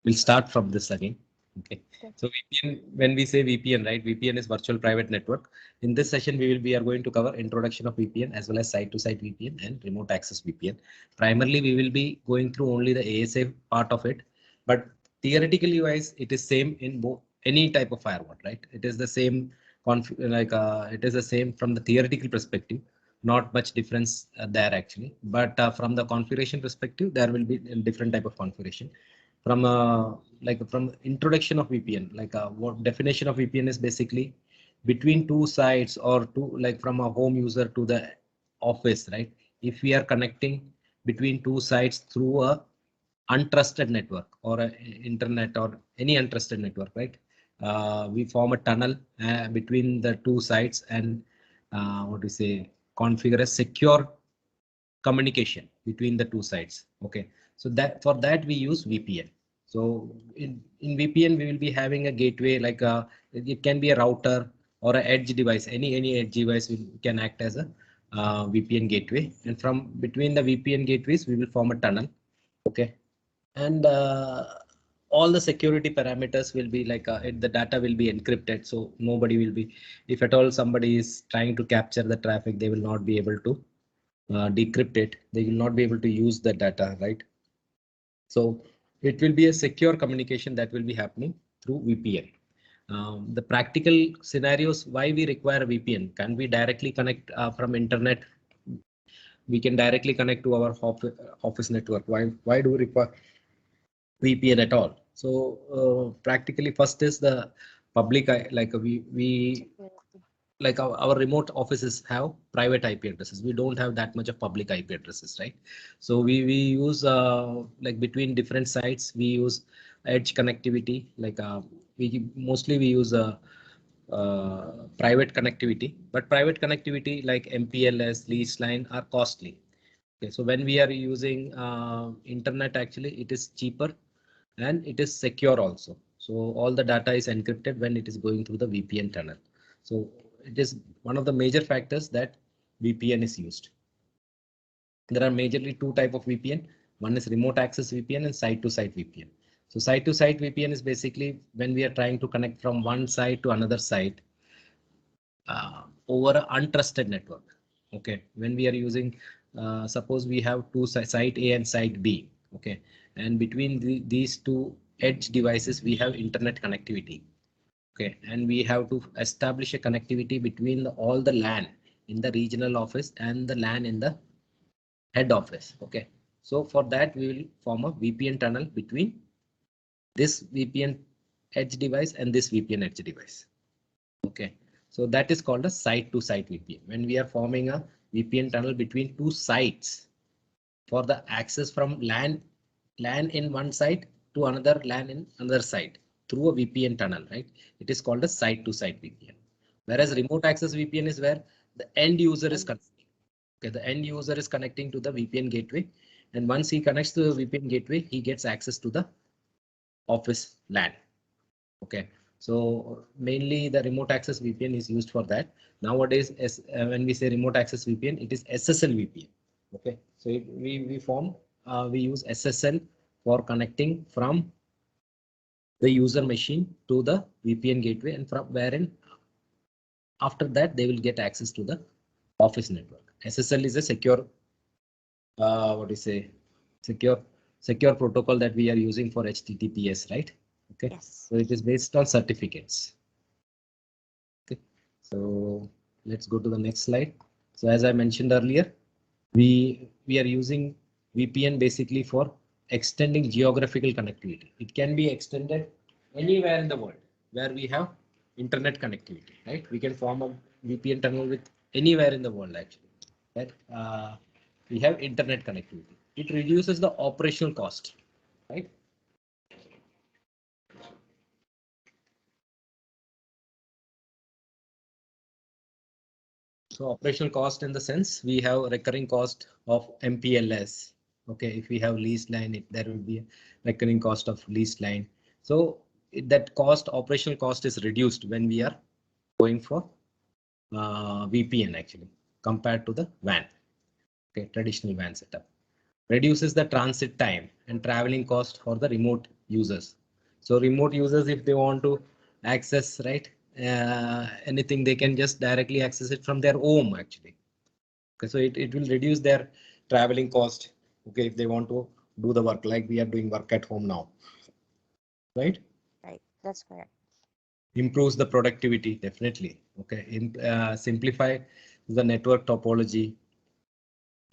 We'll start from this again. Okay. So VPN, when we say VPN, right? VPN is virtual private network. In this session, we are going to cover introduction of VPN as well as site-to-site VPN and remote access VPN. Primarily, we will be going through only the ASA part of it, but theoretically wise, it is same in both any type of firewall, right? It is the same it is the same from the theoretical perspective. Not much difference there actually, but from the configuration perspective, there will be a different type of configuration from from introduction of VPN, what definition of VPN is basically between two sites or two, like from a home user to the office, right? If we are connecting between two sites through a untrusted network or a internet or any untrusted network, right? We form a tunnel between the two sites and what we say, configure a secure communication between the two sides. Okay, so that for that we use VPN. So in VPN we will be having a gateway, it can be a router or an edge device. Any edge device can act as a VPN gateway, and from between the VPN gateways we will form a tunnel. Okay, and all the security parameters will be the data will be encrypted, so nobody will be, if at all somebody is trying to capture the traffic, they will not be able to decrypt it. They will not be able to use the data, right? So it will be a secure communication that will be happening through VPN. The practical scenarios why we require a VPN: can we directly connect from internet? We can directly connect to our office network. Why do we require VPN at all? So practically, first is the public, we like our remote offices have private IP addresses. We don't have that much of public IP addresses, right? So we use like between different sites, we use edge connectivity. We use private connectivity, but private connectivity like MPLS, lease line are costly. Okay, so when we are using internet, actually it is cheaper and it is secure also. So all the data is encrypted when it is going through the VPN tunnel. So it is one of the major factors that VPN is used. There are majorly two type of VPN. One is remote access VPN and site-to-site VPN. So site-to-site VPN is basically when we are trying to connect from one site to another site over an untrusted network. Okay, when we are using, suppose we have two site A and site B. Okay, and between these two edge devices, we have internet connectivity. Okay, and we have to establish a connectivity between all the LAN in the regional office and the LAN in the head office. Okay, so for that we will form a VPN tunnel between this VPN edge device and this VPN edge device. Okay, so that is called a site-to-site VPN. When we are forming a VPN tunnel between two sites for the access from LAN in one site to another LAN in another site through a VPN tunnel, right? It is called a site-to-site VPN. Whereas remote access VPN is where the end user is connecting. Okay, the end user is connecting to the VPN gateway, and once he connects to the VPN gateway, he gets access to the office LAN. Okay, so mainly the remote access VPN is used for that. Nowadays, when we say remote access VPN, it is SSL VPN. Okay, so we use SSL for connecting from the user machine to the VPN gateway, and from wherein after that they will get access to the office network. SSL is a secure, what do you say, secure protocol that we are using for HTTPS, right? Okay, yes. So it is based on certificates. Okay, so let's go to the next slide. So as I mentioned earlier, we are using VPN basically for extending geographical connectivity. It can be extended anywhere in the world where we have internet connectivity, right? We can form a VPN tunnel with anywhere in the world actually, that we have internet connectivity. It reduces the operational cost, right? So operational cost in the sense we have recurring cost of MPLS. Okay, if we have lease line, there will be a recurring cost of lease line. So that cost, operational cost, is reduced when we are going for VPN actually compared to the WAN. Okay, traditional WAN setup reduces the transit time and traveling cost for the remote users. So remote users, if they want to access, right, anything, they can just directly access it from their home actually. Okay, so it will reduce their traveling cost. Okay, if they want to do the work like we are doing work at home now, right? Right, that's correct. Improves the productivity definitely. Okay, simplify the network topology.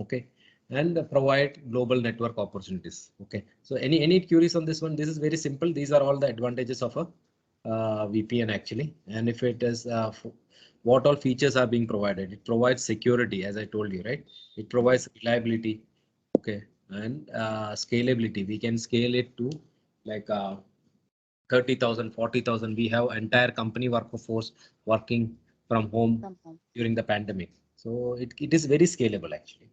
Okay, and provide global network opportunities. Okay, so any queries on this one? This is very simple. These are all the advantages of a VPN actually. And if it is what all features are being provided, it provides security, as I told you, right? It provides reliability. Okay, and scalability. We can scale it to like 30,000, 40,000. We have entire company workforce working from home during the pandemic. So it is very scalable actually.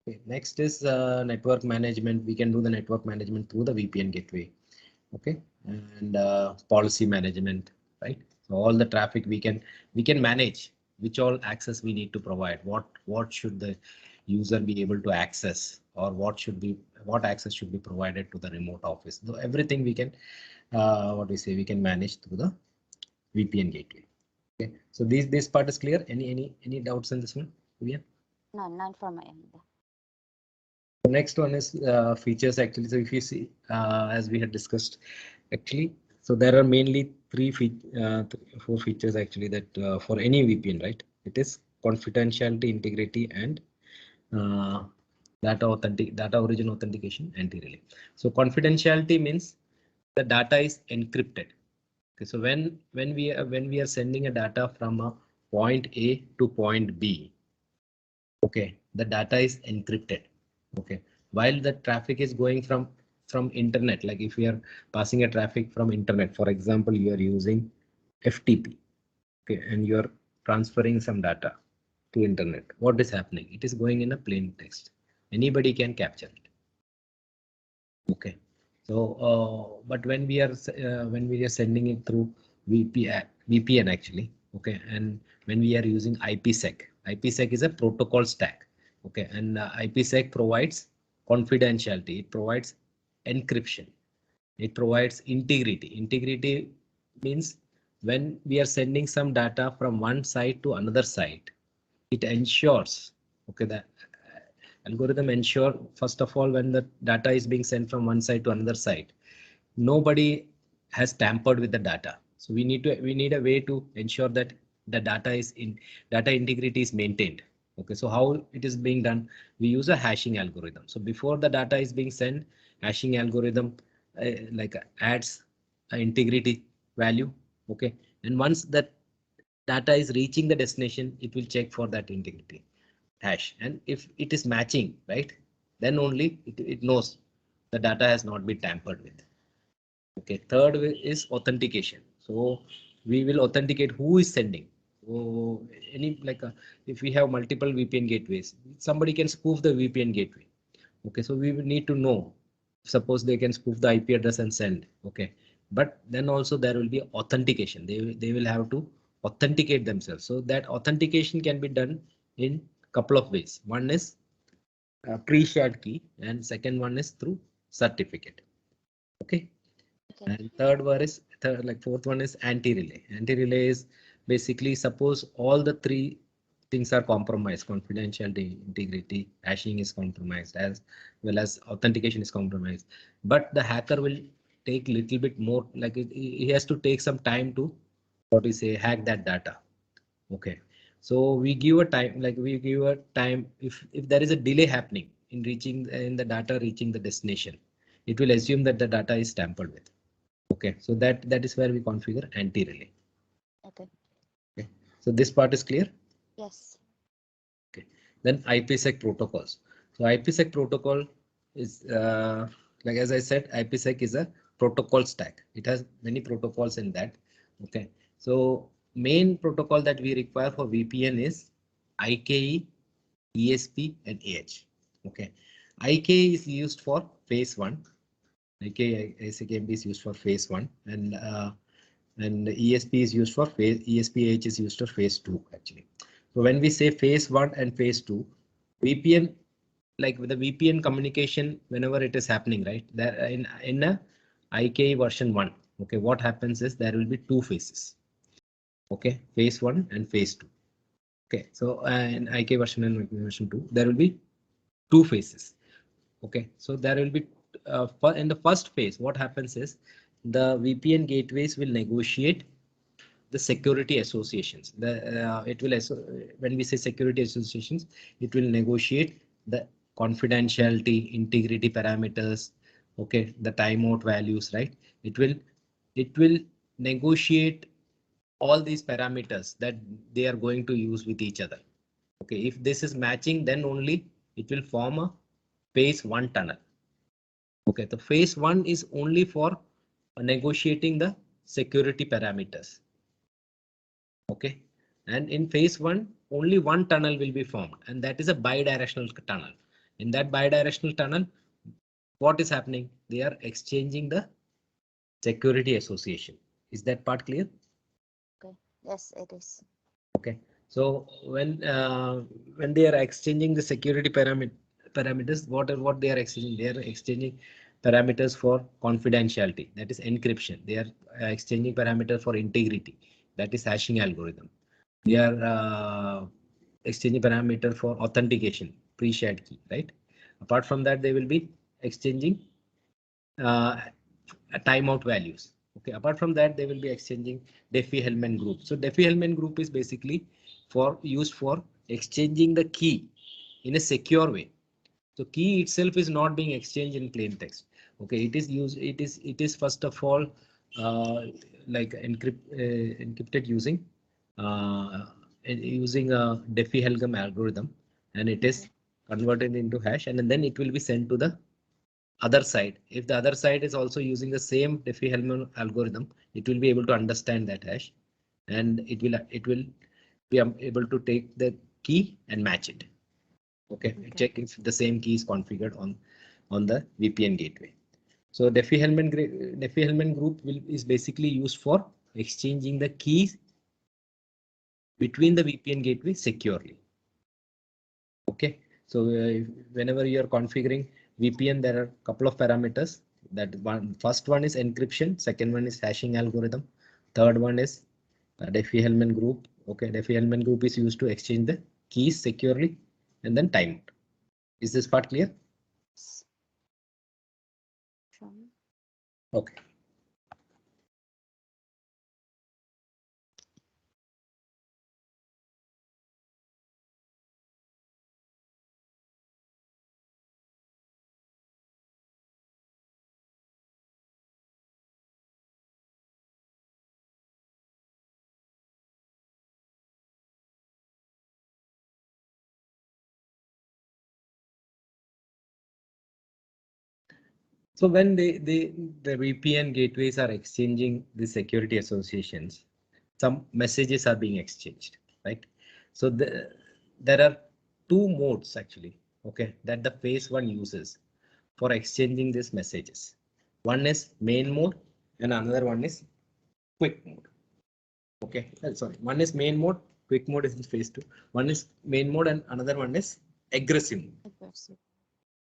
Okay. Next is network management. We can do the network management through the VPN gateway. Okay, and policy management, right? So all the traffic we can manage which all access we need to provide. What should the user be able to access, or what access should be provided to the remote office. So everything we can we can manage through the VPN gateway. Okay, so this part is clear. Any doubts in this one? Yeah. No, none from my end. The next one is features actually. So if you see, as we had discussed, actually, so there are mainly four features actually that for any VPN, right? It is confidentiality, integrity, and data origin authentication, anti-relay. So confidentiality means the data is encrypted. Okay, so when we are sending a data from a point A to point B, okay, the data is encrypted. Okay, while the traffic is going from internet, like if we are passing a traffic from internet, for example, you are using FTP, okay, and you are transferring some data to internet. What is happening? It is going in a plain text. Anybody can capture it. Okay, so but when we are sending it through VPN actually, okay, and when we are using IPsec is a protocol stack. Okay, and IPsec provides confidentiality. It provides encryption. It provides integrity. Integrity means when we are sending some data from one site to another site, it ensures, okay, that algorithm ensure, first of all, when the data is being sent from one side to another side, nobody has tampered with the data. So we need a way to ensure that the data integrity is maintained. Okay, so how it is being done? We use a hashing algorithm. So before the data is being sent, hashing algorithm adds an integrity value. Okay, and once that data is reaching the destination, it will check for that integrity hash, and if it is matching, right, then only it knows the data has not been tampered with. Okay, third way is authentication. So we will authenticate who is sending. So if we have multiple VPN gateways, somebody can spoof the VPN gateway. Okay, so we will need to know, suppose they can spoof the IP address and send. Okay, but then also there will be authentication. They will have to authenticate themselves. So that authentication can be done in couple of ways. One is pre-shared key, and second one is through certificate. Okay, and fourth one is anti-relay. Anti-relay is basically, suppose all the three things are compromised: confidentiality, integrity, hashing is compromised, as well as authentication is compromised. But the hacker will take little bit more, like he has to take some time to hack that data. Okay, so we give a time, if there is a delay happening in the data reaching the destination, it will assume that the data is tampered with. Okay, so that is where we configure anti-relay. Okay. Okay, so this part is clear. Yes. Okay, then IPsec protocols. So IPsec protocol is like as I said, IPsec is a protocol stack. It has many protocols in that. Okay, so main protocol that we require for VPN is IKE, ESP, and AH. Okay, IKE is used for phase 1. IKE is used for phase 1, and ESP is used for ESPH is used for phase 2 actually. So when we say phase 1 and phase 2, VPN, like with the VPN communication, whenever it is happening, right, there in a IK version 1. Okay, what happens is there will be two phases. Okay, phase 1 and phase 2. Okay, so in IK version and version 2, there will be two phases. Okay, so there will be in the first phase, what happens is the VPN gateways will negotiate the security associations. It will when we say security associations, it will negotiate the confidentiality, integrity parameters. Okay, the timeout values, right? It will negotiate all these parameters that they are going to use with each other. Okay, if this is matching, then only it will form a phase 1 tunnel. Okay, the phase 1 is only for negotiating the security parameters. Okay, and in phase 1, only one tunnel will be formed, and that is a bidirectional tunnel. In that bidirectional tunnel, what is happening? They are exchanging the security association. Is that part clear? Okay. Yes, it is. Okay, so when they are exchanging the security parameters, what they are exchanging? They are exchanging parameters for confidentiality, that is encryption. They are exchanging parameters for integrity, that is hashing algorithm. They are exchanging parameter for authentication, pre-shared key, right? Apart from that, they will be exchanging timeout values. Okay, apart from that, they will be exchanging Diffie-Hellman group. So Diffie-Hellman group is basically used for exchanging the key in a secure way. So key itself is not being exchanged in plain text. Okay, it is used. It is first of all like encrypted using a Diffie-Hellman algorithm, and it is converted into hash, and then it will be sent to the other side. If the other side is also using the same Diffie-Hellman algorithm, it will be able to understand that hash, and it will be able to take the key and match it. Okay, check if the same key is configured on the VPN gateway. So Diffie-Hellman group is basically used for exchanging the keys between the VPN gateway securely. Okay, so whenever you are configuring VPN, there are a couple of parameters. First one is encryption, second one is hashing algorithm, third one is Diffie-Hellman group. Okay, Diffie-Hellman group is used to exchange the keys securely, and then timeout. Is this part clear? Okay. So when the VPN gateways are exchanging the security associations, some messages are being exchanged, right? So there are two modes actually, okay, that the phase 1 uses for exchanging these messages. One is main mode and another one is quick mode. Okay, sorry, one is main mode, quick mode is in phase 2. One is main mode and another one is aggressive mode.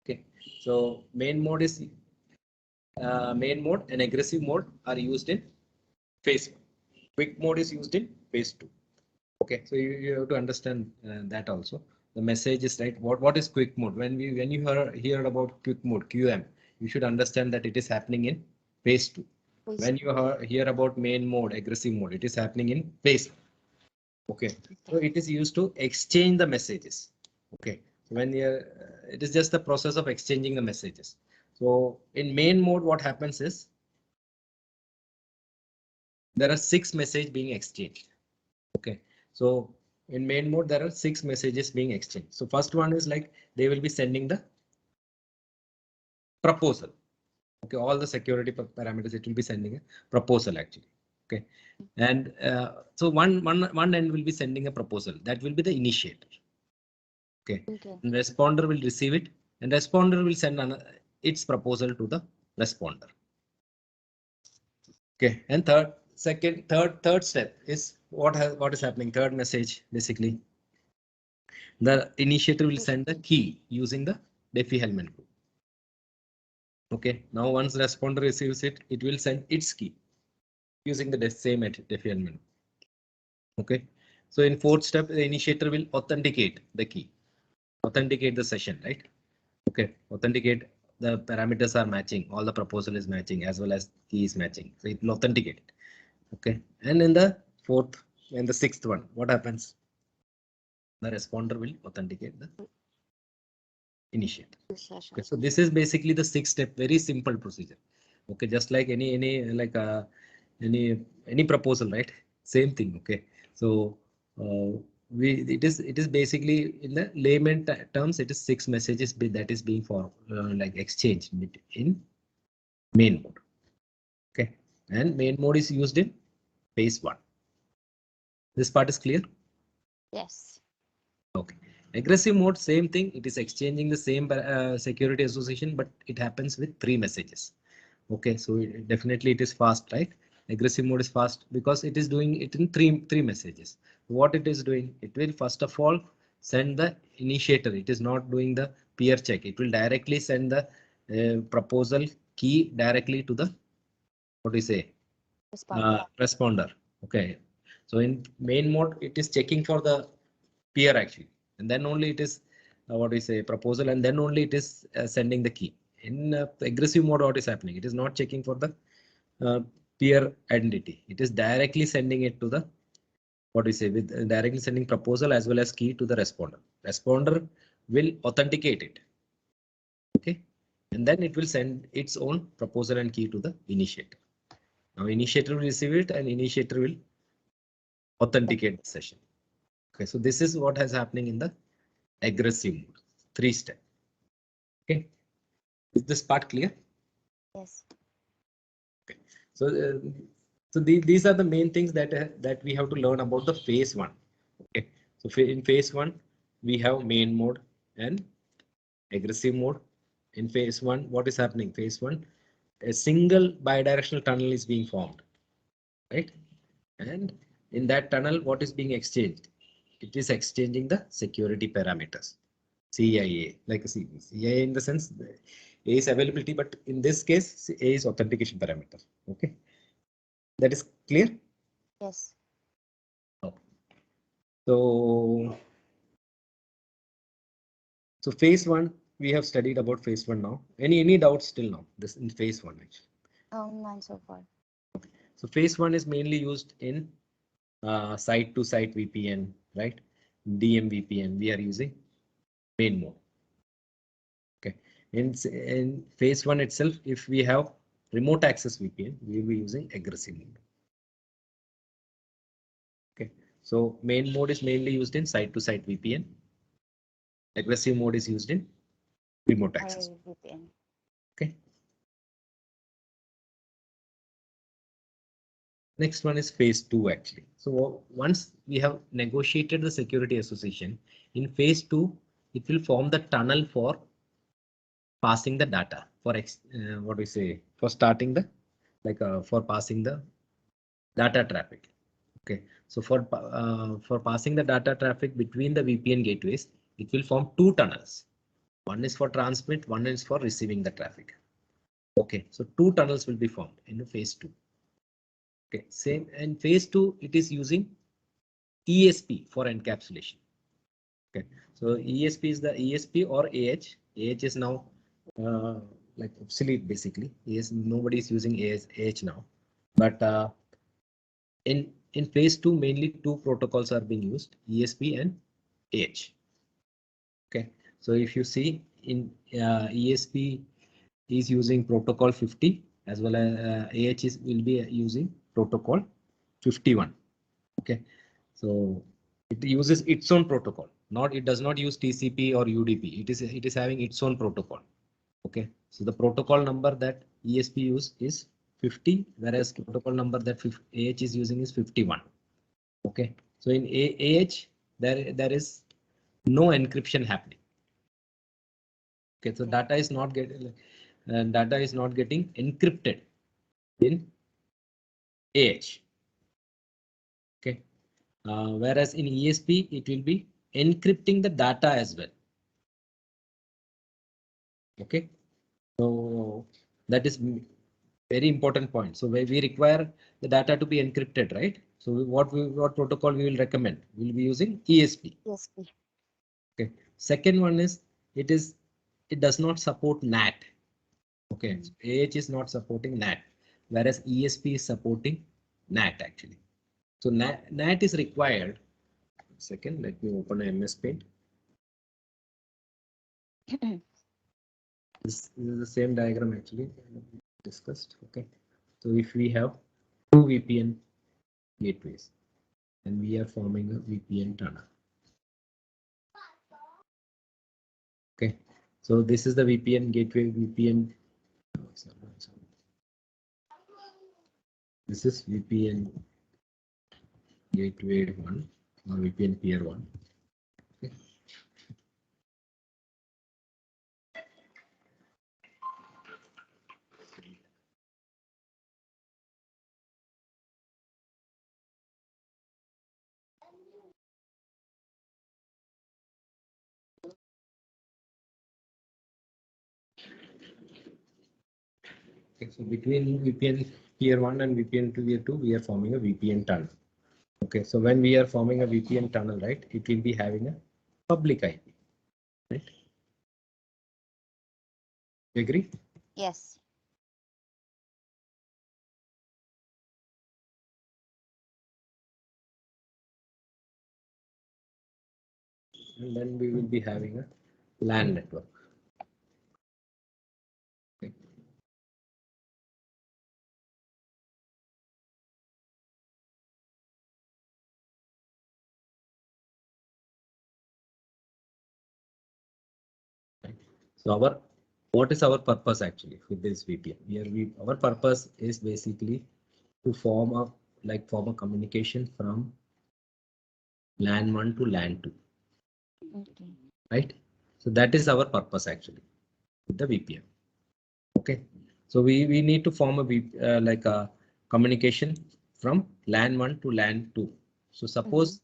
Okay, so main mode and aggressive mode are used in phase 1. Quick mode is used in phase 2. Okay, so you have to understand that also. The message is right. What is quick mode? When you hear about quick mode QM, you should understand that it is happening in phase 2. When you hear about main mode, aggressive mode, it is happening in phase 1. Okay, so it is used to exchange the messages. Okay, when it is just the process of exchanging the messages. So in main mode, what happens is there are 6 messages being exchanged. Okay, so in main mode, there are 6 messages being exchanged. So first one is like they will be sending the proposal. Okay, all the security parameters, it will be sending a proposal actually. Okay, and so one end will be sending a proposal. That will be the initiator. Okay, and responder will receive it, and responder will send its proposal to the responder. Okay, and third step is what is happening. Third message basically, the initiator will send the key using the Diffie-Hellman group. Okay, now once the responder receives it, it will send its key using the same definement. Okay, so in fourth step, the initiator will authenticate the key, authenticate the session, right? Okay, authenticate the parameters are matching, all the proposal is matching as well as key is matching. So it will authenticate it. Okay, and in the fourth and the sixth one, what happens? The responder will authenticate the initiator. Session. Okay, so this is basically the six step, very simple procedure. Okay, just like any like any proposal, right? Same thing. Okay, so it is basically in the layman terms, it is six messages that is being for like exchanged in main mode. Okay, and main mode is used in phase one. This part is clear. Yes. Okay. Aggressive mode, same thing. It is exchanging the same security association, but it happens with three messages. Okay, so definitely it is fast, right? Aggressive mode is fast because it is doing it in three messages. What it is doing, it will first of all send the initiator. It is not doing the peer check. It will directly send the proposal key directly to the what do you say responder. Okay, so in main mode, it is checking for the peer actually, and then only it is what we say proposal, and then only it is sending the key. In aggressive mode, what is happening? It is not checking for the peer identity. It is directly sending it to the what we say with directly sending proposal as well as key to the responder. Responder will authenticate it. Okay, and then it will send its own proposal and key to the initiator. Now initiator will receive it and initiator will authenticate the session. Okay, so this is what is happening in the aggressive mode, three step. Okay, is this part clear? Yes. Okay, so these are the main things that we have to learn about the phase one. Okay, so in phase one we have main mode and aggressive mode. In phase one, what is happening? Phase one, a single bidirectional tunnel is being formed, right? And in that tunnel, what is being exchanged? It is exchanging the security parameters. CIA, like a CIA in the sense A is availability, but in this case, A is authentication parameter. Okay, that is clear. Yes. Okay. So phase one, we have studied about phase one now. Any doubts till now? This in phase one actually. None so far. So phase one is mainly used in site-to-site VPN, right? DM VPN. We are using main mode. Okay. In phase one itself, if we have remote access VPN, we will be using aggressive mode. Okay. So main mode is mainly used in site-to-site VPN. Aggressive mode is used in remote access. VPN. Okay. Next one is phase two actually. So once we have negotiated the security association, in phase two, it will form the tunnel for passing the data for what we say for starting the like for passing the data traffic. Okay, so for passing the data traffic between the VPN gateways, it will form two tunnels. One is for transmit, one is for receiving the traffic. Okay, so two tunnels will be formed in phase two. Okay, same and phase two, it is using ESP for encapsulation. Okay, so ESP is the ESP or AH. AH is now like obsolete basically. Yes, nobody is using AH now, but in phase two, mainly two protocols are being used: ESP and AH. Okay, so if you see in ESP is using protocol 50 as well as AH will be using protocol 51. Okay, so it uses its own protocol. It does not use TCP or UDP. It is having its own protocol. Okay, so the protocol number that ESP use is 50, whereas protocol number that AH is using is 51. Okay, so in AH there is no encryption happening. Okay, so data is not getting encrypted in AH. Okay, whereas in ESP it will be encrypting the data as well. Okay, so That is very important point. So we require the data to be encrypted, right? So what protocol we will recommend? We'll be using ESP. ESP. Okay. Second one is it does not support NAT. Okay. So AH is not supporting NAT, whereas ESP is supporting NAT actually. So NAT is required. Second, let me open a MS Paint. This is the same diagram actually discussed. Okay. So if we have two VPN gateways and we are forming a VPN tunnel. Okay. So this is the VPN gateway, VPN. This is VPN gateway 1 or VPN peer 1. Okay. Okay, so between VPN peer 1 and VPN peer 2, we are forming a VPN tunnel. Okay, so when we are forming a VPN tunnel, right, it will be having a public IP, right? You agree? Yes. And then we will be having a LAN network. Okay. So what is our purpose actually with this VPN? Our purpose is basically to form a communication from LAN 1 to LAN 2. Okay. Right? So that is our purpose actually with the VPN. Okay. So we need to form a communication from LAN 1 to LAN 2. So suppose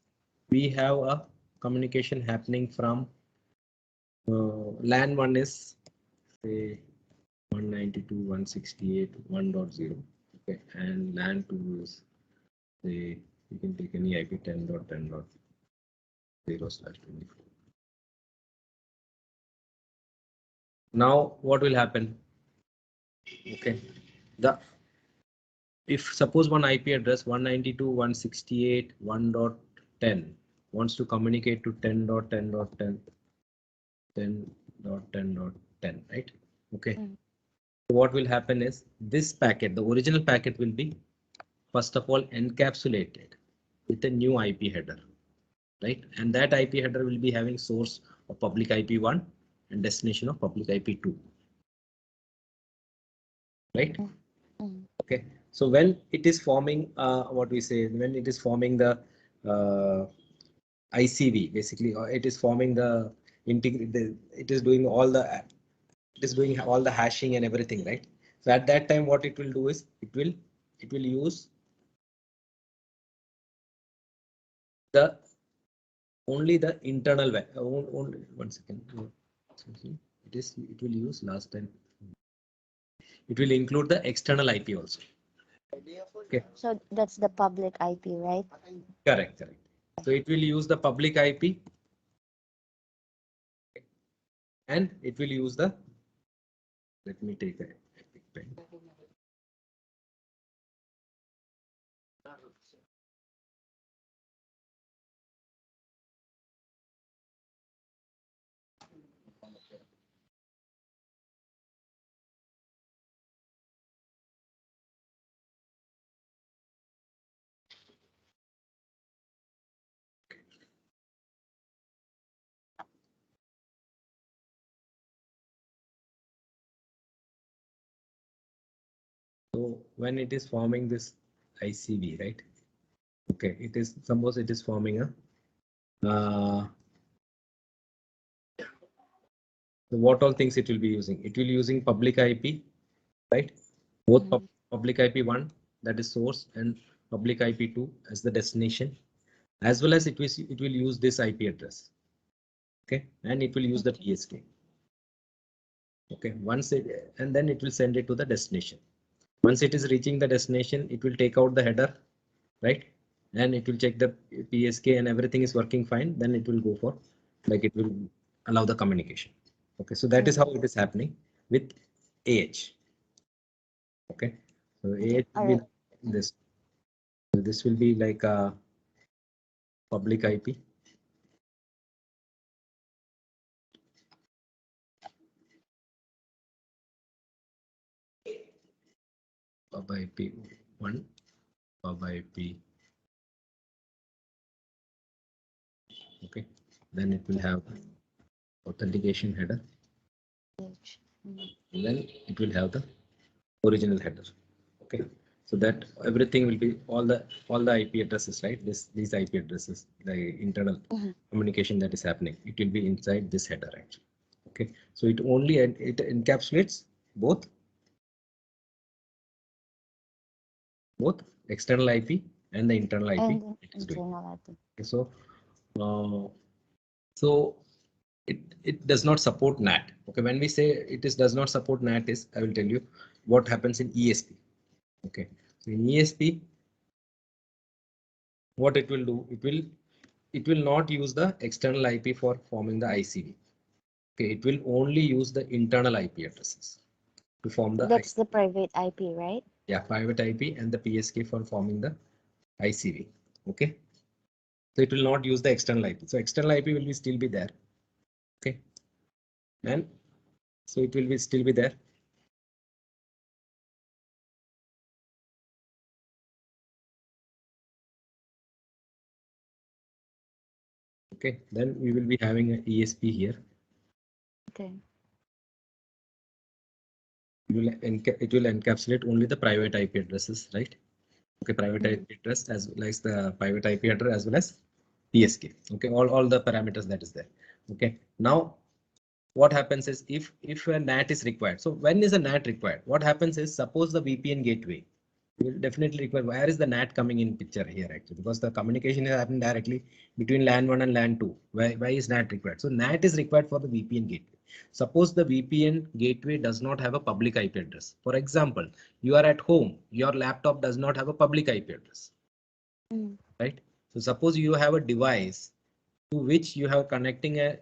we have a communication happening from LAN 1 is say 192.168.1.0. Okay, and LAN 2 is say you can take any IP 10.10.0/24. Now what will happen? Okay, if suppose one IP address 192.168.1.10 wants to communicate to 10.10.10, 10.10.10, right? Okay. So what will happen is this packet, the original packet will be first of all encapsulated with a new IP header, right? And that IP header will be having source of public IP1 and destination of public IP2, right? Okay, so when it is forming when it is forming the ICV, basically it is forming the it is doing all the hashing and everything, right? So at that time what it will do is it will use the only the internal only one second. It will use last time. It will include the external IP also. Okay. So that's the public IP, right? Correct. So it will use the public IP and it will use the, let me take a big pen. So when it is forming this ICV, right? Okay, suppose it is forming a so what all things it will be using? It will using public IP, right? Both public IP1, that is source, and public IP2 as the destination, as well as it will use this IP address. Okay, and it will use the PSK. Okay, and then it will send it to the destination. Once it is reaching the destination, it will take out the header, right? And it will check the PSK and everything is working fine. Then it will go for, like, it will allow the communication. Okay, so that is how it is happening with AH. Okay, so AH will be Alright. this. So this will be like a public IP. Pub IP 1, Pub IP. Okay, then it will have authentication header. And then it will have the original header. Okay, so that everything will be all the IP addresses, right? These IP addresses, the internal communication that is happening, it will be inside this header actually. Okay, so it encapsulates both external IP and the internal IP. And It is doing. internal IP. Okay, so it does not support NAT. Okay, when we say does not support NAT, is I will tell you what happens in ESP. Okay, so in ESP, what it will do, it will not use the external IP for forming the ICV. Okay, it will only use the internal IP addresses to form the That's the private IP, right? private IP and the PSK for forming the ICV. Okay, so it will not use the external IP. So external IP will still be there. Okay, and so it will still be there. Okay, then we will be having an ESP here. Okay. It will encapsulate only the private IP addresses, right? Okay, private IP address as well as the private IP address as well as PSK. Okay, all the parameters that is there. Okay, now what happens is if a NAT is required. So when is a NAT required? What happens is, suppose the VPN gateway will definitely require. Where is the NAT coming in picture here actually? Because the communication is happening directly between LAN 1 and LAN 2. Why is NAT required? So NAT is required for the VPN gateway. Suppose the VPN gateway does not have a public IP address. For example, you are at home, your laptop does not have a public IP address, right? So suppose you have a device to which you have connecting a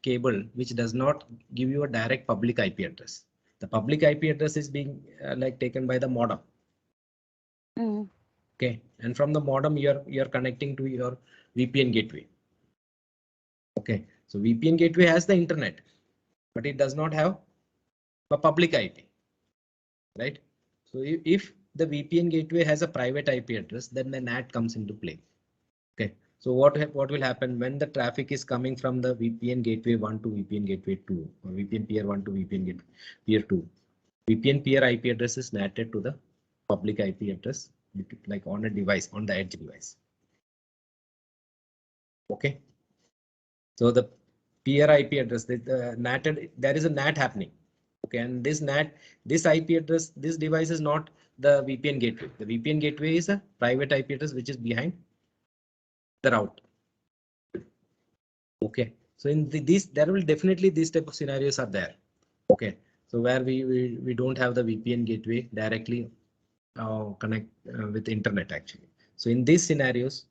cable which does not give you a direct public IP address. The public IP address is being like taken by the modem. Okay, and from the modem you're connecting to your VPN gateway. Okay, so VPN gateway has the internet, but it does not have a public IP, right? So if the VPN gateway has a private IP address, then the NAT comes into play. Okay, so what will happen when the traffic is coming from the VPN gateway 1 to VPN gateway 2, or VPN peer 1 to VPN gateway peer 2? VPN peer IP address is NATed to the public IP address, like on a device, on the edge device. Okay, so the peer IP address, NATed, there is a NAT happening. Okay, and this IP address, this device is not the VPN gateway. The VPN gateway is a private IP address which is behind the route. Okay, so in there will definitely these type of scenarios are there. Okay, so where we don't have the VPN gateway directly connect with internet actually. So in these scenarios,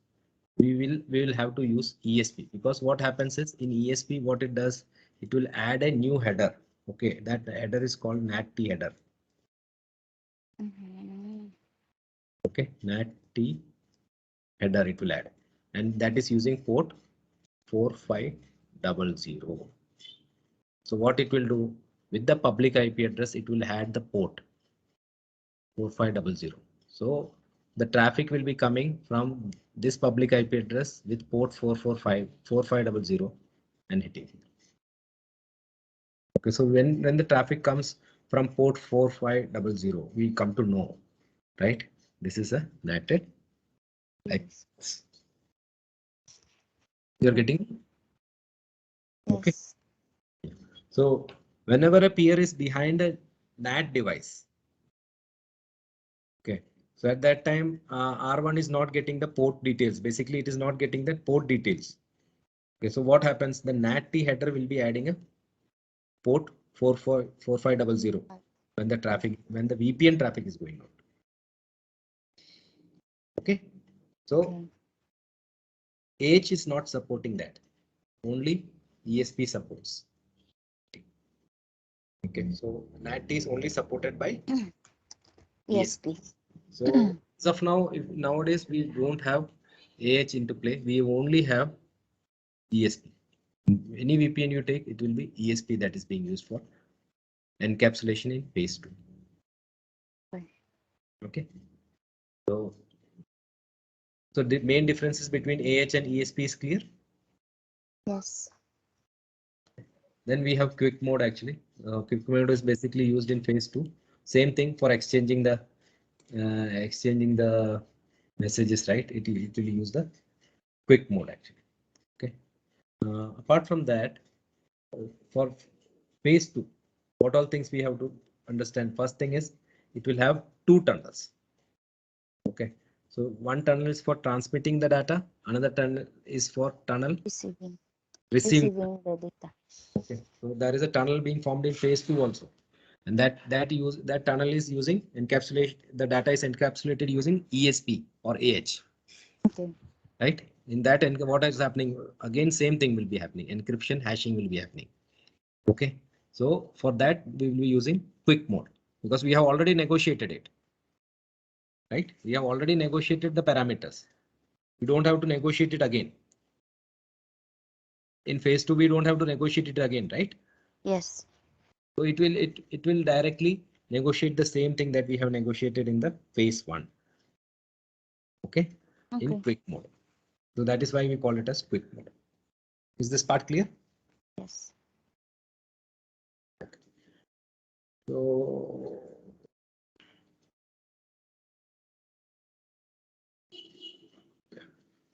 we will have to use ESP, because what happens is in ESP, what it does, it will add a new header. Okay, that header is called NAT header. Okay, NAT header it will add, and that is using port 4500. So what it will do with the public IP address, it will add the port 4500. So the traffic will be coming from this public IP address with port 4500 and hitting. Okay, so when the traffic comes from port 4500, we come to know, right? This is a NATed. Yes. You're getting? Okay. Yes. So whenever a peer is behind a NAT device, okay, so at that time R1 is not getting the port details. Basically, it is not getting the port details. Okay, so what happens? The NAT header will be adding a port 4500 when the traffic, when the VPN traffic is going on. Okay, so Okay. AH is not supporting that, only ESP supports. Okay, so NAT is only supported by ESP. ESP. So as of now, if nowadays we don't have AH into play, we only have ESP. Any VPN you take, it will be ESP that is being used for encapsulation in phase 2. Okay, so the main differences between AH and ESP is clear. Yes. Then we have quick mode actually. Quick mode is basically used in phase 2. Same thing for exchanging the messages, right? It will use the quick mode actually. Okay. Apart from that, for phase 2, what all things we have to understand? First thing is it will have 2 tunnels. Okay. So one tunnel is for transmitting the data. Another tunnel is for Receiving. receiving. Receiving the data. Okay. So there is a tunnel being formed in phase 2 also. And that tunnel is using encapsulation. The data is encapsulated using ESP or AH. Okay. Right? In that, what is happening? Again, same thing will be happening. Encryption, hashing will be happening. Okay. So for that, we will be using quick mode because we have already negotiated it. Right? We have already negotiated the parameters. We don't have to negotiate it again. In phase 2, we don't have to negotiate it again, right? Yes. So it will directly negotiate the same thing that we have negotiated in the phase 1. Okay, in quick mode. So that is why we call it as quick mode. Is this part clear? Yes. So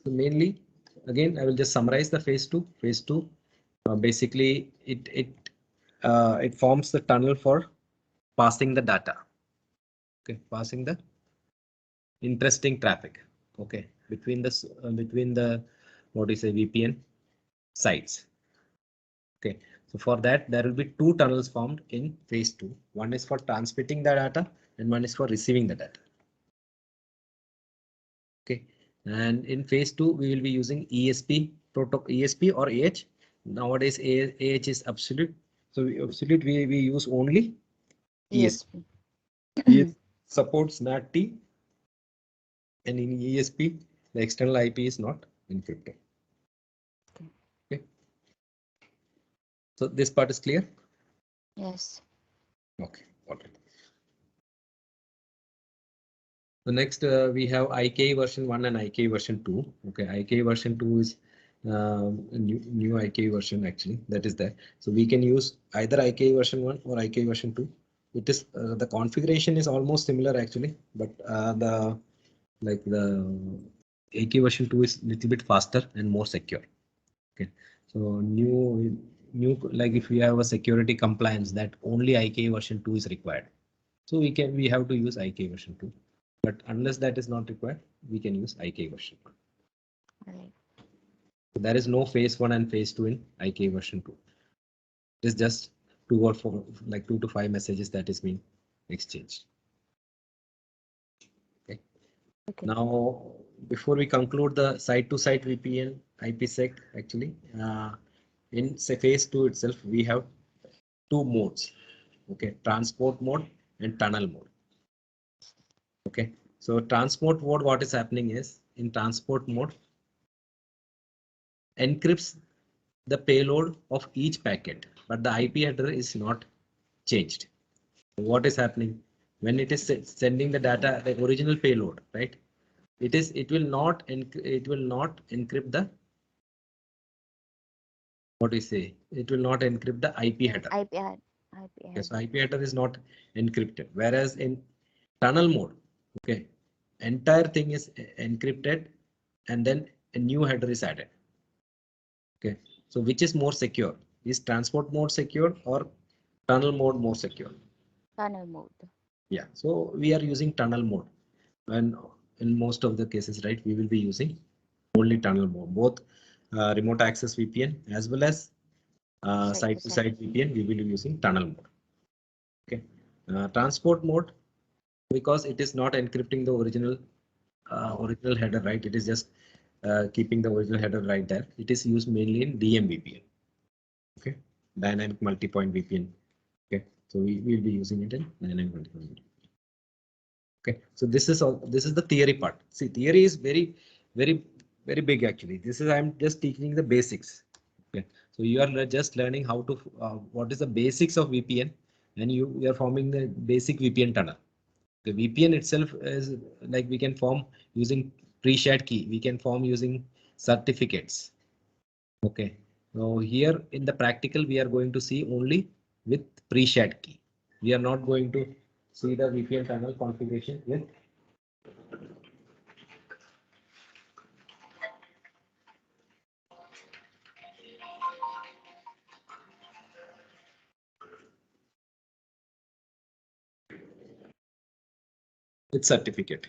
mainly, again, I will just summarize the phase 2. Phase 2, basically, it forms the tunnel for passing the data. Okay, passing the interesting traffic. Okay, between the what is a VPN sites. Okay, so for that there will be 2 tunnels formed in phase 2. One is for transmitting the data and one is for receiving the data. Okay, and in phase 2 we will be using ESP protocol, ESP or AH. Nowadays AH is absolute, so we use only ESP. ESP supports NAT-T, and in ESP the external IP is not encrypted. Okay, so this part is clear. Yes. Okay, all right. The next we have IK version 1 and IK version 2. Okay, IK version 2 is a new IK version actually, that is there. So we can use either IK version 1 or IK version 2. It is the configuration is almost similar actually, but the IK version 2 is little bit faster and more secure. Okay, so new like if we have a security compliance, that only IK version 2 is required. So we have to use IK version 2. But unless that is not required, we can use IK version 1. Right. So there is no phase 1 and phase 2 in IK version 2. It is just 2 or 4, like 2 to 5 messages that is being exchanged. Okay. Now, before we conclude the site-to-site VPN IPsec, actually, in phase 2 itself, we have 2 modes. Okay, transport mode and tunnel mode. Okay, so transport mode, what is happening is in transport mode, encrypts the payload of each packet, but the IP header is not changed. What is happening when it is sending the data, the original payload, right? It will not encrypt the, what do you say? It will not encrypt the IP header. IP header. Yes, IP header is not encrypted. Whereas in tunnel mode, okay, entire thing is encrypted, and then a new header is added. Okay, so which is more secure? Is transport mode secure or tunnel mode more secure? Tunnel mode. Yeah, so we are using tunnel mode, and in most of the cases, right, we will be using only tunnel mode, both remote access VPN as well as site-to-site VPN, we will be using tunnel mode. Okay, transport mode, because it is not encrypting the original header, right? It is just keeping the original header right there. It is used mainly in DMVPN. Okay, dynamic multi-point VPN. Okay, so we will be using it in dynamic multi-point VPN. Okay, so this is all. This is the theory part. See, theory is very big actually. This is, I'm just teaching the basics. Okay, so you are just learning how to what is the basics of VPN, and you are forming the basic VPN tunnel. The VPN itself is like we can form using pre-shared key. We can form using certificates. Okay. Now here in the practical, we are going to see only with pre-shared key. We are not going to see the VPN tunnel configuration with certificate.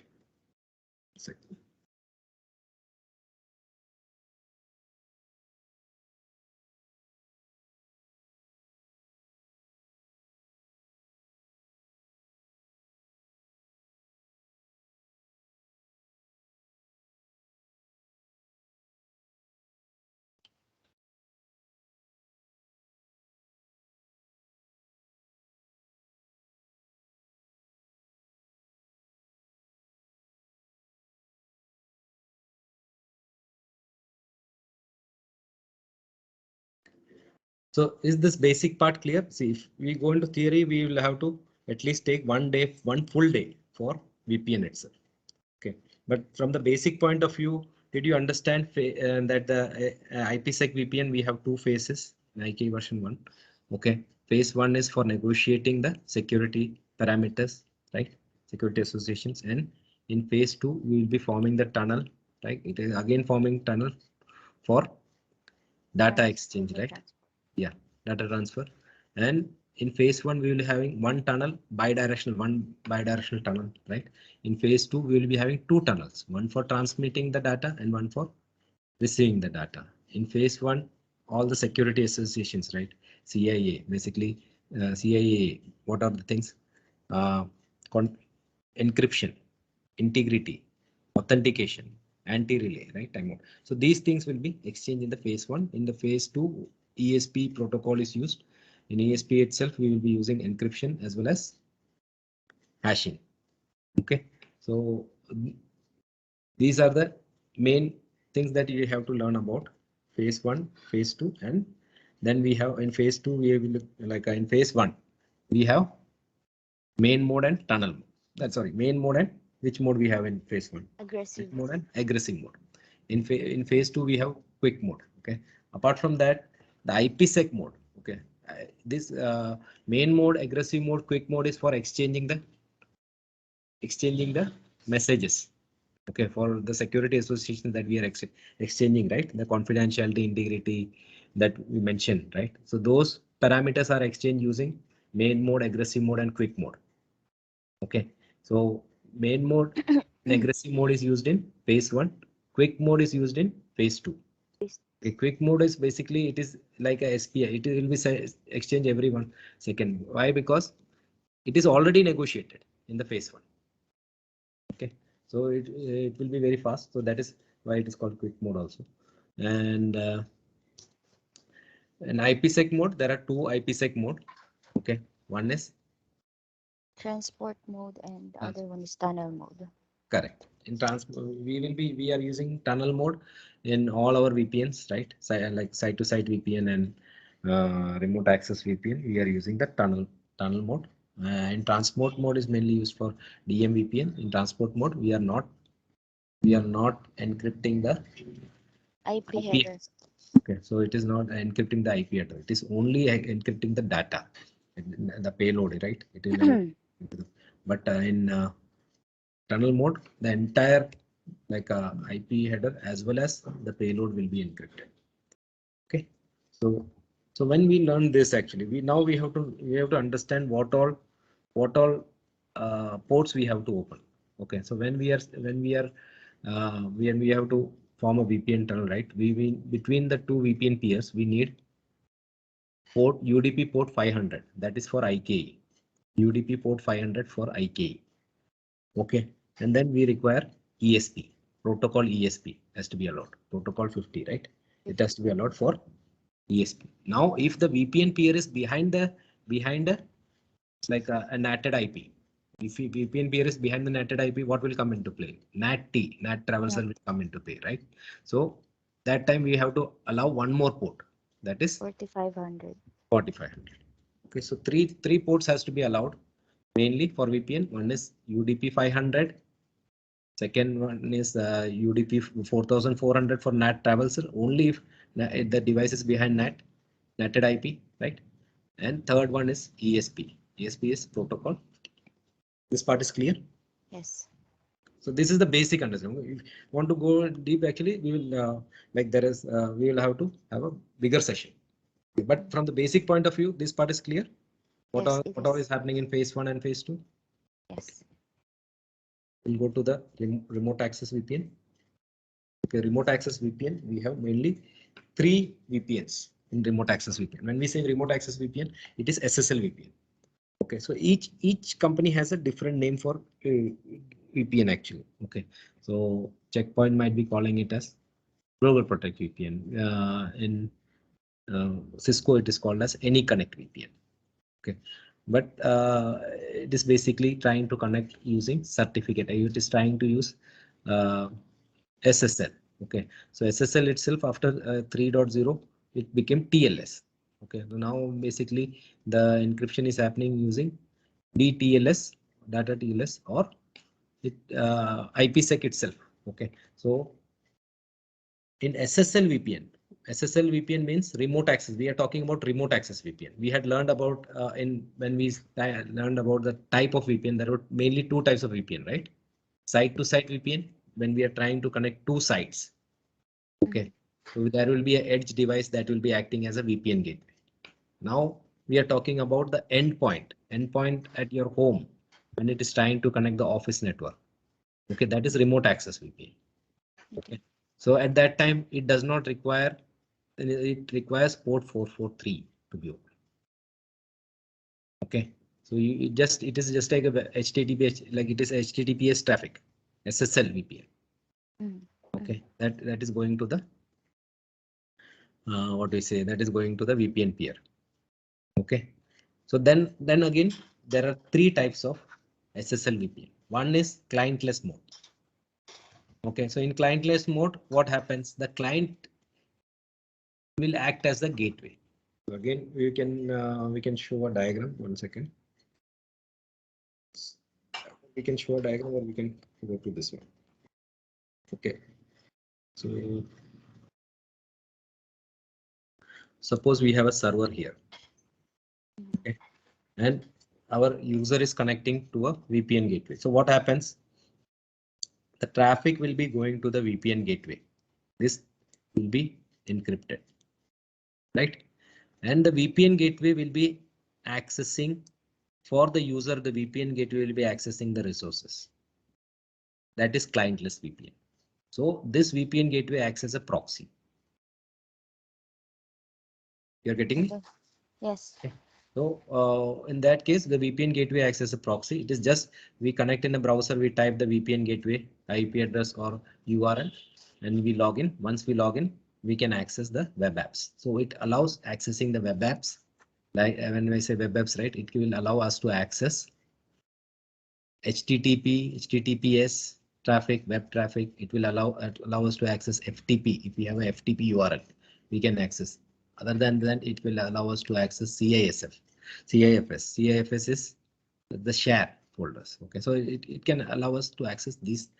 So is this basic part clear? See, if we go into theory, we will have to at least take 1 day, 1 full day for VPN itself. Okay, but from the basic point of view, did you understand that the IPsec VPN, we have two phases, IK version 1. Okay, phase 1 is for negotiating the security parameters, right? Security associations, and in phase 2, we will be forming the tunnel, right? It is again forming tunnel for data exchange, right? Yeah, data transfer. And in phase 1, we will be having one bidirectional tunnel, right? In phase 2, we will be having two tunnels, one for transmitting the data and one for receiving the data. In phase 1, all the security associations, right? CIA, basically, CIA, what are the things? Uh, Encryption, integrity, authentication, anti-relay, right? Timeout. So these things will be exchanged in the phase 1. In the phase 2, ESP protocol is used. In ESP itself, we will be using encryption as well as hashing. Okay, so these are the main things that you have to learn about phase 1, phase 2, and then we have in phase 2, we will like in phase 1, we have main mode and tunnel mode. That's sorry, main mode and which mode we have in phase 1? Aggressive mode and aggressive mode. In phase 2, we have quick mode. Okay. Apart from that, the IPsec mode. Okay. This main mode, aggressive mode, quick mode is for exchanging the messages. Okay, for the security association that we are exchanging, right? The confidentiality, integrity that we mentioned, right? So those parameters are exchanged using main mode, aggressive mode, and quick mode. Okay, so main mode and aggressive mode is used in phase 1. Quick mode is used in phase 2. A quick mode is basically, it is like a SPI. It will be exchange every 1 second. Why? Because it is already negotiated in the phase 1. Okay, so it will be very fast. So that is why it is called quick mode also. And in IPsec mode, there are two IPsec mode. Okay, one is transport mode and the other one is tunnel mode. correct. In we are using tunnel mode in all our VPNs, right? Like site-to-site VPN and remote access VPN. We are using the tunnel mode. In transport mode is mainly used for DM VPN. In transport mode, we are not encrypting the IP IP. header. Okay, so it is not encrypting the IP address. It is only encrypting the data, the payload, right? It is but in tunnel mode, the entire like IP header as well as the payload will be encrypted. Okay, so when we learn this, actually, we have to understand what all ports we have to open. Okay, so when we have to form a VPN tunnel, right? We between the two VPN peers, we need port UDP port 500, that is for IKE. UDP port 500 for IKE. Okay, and then we require ESP, protocol ESP has to be allowed. Protocol 50, right? It has to be allowed for ESP. Now, if the VPN peer is behind a like a NATed IP, if VPN peer is behind the NATed IP, what will come into play? NAT traversal will come into play, right? So that time we have to allow one more port, that is 4500. 4500. Okay, so three ports has to be allowed mainly for VPN. One is UDP 500. Second one is UDP 4400 for NAT traversal only if the device is behind NATed IP, right? And third one is ESP. ESP is protocol. This part is clear. Yes. So this is the basic understanding. If you want to go deep, actually, we will we will have to have a bigger session. But from the basic point of view, this part is clear. What all is happening in phase 1 and phase 2? Yes. We'll go to the remote access VPN. Okay, remote access VPN, we have mainly 3 VPNs in remote access VPN. When we say remote access VPN, it is SSL VPN. Okay, so each company has a different name for VPN actually. Okay, so Checkpoint might be calling it as Global Protect VPN. In Cisco, it is called as AnyConnect VPN. Okay, but it is basically trying to connect using certificate. It is trying to use SSL. Okay, so SSL itself after 3.0 it became TLS. Okay, so now basically the encryption is happening using DTLS, data TLS, or IPsec itself. Okay, so in SSL VPN means remote access. We are talking about remote access VPN. We had learned about when we learned about the type of VPN, there were mainly 2 types of VPN, right? Site-to-site VPN, when we are trying to connect 2 sites. Okay, so there will be an edge device that will be acting as a VPN gateway. Now we are talking about the endpoint at your home when it is trying to connect the office network. Okay, that is remote access VPN. Okay, so at that time it does not require, it requires port 443 to be open. Okay, so it is just like a HTTP, like it is HTTPS traffic, SSL VPN. Okay, that is going to the what we say, that is going to the VPN peer. Okay, so then again there are 3 types of SSL VPN. One is clientless mode. Okay, so in clientless mode, what happens? The client will act as the gateway. So again, we can show a diagram. 1 second. We can show a diagram, or we can go to this one. Okay, so suppose we have a server here. Okay, and our user is connecting to a VPN gateway. So what happens? The traffic will be going to the VPN gateway. This will be encrypted, right? And the VPN gateway will be accessing, for the user, the VPN gateway will be accessing the resources. That is clientless VPN. So this VPN gateway acts as a proxy. You're getting me? Yes. Okay. So in that case, the VPN gateway acts as a proxy. It is just we connect in a browser, we type the VPN gateway IP address or URL, and we log in. Once we log in, we can access the web apps. So it allows accessing the web apps. Like when we say web apps, right, it will allow us to access HTTP, HTTPS traffic, web traffic. It will allow us to access FTP. If we have a FTP URL, we can access. Other than that, it will allow us to access CIFS. CIFS is the share folders. Okay, so it can allow us to access these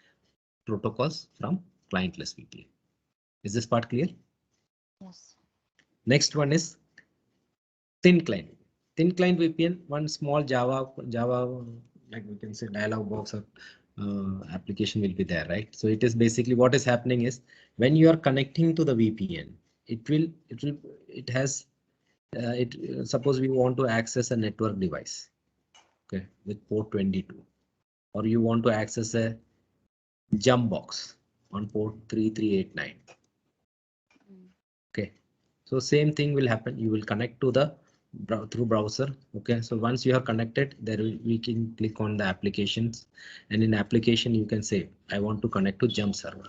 protocols from clientless VPN. Is this part clear? Yes. Next one is thin client. Thin client VPN, one small Java, like we can say dialog box or application will be there, right? So it is basically what is happening is when you are connecting to the VPN, it has suppose we want to access a network device, okay, with port 22, or you want to access a jump box on port 3389. Okay, So same thing will happen. You will connect to the through browser. Okay, so once you are connected, we can click on the applications, and in application you can say I want to connect to jump server.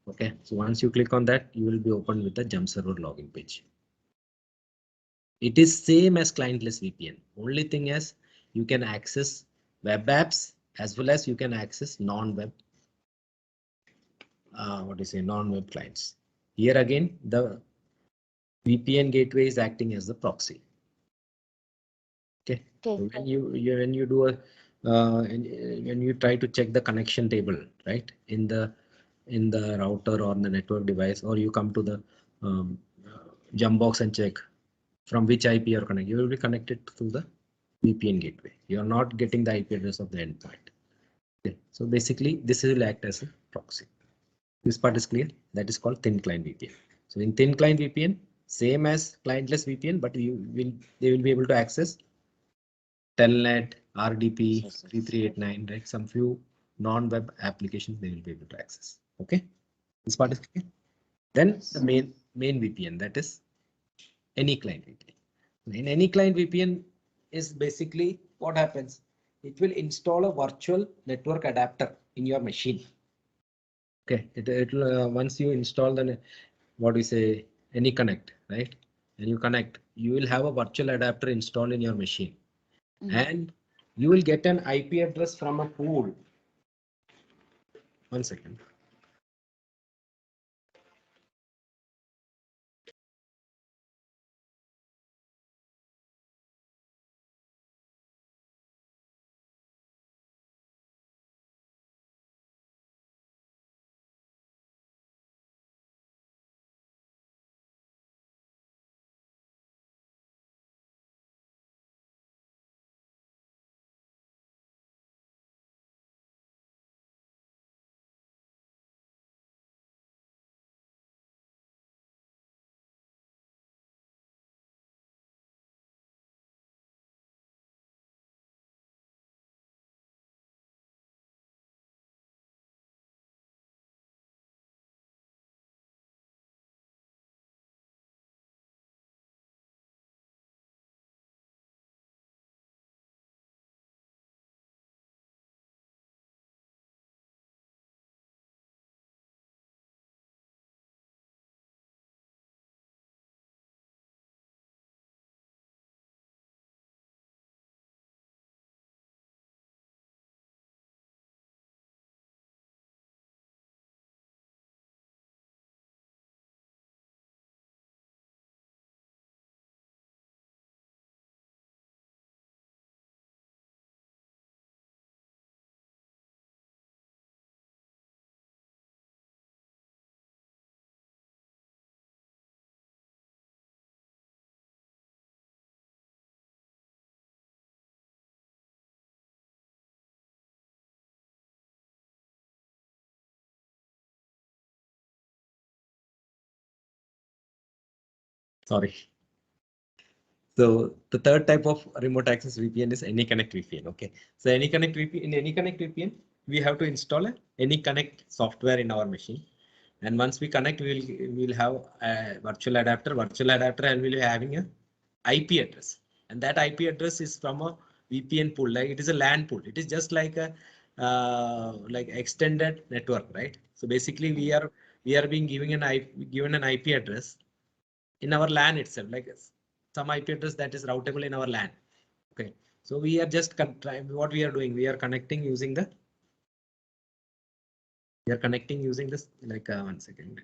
Okay, so once you click on that, you will be opened with the jump server login page. It is same as clientless VPN. Only thing is you can access web apps as well as you can access non-web non-web clients. Here again, the VPN gateway is acting as the proxy. Okay. Okay. When you do a when you try to check the connection table, right, in the router or the network device, or you come to the jump box and check from which IP you are connected, you will be connected to the VPN gateway. You are not getting the IP address of the endpoint. Okay. So basically, this will act as a proxy. This part is clear. That is called thin client VPN. So in thin client VPN, same as clientless VPN, but they will be able to access Telnet, RDP, 3389, right? Some few non-web applications they will be able to access. Okay, this part is clear. Then the main VPN, that is any client VPN. In any client VPN is basically what happens. It will install a virtual network adapter in your machine. Okay, it will once you install the what we say any connect, right? And you connect, you will have a virtual adapter installed in your machine. And you will get an IP address from a pool. 1 second. Sorry. So the third type of remote access VPN is AnyConnect VPN. Okay. So AnyConnect VPN, in AnyConnect VPN, we have to install a AnyConnect software in our machine. And once we connect, we'll have a virtual adapter. Virtual adapter and we'll be having a IP address. And that IP address is from a VPN pool. Like it is a LAN pool. It is just like a like extended network, right? So basically, we are being given an IP address in our LAN itself, like some IP address that is routable in our LAN. Okay, so we are just what we are doing. We are connecting using the. We are connecting using this like 1 second.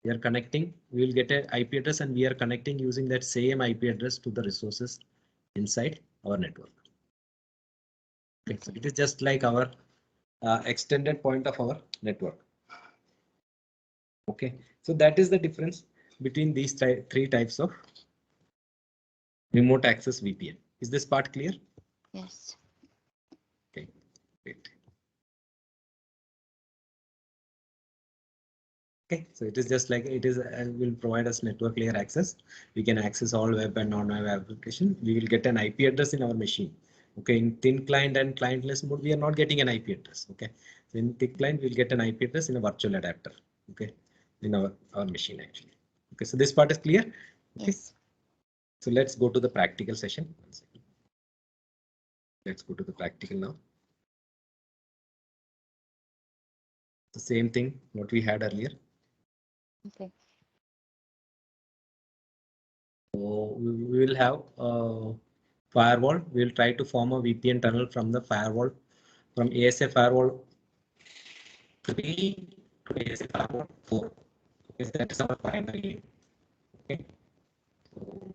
We are connecting. We will get an IP address, and we are connecting using that same IP address to the resources inside our network. Okay, so it is just like our extended point of our network. Okay, so that is the difference between these three types of remote access VPN. Is this part clear? Yes. Okay, great. Okay, so it is just like it is will provide us network layer access. We can access all web and non-web application. We will get an IP address in our machine. Okay, in thin client and clientless mode, we are not getting an IP address. Okay, so in thin client, we'll get an IP address in a virtual adapter. Okay, in our machine actually. Okay, so this part is clear. Okay. Yes. So let's go to the practical session. Let's go to the practical now. The same thing what we had earlier. Okay. So we will have a firewall. We will try to form a VPN tunnel from the firewall, from ASA firewall 3 to ASA firewall 4. Okay, that is our primary. Okay. So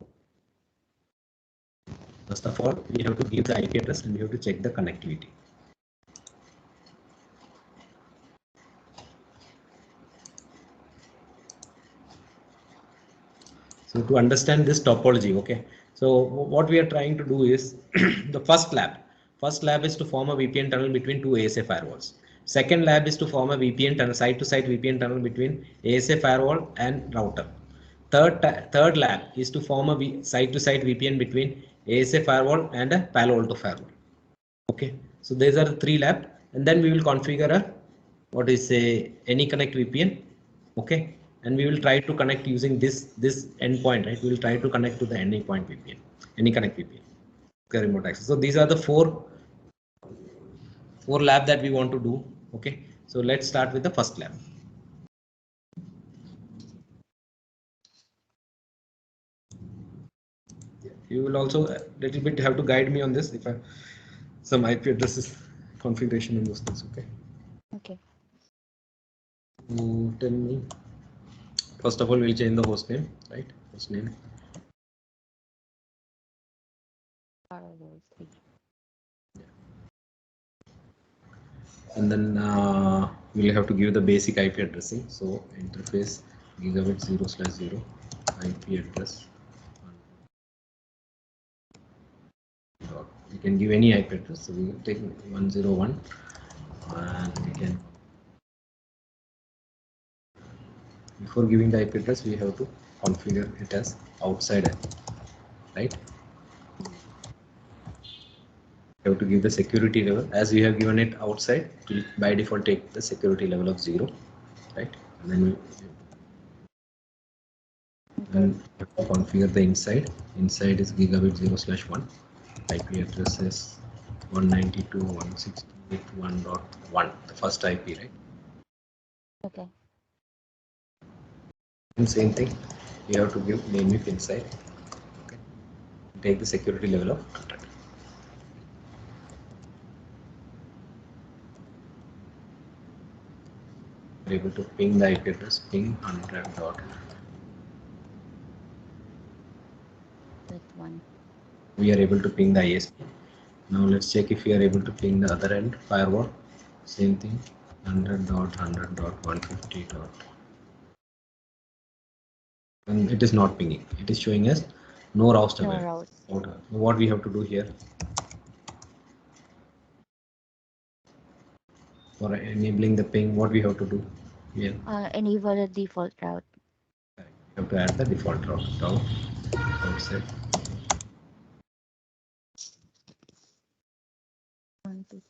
first of all, we have to give the IP address and we have to check the connectivity. So to understand this topology, okay. So what we are trying to do is the first lab. First lab is to form a VPN tunnel between two ASA firewalls. Second lab is to form a VPN tunnel, site-to-site VPN tunnel between ASA firewall and router. Third lab is to form a site-to-site VPN between ASA firewall and a Palo Alto firewall. Okay, so these are the three labs, and then we will configure a what is a AnyConnect VPN. Okay, and we will try to connect using this endpoint, right? We will try to connect to the AnyPoint VPN, AnyConnect VPN, okay, remote access. So these are the four lab that we want to do. Okay, so let's start with the first lab. You will also a little bit have to guide me on this if I some IP addresses configuration and those things. Okay. Okay. Tell me. First of all, we'll change the host name, right? Host name. Firewall 3. And then we'll have to give the basic IP addressing. So interface gigabit 0/0 IP address. We can give any IP address. So we will take 101, and we can. Before giving the IP address, we have to configure it as outside, right? You have to give the security level as we have given it outside. By default, take the security level of 0, right? And then we have to configure the inside. Inside is gigabit 0/1. IP address is 192.168.1.1, the first IP, right? Okay. And same thing, you have to give name if inside. Okay. Take the security level of 100. We're able to ping the IP address, ping 100 dot. That one. We are able to ping the ISP. Now let's check if we are able to ping the other end firewall. Same thing, 100.100.150. And it is not pinging. It is showing us no route No available. route. What we have to do here for enabling the ping, what we have to do here? Enable the default route. We have to add the default route down outside. 1, 2.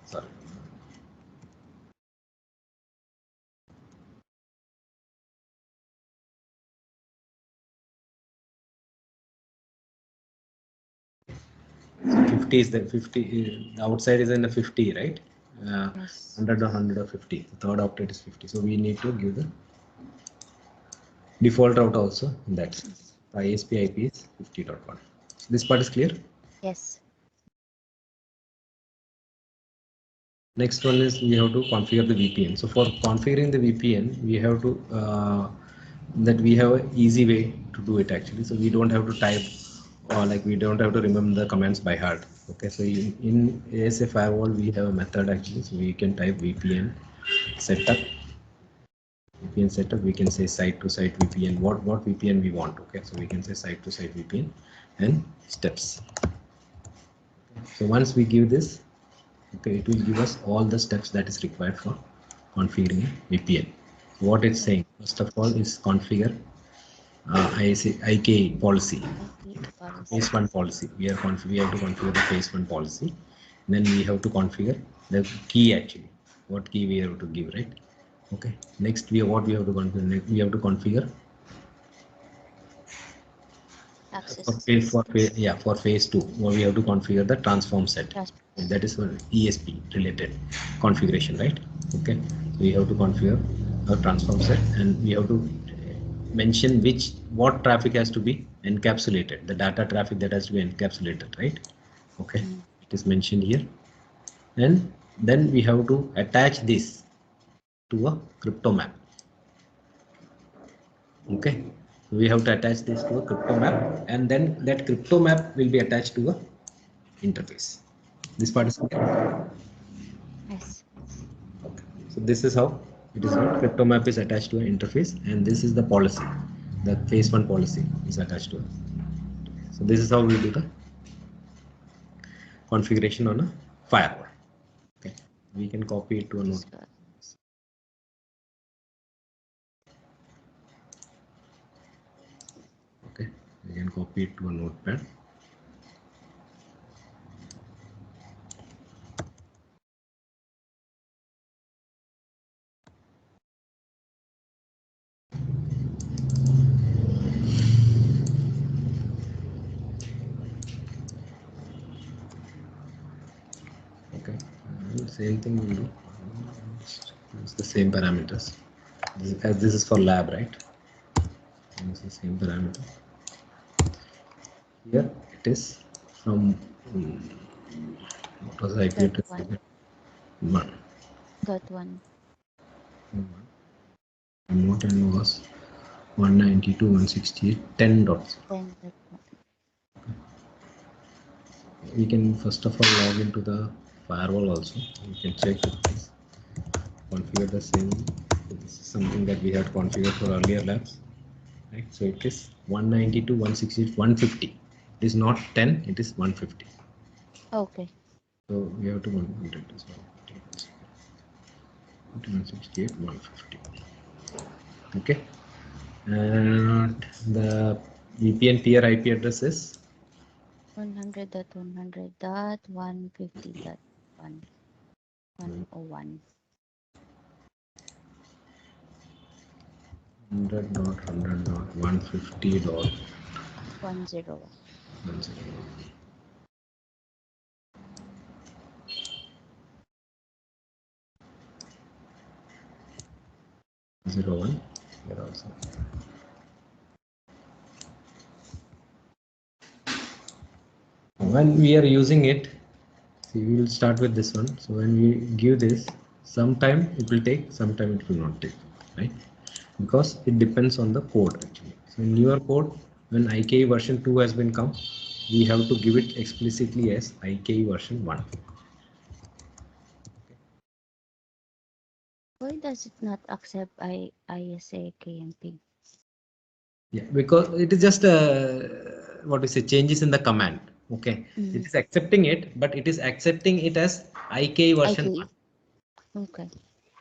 Sorry. So 50 is the 50. The outside is in the 50, right? Yes. 100 or 100 or 50. The third octet is 50. So we need to give the default route also in that. The ISP IP is 50.1. So this part is clear. Yes. Next one is we have to configure the VPN. So for configuring the VPN, we have to that we have an easy way to do it actually. So we don't have to type or like we don't have to remember the commands by heart. Okay, so in ASA firewall we have a method actually. So we can type VPN setup. VPN setup. We can say site-to-site VPN. What VPN we want. Okay, so we can say site-to-site VPN and steps. So once we give this, okay, it will give us all the steps that is required for configuring VPN. What it's saying, first of all, is configure IK policy, phase 1 policy. We have to configure the phase 1 policy. Then we have to configure the key actually. What key we have to give, right? Okay. Next, what we have to configure? We have to configure Access. for phase 2. What we have to configure the transform set. That is for ESP related configuration, right? Okay. So we have to configure a transform set, and we have to mention what traffic has to be encapsulated, the data traffic that has to be encapsulated, right? Okay. It is mentioned here, and then we have to attach this to a crypto map. Okay, we have to attach this to a crypto map, and then that crypto map will be attached to a interface. This part is clear. Yes. Okay. So this is how it is done. Crypto map is attached to an interface, and this is the policy. The phase 1 policy is attached to it. So this is how we do the configuration on a firewall. Okay, we can copy it to a node. Okay, we can copy it to a notepad. Okay, same thing we'll do. It's the same parameters. As this is for lab, right? And it's the same parameter. Here it is from what was the IP address? One. .1. Remote and was 192.168.10.0. We can first of all log into the firewall also. We can check this. Configure the same. This is something that we had configured for earlier labs. Right, so it is 192.168.150. It is not 10, it is 150. Okay. So we have to configure it as well. 168.150. Okay, and the VPN peer IP address is 100.100.150.101. 100.100.150.101. 01 here also. When we are using it, see, we will start with this one. So when we give this, sometime it will take, sometime it will not take, right? Because it depends on the code actually. So in your code, when IKE version 2 has been come, we have to give it explicitly as IKE version 1. Why does it not accept ISA KMP? Yeah, because it is just what we say, changes in the command. Okay, it is accepting it, but it is accepting it as IKE version 1. Okay.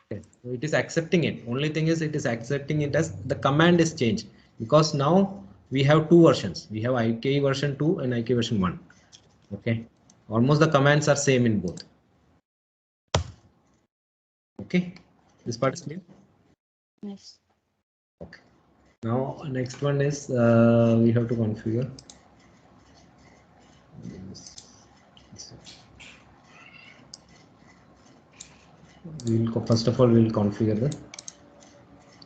Okay, so it is accepting it. Only thing is, it is accepting it as the command is changed, because now we have two versions. We have IKE version 2 and IKE version 1. Okay, almost the commands are same in both. Okay, this part is clear. Yes. Okay. Now next one is we have to configure. We'll first of all we'll configure the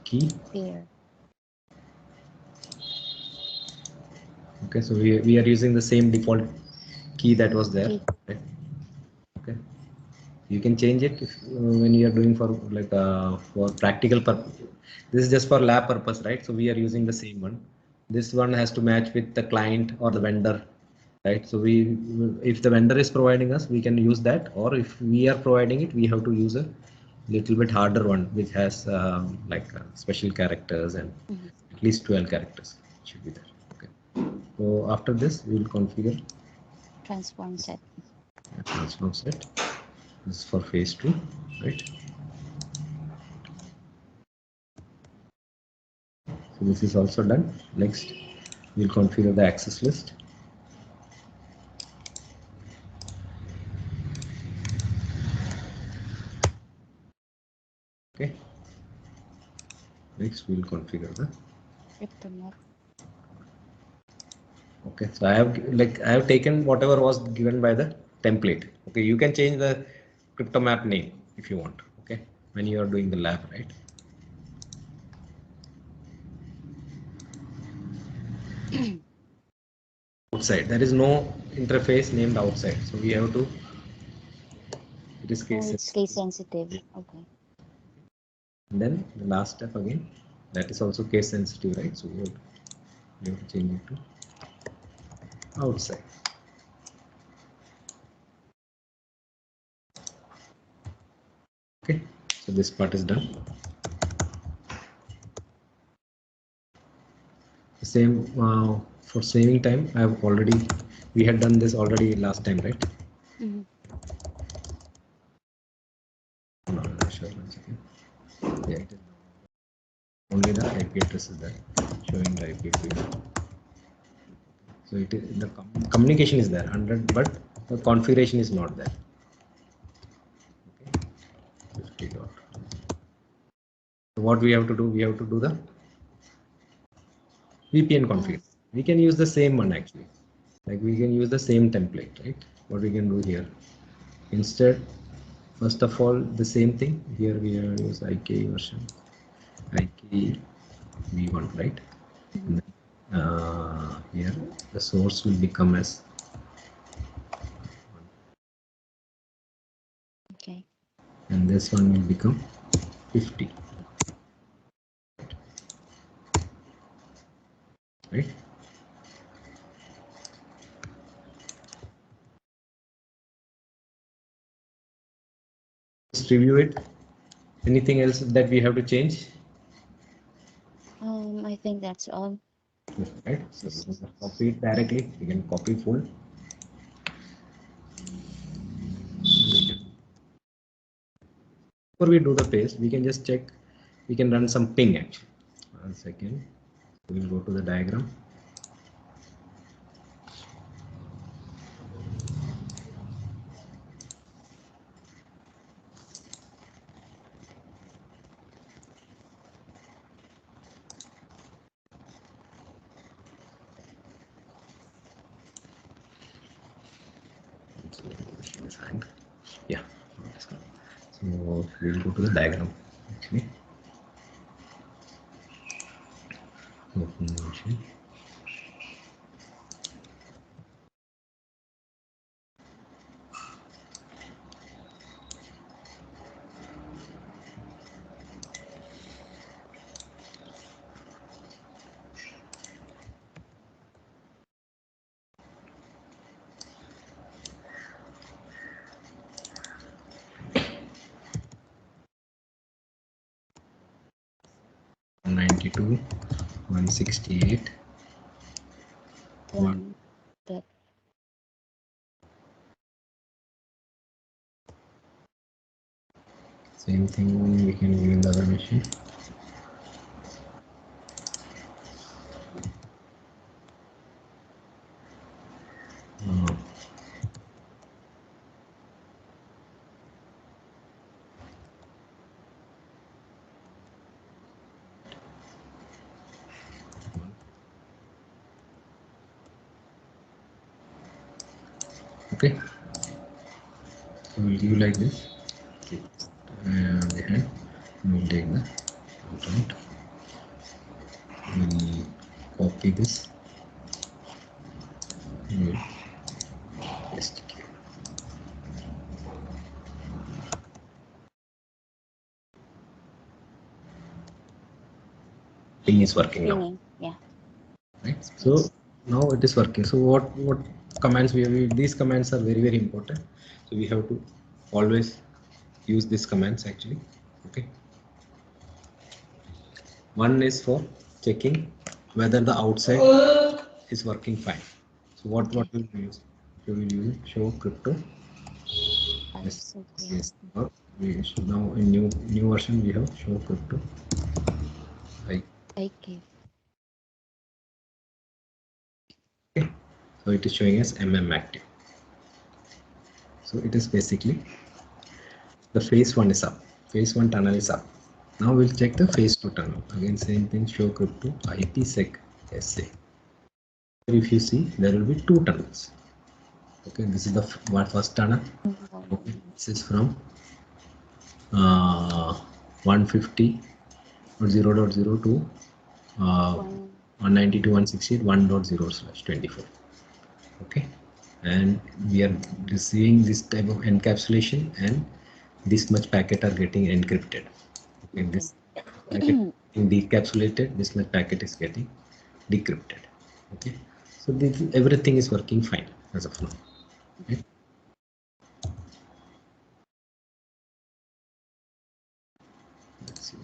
key. Here. Okay, so we are using the same default key that was there. Right? Okay, you can change it if, when you are doing for like for practical purpose. This is just for lab purpose, right? So we are using the same one. This one has to match with the client or the vendor, right? So if the vendor is providing us, we can use that, or if we are providing it, we have to use a little bit harder one, which has special characters and at least 12 characters should be there. Okay. So after this, we will configure Transform set. Transform set. This is for phase 2, right? So this is also done. Next, we'll configure the access list. Okay. Next, we'll configure the Crypto map. Okay, so I have taken whatever was given by the template. Okay, you can change the crypto map name if you want. Okay, when you are doing the lab, right? Outside, there is no interface named outside, so we have to. It is case. Oh, it's case sensitive. Okay. And then the last step again, that is also case sensitive, right? So we have to change it to outside. Okay, so this part is done. The same for saving time. I have already. We had done this already last time, right? Mm-hmm. No, sure, one second. Yeah, it is. Only the IP address is there, showing the IP address. So it is the communication is there 100, but the configuration is not there. Okay. 50 dot. So what we have to do? We have to do the VPN config. We can use the same one actually. Like we can use the same template, right? What we can do here, instead, first of all, the same thing here we are use IK version, IK v1, right? Mm-hmm. Here the source will become as Okay. and this one will become 50, right? Just review it. Anything else that we have to change? I think that's all. Right. So we can copy it directly. We can copy full. Before we do the paste, we can just check. We can run some ping actually. 1 second. We'll go to the diagram. Yeah. So we'll go to the diagram actually. Open. 92, 168, Then that same thing we can do in the other machine. Okay. So we'll do like this. Keep behind. We'll take the content. We'll copy this. We'll paste it here. Thing is working now. pinging. Yeah. Right. So now it is working. So what commands we have? These commands are very important. So we have to always use these commands actually. Okay. One is for checking whether the outside is working fine. So what will we use? So we'll use show crypto. Yes, yes. We should now in new version we have show crypto. Right. Okay. Okay. So it is showing as active. So it is basically the phase one is up. Phase one tunnel is up. Now we'll check the phase 2 tunnel. Again, same thing, show crypto IPsec SA. If you see, there will be 2 tunnels. Okay, this is the first tunnel. Okay, this is from 150.0.0 to 192.168.1.0/24. Okay, and we are receiving this type of encapsulation, and this much packet are getting encrypted. Okay, this packet is decapsulated, this much packet is getting decrypted. Okay, so this, everything is working fine as of now. Okay. Let's see.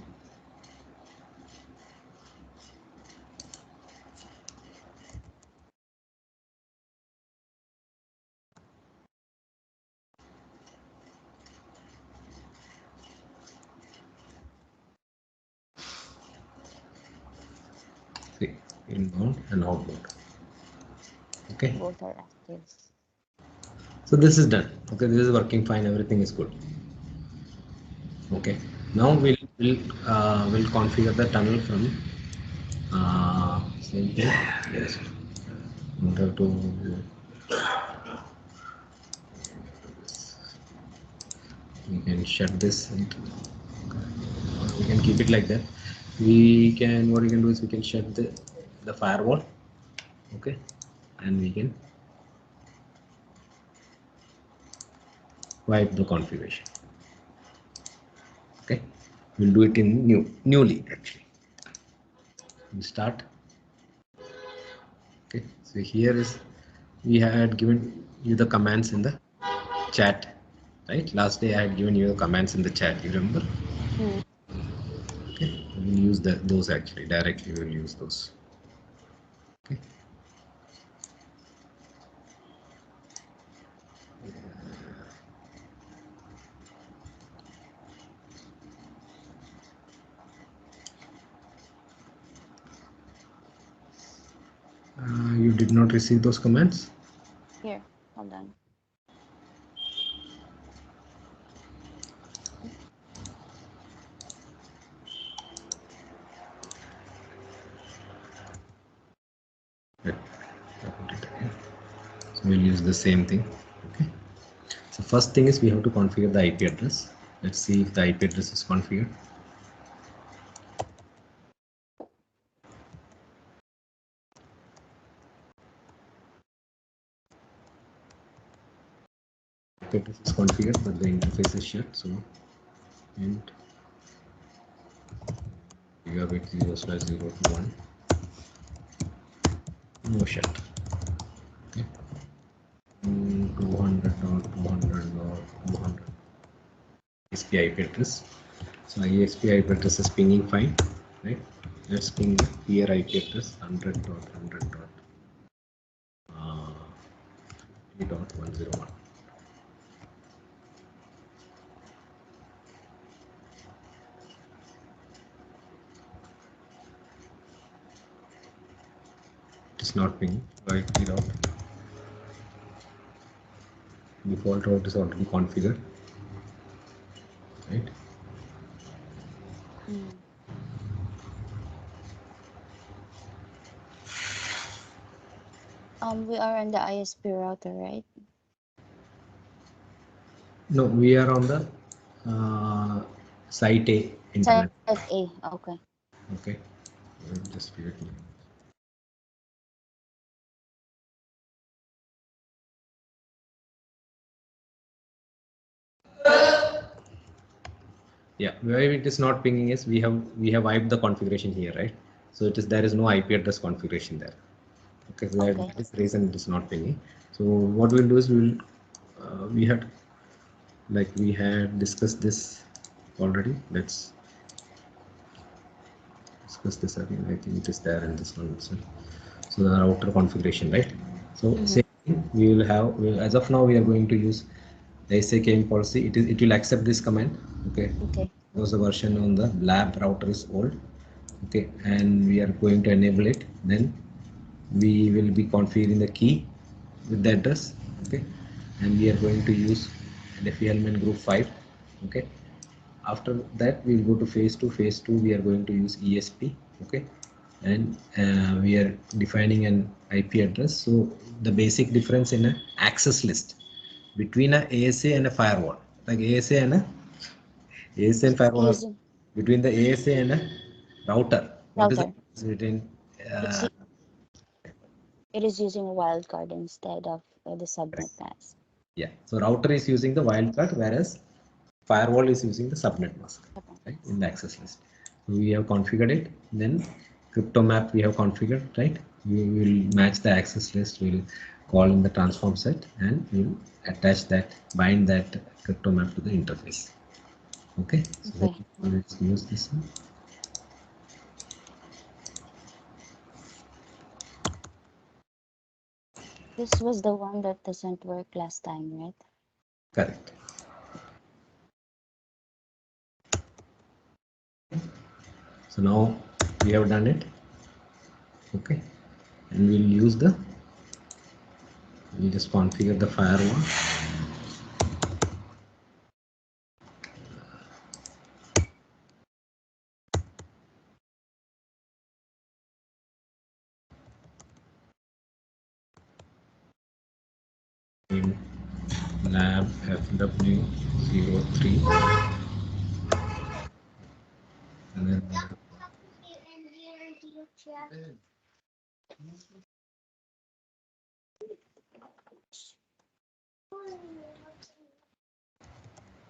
See, inbound and outbound. Okay, Both are active. so this is done. Okay, this is working fine, everything is good. Okay, now we'll configure the tunnel from same thing. Yes, enter to we can shut this, and we can keep it like that. We can, what we can do is we can shut the firewall. Okay, and we can wipe the configuration. Okay, we'll do it in newly actually. We start. Okay, so here is, we had given you the commands in the chat, right? Last day I had given you the commands in the chat, you remember? Okay, we'll use those actually directly. We'll use those. Okay. You did not receive those commands? Here, hold on. So we'll use the same thing. Okay. So first thing is we have to configure the IP address. Let's see if the IP address is configured. IP address is configured, but the interface is shut. So int gigabit 0/0 to 1. No shut. Okay. 200.200.200 ISP IP address. So ISP IP address is pinging fine, right? Let's ping the peer IP address 100.100.3.101. It is not pinging. Right, route. Default route is already configured, right? We are on the ISP router, right? No, we are on the site A internet. Site A, okay. Okay, just give it. Yeah, why it is not pinging is we have wiped the configuration here, right? So it is, there is no IP address configuration there. Okay, so that is the reason it is not pinging. So what we'll do is we had discussed this already. Let's discuss this again. I think it is there in this one also. So the router configuration, right? So same thing, we will have, as of now we are going to use the SAKM policy. It will accept this command. Okay. Okay. Because the version on the lab router is old. Okay, and we are going to enable it. Then we will be configuring the key with the address. Okay, and we are going to use the element group 5. Okay, After that, we'll go to phase 2. Phase 2, we are going to use ESP. Okay, and we are defining an IP address. So the basic difference in a access list between a ASA and a firewall, like ASA and firewall, Using between the ASA and a router. What is the router. difference between? It's it is using a wildcard instead of the subnet mask. Yeah, so router is using the wildcard, whereas firewall is using the subnet mask, right, in the access list. So we have configured it. Then crypto map we have configured, right? We will match the access list. We'll call in the transform set and we'll attach that, bind that crypto map to the interface. Okay, so Okay. let's use this one. This was the one that doesn't work last time, right? Correct. So now we have done it. Okay, and we'll use the, we'll just configure the firewall. Lab FW03 and then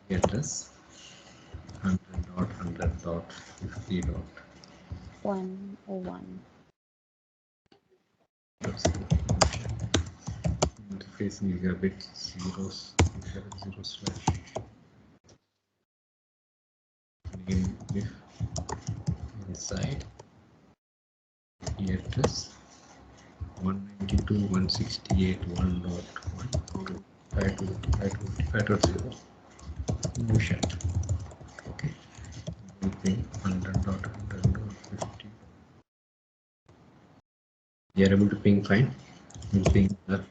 address 100.100.50. 101. Interface gigabit zeros, zero slash name if inside the address 192.168.1.1 no shut. Okay, ping 100.100.50. We are able to ping fine. We'll ping the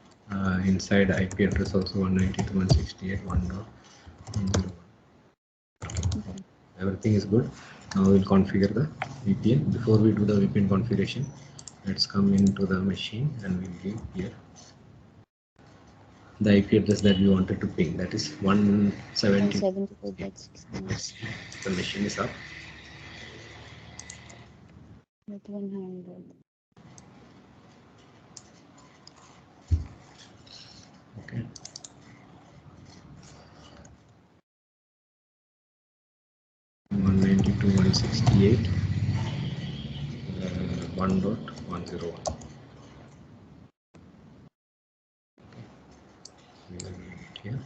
inside IP address also 192.168.1.101. Everything is good. Now we'll configure the VPN. Before we do the VPN configuration, let's come into the machine and we'll give here the IP address that we wanted to ping. That is 170. 172.16. The machine is up. With 100. Okay. One 192.168. 1.101. We will leave it here.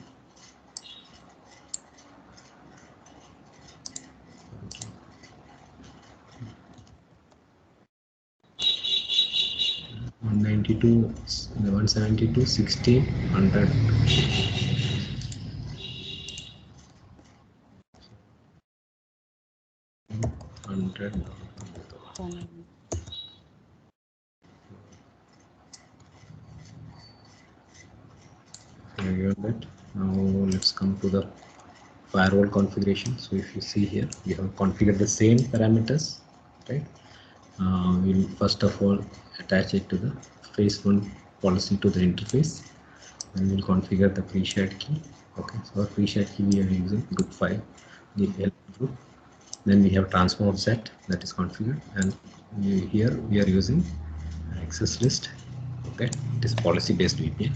One 172, 16, 100. 100. 101. That. Now let's come to the firewall configuration. So if you see here, we have configured the same parameters, right? We'll first of all attach it to the phase 1 policy to the interface, and we'll configure the pre-shared key. Okay, so our pre-shared key we are using group 5, the help group. Then we have transform set that is configured, and here we are using access list. Okay, it is policy based VPN.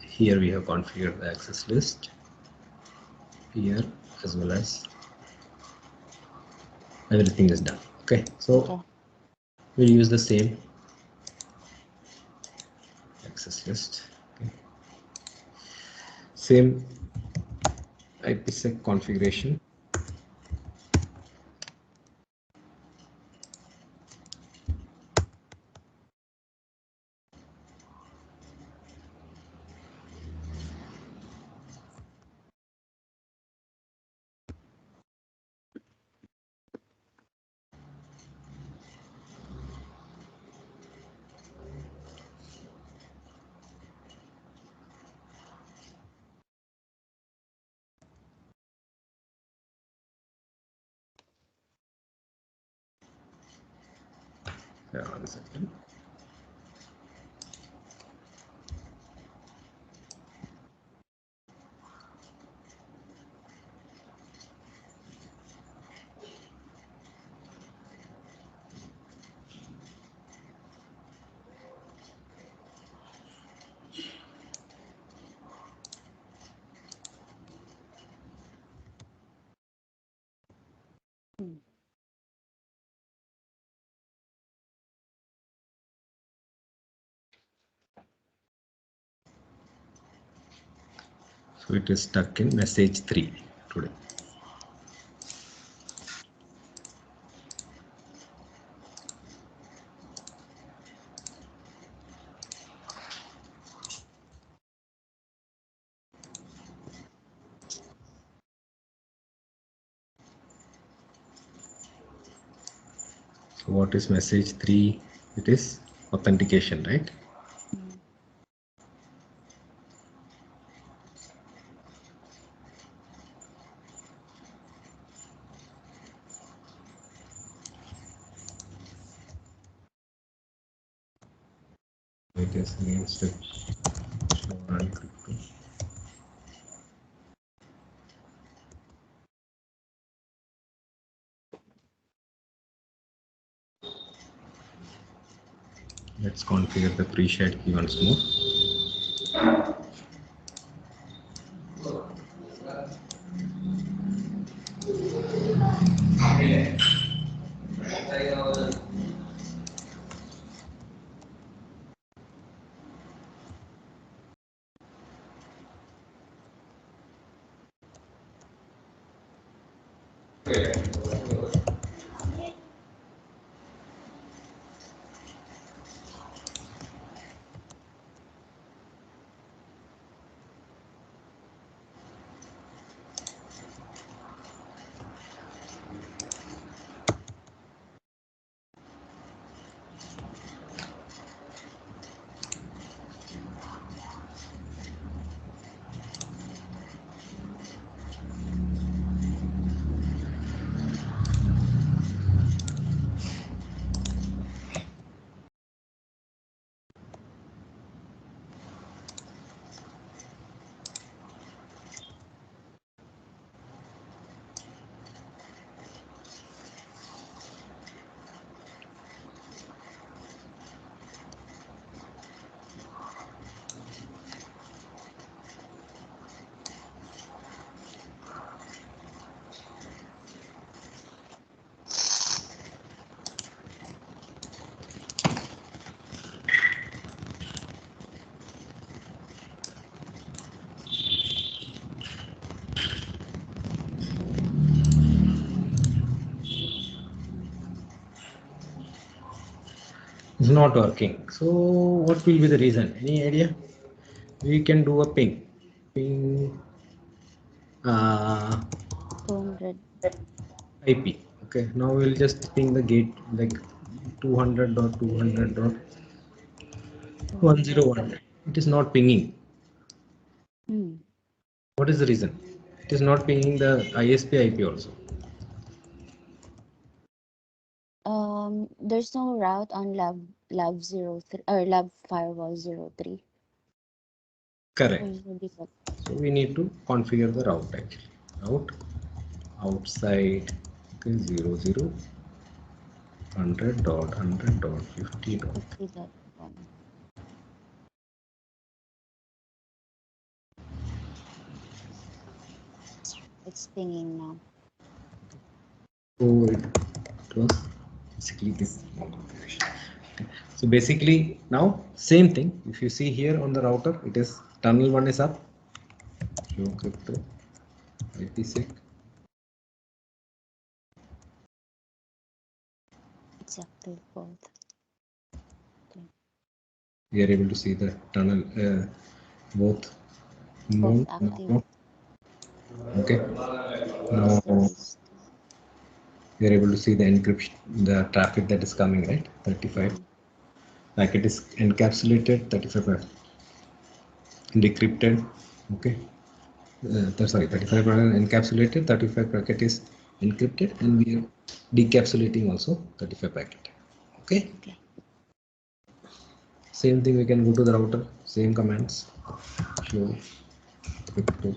Here we have configured the access list here, as well as everything is done. Okay, so we'll use the same access list. Okay. Same IPsec configuration. One second. So it is stuck in message 3 today. So what is message 3? It is authentication, right? It is against it. Let's configure the pre-shared key once more. It's not working. So what will be the reason? Any idea? We can do a ping. Ping 200. IP. Okay, now we'll just ping the gate like 200.200.101. It is not pinging. What is the reason? It is not pinging the ISP IP also. There's no route on lab 03 or lab firewall 03. Correct. There's no default. So we need to configure the route actually. Route outside, okay, 00 100.100.50. It's pinging now. So it was basically this. So basically now same thing. If you see here on the router, it is tunnel 1 is up. Show crypto IPsec. Exactly both. We are able to see the tunnel both active. Okay. Now we are able to see the encryption, the traffic that is coming, right? 35. Like it is encapsulated, 35 decrypted. Okay. Sorry, 35 encapsulated, 35 packet is encrypted, and we are decapsulating also 35 packet. Okay. Same thing, we can go to the router, same commands, show crypto.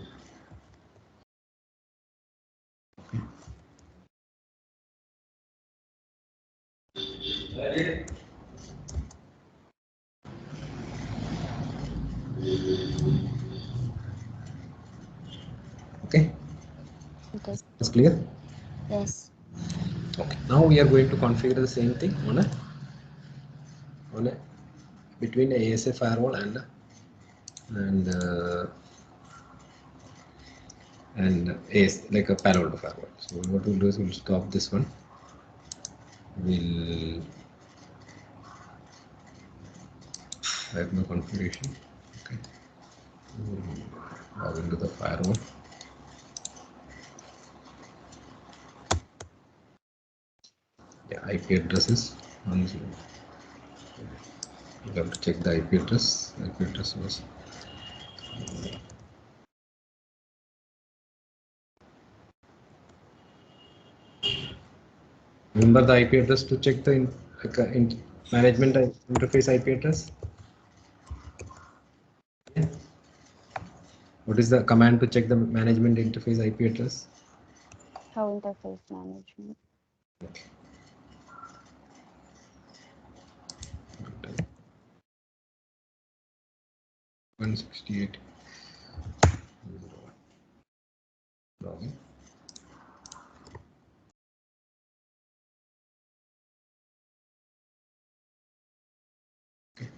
Okay, Okay. it's clear. Yes. Okay, now we are going to configure the same thing on a between a ASA firewall and like a Palo Alto firewall. So what we'll do is we'll stop this one. We'll write my configuration. Okay. We'll log into the firewall. Yeah, IP addresses. You have to check the IP address. IP address was remember the IP address to check the management interface IP address. What is the command to check the management interface IP address? How interface management. Okay. 168. Login. Okay.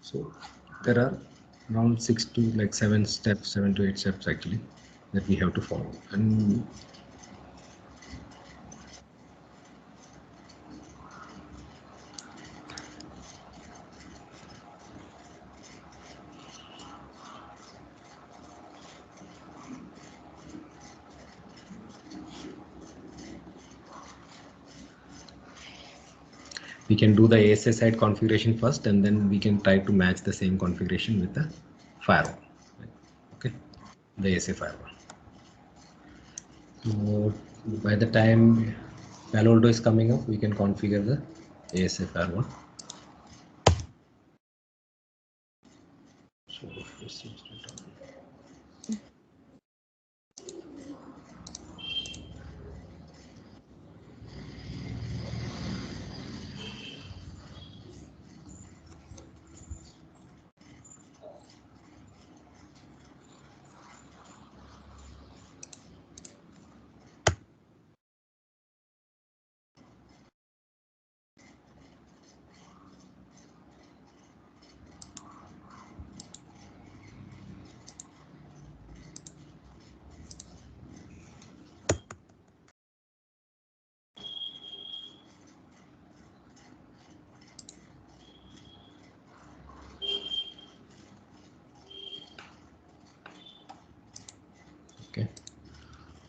So there are around 6 to like 7 steps, 7 to 8 steps actually that we have to follow, and we can do the ASA side configuration first, and then we can try to match the same configuration with the firewall. Okay, the ASA firewall. So by the time Palo Alto is coming up, we can configure the ASA firewall. So okay.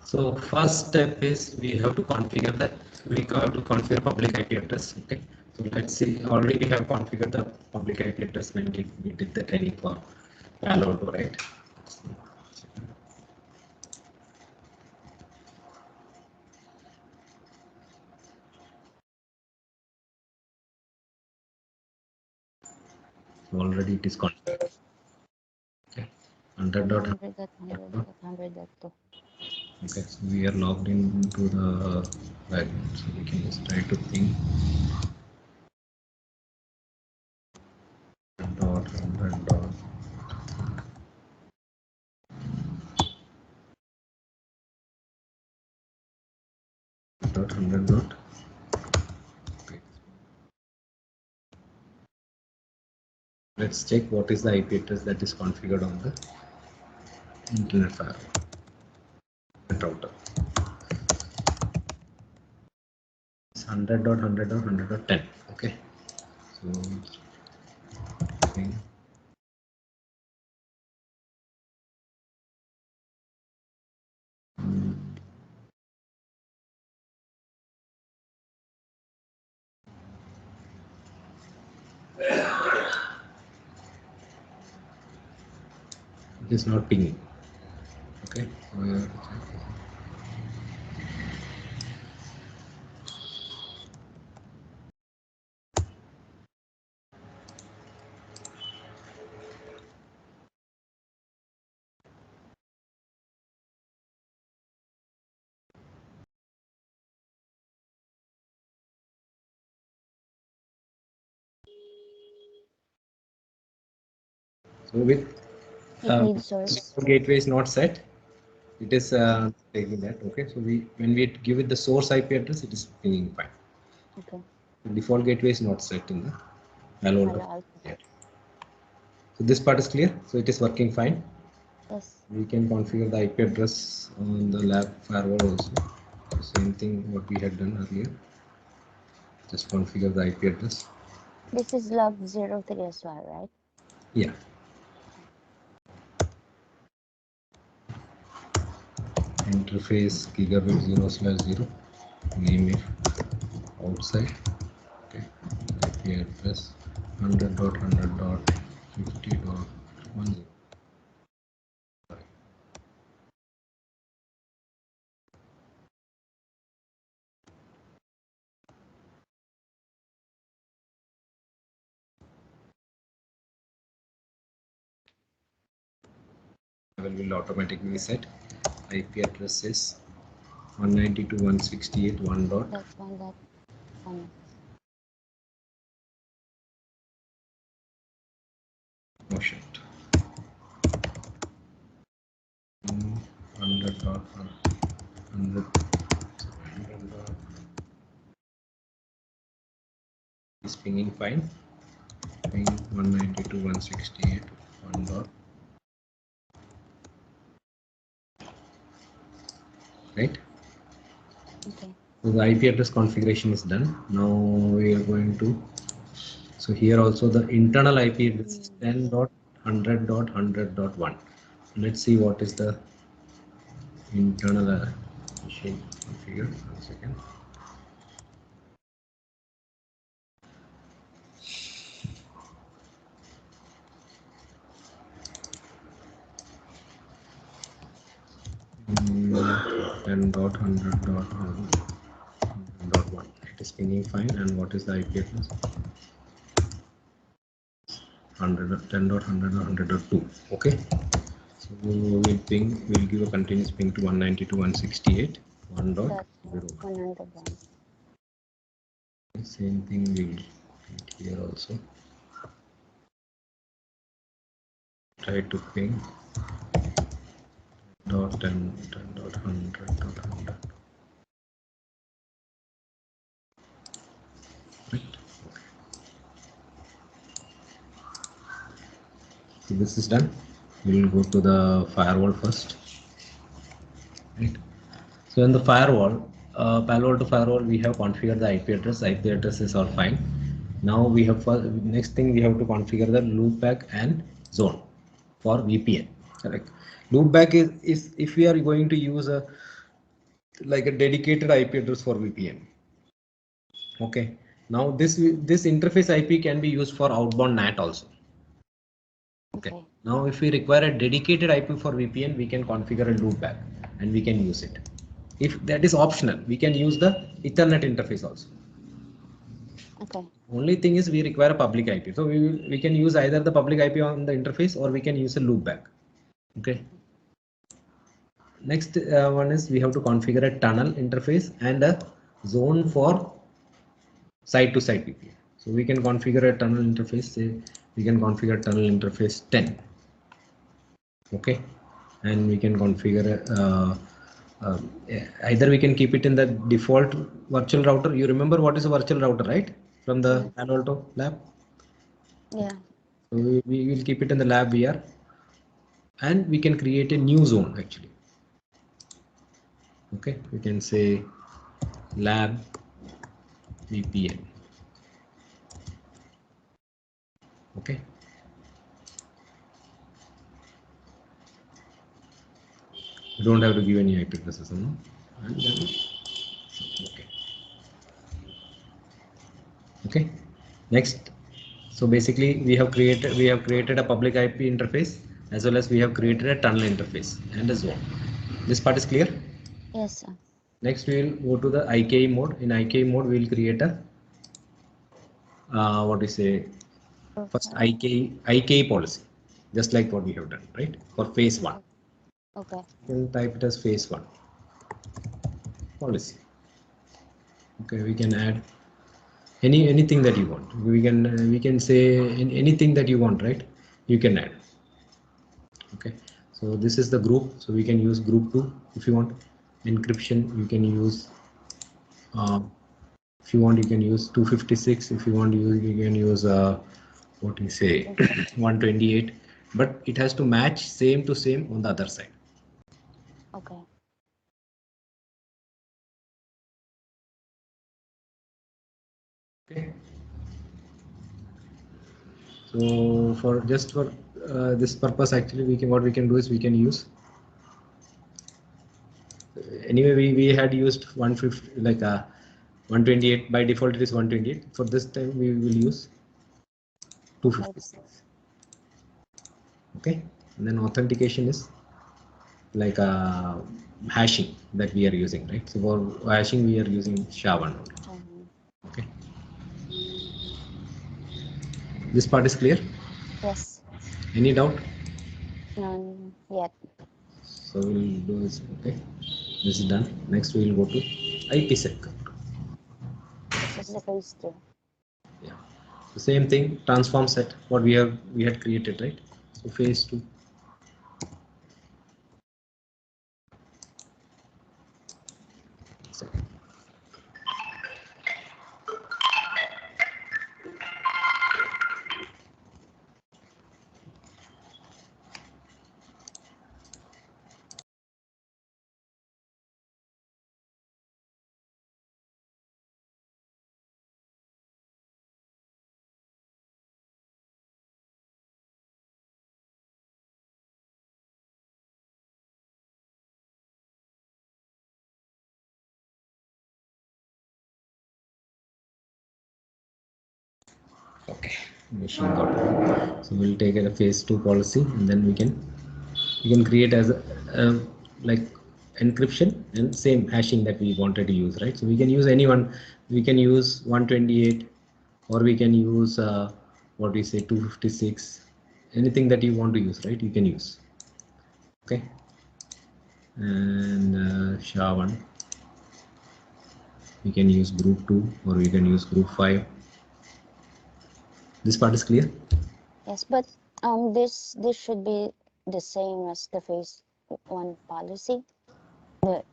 So first step is we have to configure public IP address. Okay. So let's see. Already we have configured the public IP address when we did the training for Palo Alto, right? So already it is configured. Okay. 100.100.100.2. Okay, so we are logged into the wagon, so we can just try to ping dot 100 dot. Okay. Let's check what is the IP address that is configured on the internet firewall router. It's 100.100.100.10. Okay, so ping. It is not pinging. Okay, so we have to check. So with It needs source. default gateway is not set, it is taking that. Okay, so when we give it the source IP address, it is pinging fine. Okay. The default gateway is not set in the Palo Alto. Palo Alto. Yet. So this part is clear. So it is working fine. Yes. We can configure the IP address on the lab firewall also. Same thing what we had done earlier. Just configure the IP address. This is log 03 as well, right? Yeah. Interface gigabit 0/0. Name it outside. Okay. IP address 100.100.50.10. Will automatically set. IP address is 192.168.1. That's 1.1. Oh shit. 100 is pinging fine. Ping 192.168.1. Right. Okay. So the IP address configuration is done. Now we are going to. So here also the internal IP address is 10.100.100.1. Let's see what is the internal machine configure. 1 second. Mm, 10.100.100.1. It is pinging fine. And what is the IP address? 10.100.100.2. Okay. So we'll give a continuous ping to 192.168. 1.0. 101. Same thing we'll do here also. Try to ping dot 10.100.100. Right. So this is done. We will go to the firewall first. Right. So in the firewall, Palo Alto firewall, we have configured the IP address. IP address is all fine. Now we have next thing we have to configure the loopback and zone for VPN. Correct. Loopback is if we are going to use a like a dedicated IP address for VPN. Okay. Now this interface IP can be used for outbound NAT also. Okay. Now if we require a dedicated IP for VPN, we can configure a loopback and we can use it. If that is optional, we can use the Ethernet interface also. Okay. Only thing is we require a public IP. So we can use either the public IP on the interface or we can use a loopback. Okay. Next one is we have to configure a tunnel interface and a zone for site-to-site VPN. So we can configure a tunnel interface. Say we can configure tunnel interface 10. Okay, and we can configure either we can keep it in the default virtual router. You remember what is a virtual router, right? From the Palo Alto lab. Yeah. So we will keep it in the lab VR, and we can create a new zone actually. Okay, we can say lab VPN. Okay. You don't have to give any IP addresses, no? And then, okay. Okay. Next. So basically, we have created a public IP interface as well as we have created a tunnel interface and a zone. This part is clear. Yes, sir. Next, we will go to the IKE mode. In IKE mode, we will create a what we say first IKE policy, just like what we have done, right? For phase 1. Okay. We can type it as phase 1 policy. Okay, we can add anything that you want. We can say anything that you want, right? You can add. So this is the group. So we can use group 2 if you want. Encryption you can use. If you want, you can use 256. If you want, you can use what do you say, 128. But it has to match same to same on the other side. Okay. Okay. So for just for this purpose, actually, what we can do is we can use. Anyway, we had used 150 like 128 by default. It is 128. For this time, we will use 256. Okay, and then authentication is like hashing that we are using, right? So for hashing, we are using SHA-1. Okay, this part is clear. Yes. Any doubt? None yet. So we'll do this. Okay, this is done. Next, we will go to IPsec. This is the phase 2. Yeah, the same thing. Transform set. What we had created, right? So phase 2. Okay, machine got. So we'll take a phase 2 policy, and then we can create as a like encryption and same hashing that we wanted to use, right? So we can use anyone. We can use 128, or we can use what we say 256. Anything that you want to use, right? You can use. Okay, and SHA-1. We can use group 2, or we can use group 5. This part is clear. Yes, but this should be the same as the phase 1 policy. The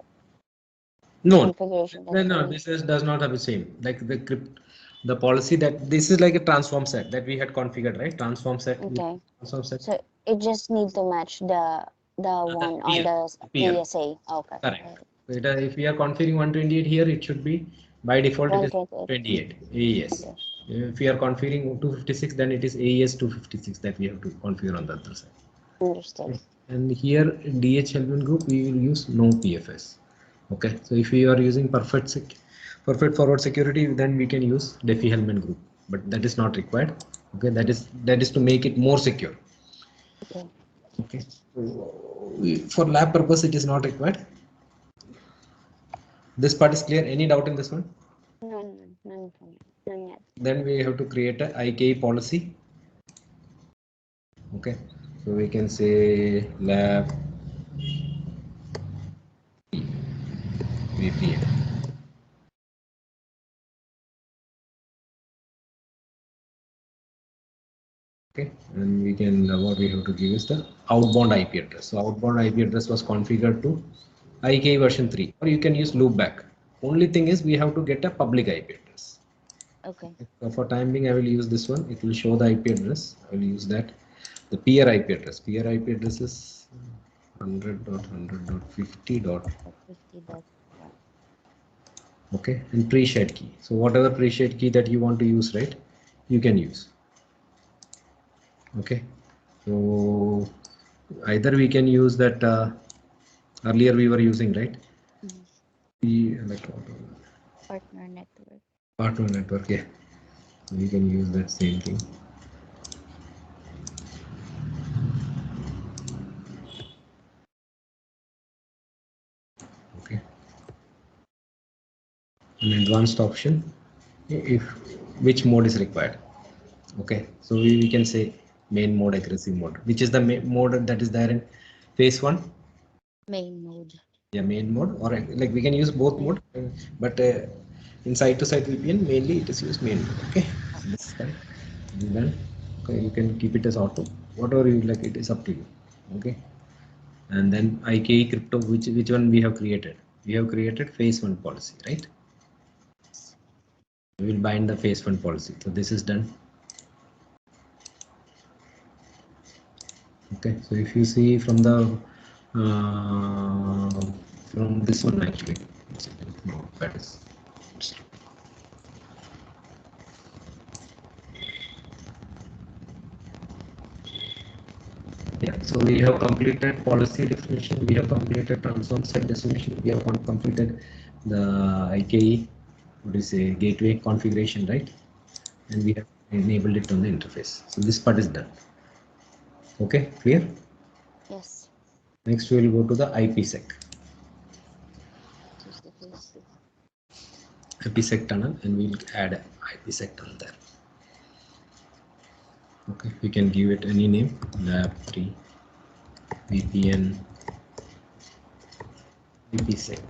No, configuration that no, we. this does not have the same. Like the policy that this is like a transform set that we had configured, right? Transform set. Okay. Transform set. So it just need to match the one on the PL. PSA. Okay. Correct. So if we are configuring 128 here, it should be by default it is 28 AES. Okay. If we are configuring 256, then it is AES 256 that we have to configure on the other side. Understood. And here in DH Helman group, we will use no PFS. Okay, so if we are using perfect forward security, then we can use Diffie-Hellman group, but that is not required. Okay, that is to make it more secure. Okay. Okay, so for lab purpose, it is not required. This part is clear. Any doubt in this one? None yet. Then we have to create a IKE policy. Okay, so we can say lab VPN. Okay, and we can what we have to give is the outbound IP address. So outbound IP address was configured to IK version 3, or you can use loopback. Only thing is we have to get a public IP address. Okay. So for time being, I will use this one. It will show the IP address. I will use that. The peer IP address. Peer IP address is 100.100.50. Okay, and pre-shared key. So whatever pre-shared key that you want to use, right, you can use. Okay, so either we can use that earlier we were using, right? Partner network. Partner network, yeah. We can use that same thing. Okay. An advanced option, if which mode is required. Okay, so we can say main mode, aggressive mode, which is the mode that is there in phase 1. Main mode. Yeah, main mode, or like we can use both mode, but in site-to-site VPN mainly it is used main mode. Okay, so this is fine. And then okay, you can keep it as auto, whatever you like. It is up to you. Okay, And then IKE crypto, which one we have created? We have created phase 1 policy, right? We will bind the phase 1 policy. So this is done. Okay, so if you see from the from this one actually, no, that is. Yeah, so we have completed policy definition, we have completed transform set definition, we have completed the IKE, what is a gateway configuration, right? And we have enabled it on the interface. So this part is done. Okay, clear? Yes. Next we will go to the IPsec. Choose the face. IPsec tunnel, and we'll add IPsec tunnel there. Okay, we can give it any name, lab 3 VPN IPsec.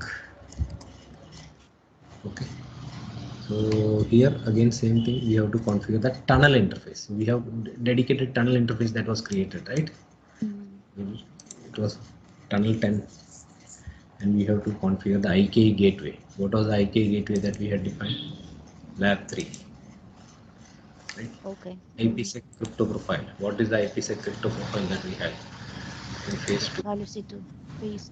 Okay, so here again same thing, we have to configure the tunnel interface. We have dedicated tunnel interface that was created, right? It was tunnel 10, and we have to configure the IKE gateway. What was the IKE gateway that we had defined? Lab 3. Right? Okay. IPsec crypto profile. What is the IPsec crypto profile that we had in phase 2? Policy 2. Phase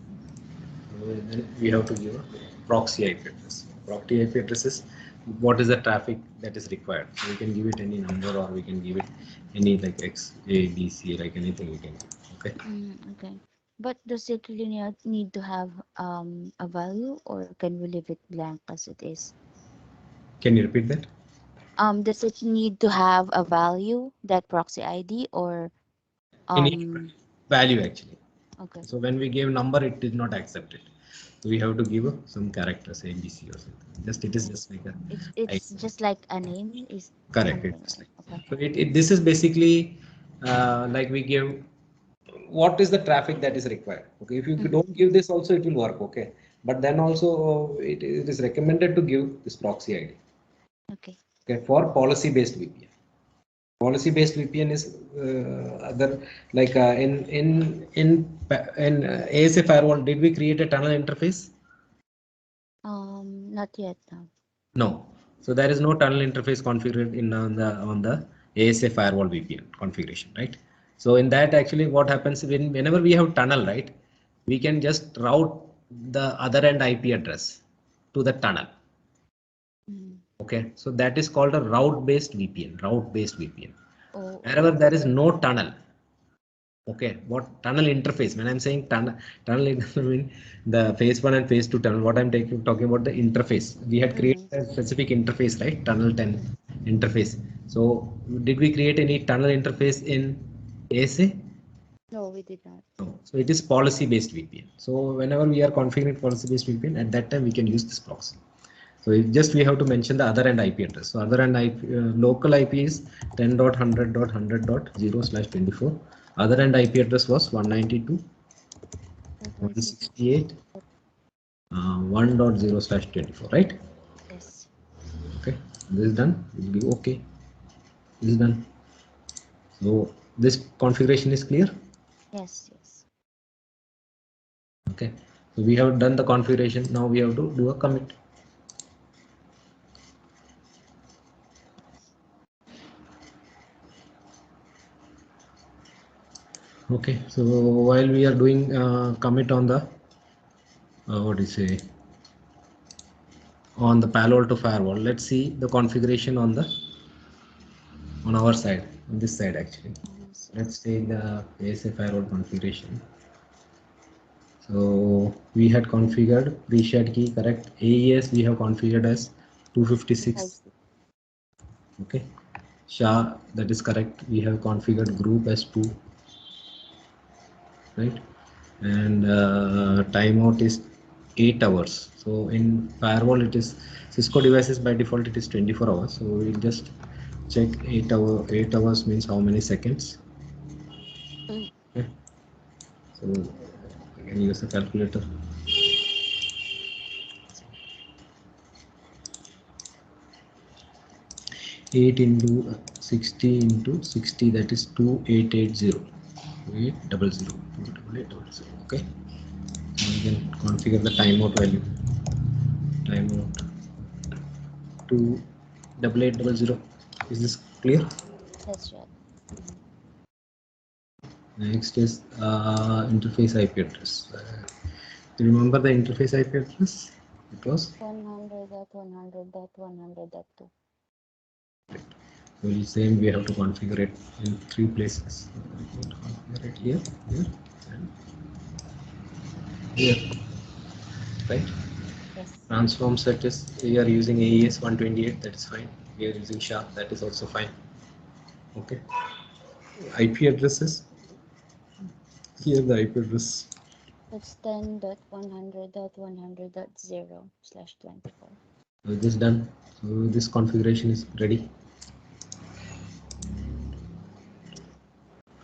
2. Then we have to give a proxy IP address. Proxy IP address is what is the traffic that is required. So we can give it any number, or we can give it any like X, A, B, C, like anything we can give. Okay. Okay. But does it really need to have a value, or can we leave it blank as it is? Can you repeat that? Does it need to have a value, that proxy ID, or Any value actually. okay. So when we gave number, it did not accept it. So we have to give some characters, A, B, C, or something. Just it is just like a. It's just like a name is Correct. something It's like, okay. so this is basically like we give what is the traffic that is required. Okay, if you don't give this also, it will work. Okay, but then also it is recommended to give this proxy ID. Okay. Okay, for policy based VPN. Policy based VPN is other like in ASA firewall. Did we create a tunnel interface? Not yet. No. No. So there is no tunnel interface configured in on the ASA firewall VPN configuration, right? So in that actually what happens whenever we have tunnel, right? We can just route the other end IP address to the tunnel. Okay, so that is called a route-based VPN. Route-based VPN. Oh. Wherever there is no tunnel. Okay, what tunnel interface? When I'm saying tunnel I mean the phase 1 and phase 2 tunnel. What I'm talking about the interface. We had created a specific interface, right? Tunnel 10 interface. So did we create any tunnel interface in ASA? No, we did not. No. So it is policy-based VPN. So whenever we are configuring policy-based VPN, at that time we can use this proxy. So we have to mention the other end IP address. So other end IP local IP is 10.100.100.0/24. Other end IP address was 192.168 1.0/24, right? Yes. Okay, this is done. We'll give OK. This is done. So this configuration is clear. Yes. Yes. Okay, so we have done the configuration. Now we have to do a commit. Okay, so while we are doing commit on the what do you say, on the Palo Alto firewall, let's see the configuration on our side, on this side actually. Let's take the ASA firewall configuration. So we had configured pre-shared key, correct? AES we have configured as 256. Okay, SHA, that is correct. We have configured group as 2, right? And timeout is 8 hours. So in firewall it is Cisco devices by default it is 24 hours. So we'll just check 8 hours means how many seconds. Okay. So I can use the calculator. 8 into 60 into 60, that is 2880. 800. 8800. Okay. And we can configure the timeout value. Timeout to 8800. Is this clear? That's right. Next is interface IP address. You remember the interface IP address? It was 100.100.100.2. well, same. We have to configure it in 3 places. Configure it here, here, and here. Right? Yes. Transform set is we are using AES 128. That is fine. We are using SHA. That is also fine. Okay. IP addresses. Here the IP address. It's 10.100.100.0/24. This is done. So this configuration is ready.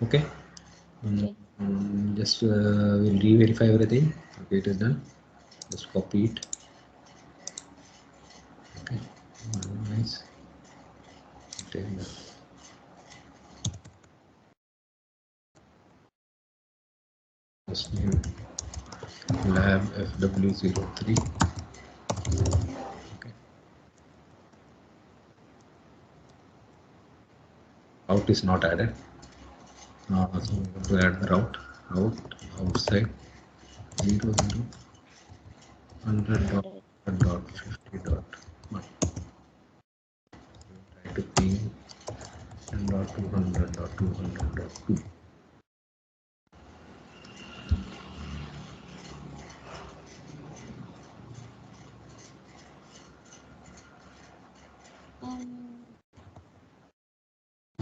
Okay. Okay. Just we'll re-verify everything. Okay, it is done. Just copy it. Okay. Nice. Take that. First name lab FW03. Okay. Route is not added. So we have to add the route. Route outside 00 100.50.1. Try to ping 10.200.200.2.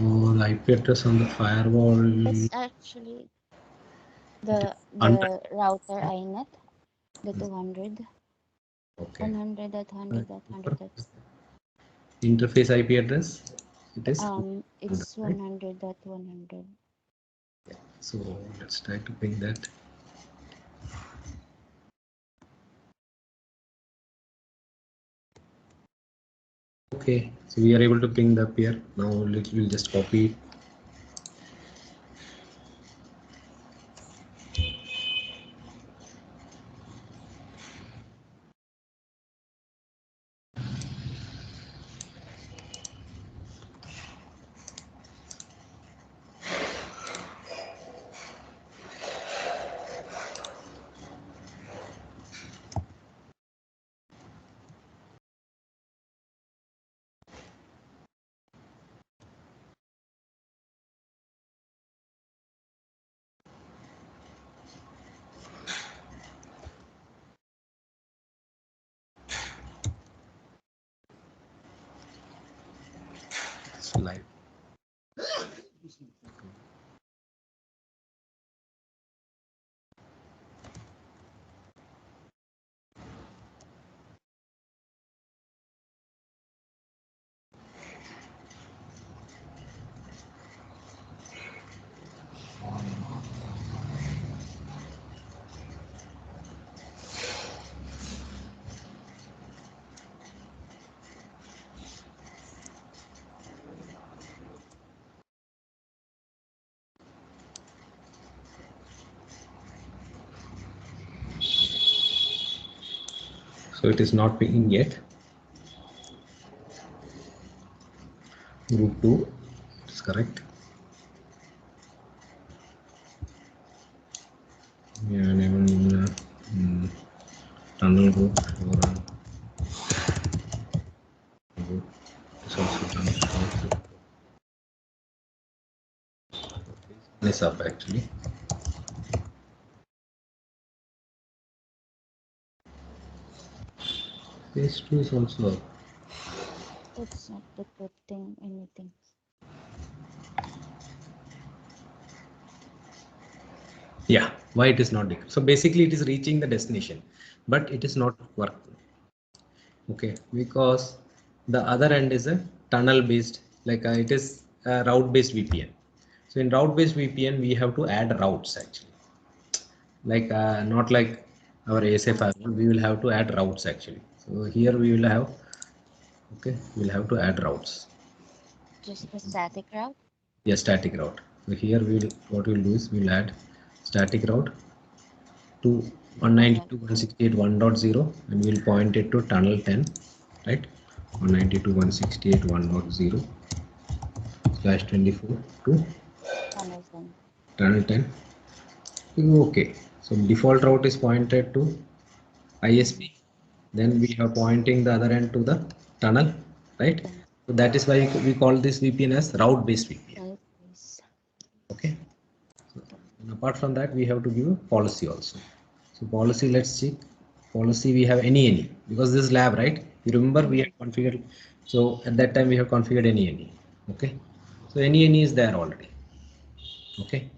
Oh, the IP address on the firewall. It's actually the 100. router INET, the 200. Okay. 100.100.100. Interface IP address. It is. It's 100, right? 100.100. So let's try to ping that. Okay, so we are able to ping the peer. Now we'll just copy it. It's live. So it is not pinging yet. Group 2 is correct. Yeah, enable tunnel group or group is also done. This up actually. Phase 2 is also up. It's not detecting anything. Yeah, why it is not decrypted? So basically it is reaching the destination, but it is not working. Okay, because the other end is a tunnel based, like it is a route based VPN. So in route based VPN, we have to add routes actually, like not like our ASA firewall, we will have to add routes actually. So here we will have, okay, we'll have to add routes. Just the static route? Yeah, static route. So here we will, what we'll do is we'll add static route to 192.168.1.0 and we'll point it to tunnel 10, right? 192.168.1.0/24 to tunnel 10. Okay, so default route is pointed to ISP. Then we are pointing the other end to the tunnel, right? So that is why we call this VPN as route-based VPN. Okay. And apart from that, we have to give a policy also. So policy, let's check. Policy we have any because this is lab, right? You remember we have configured. So at that time we have configured any. Okay. So any is there already. Okay.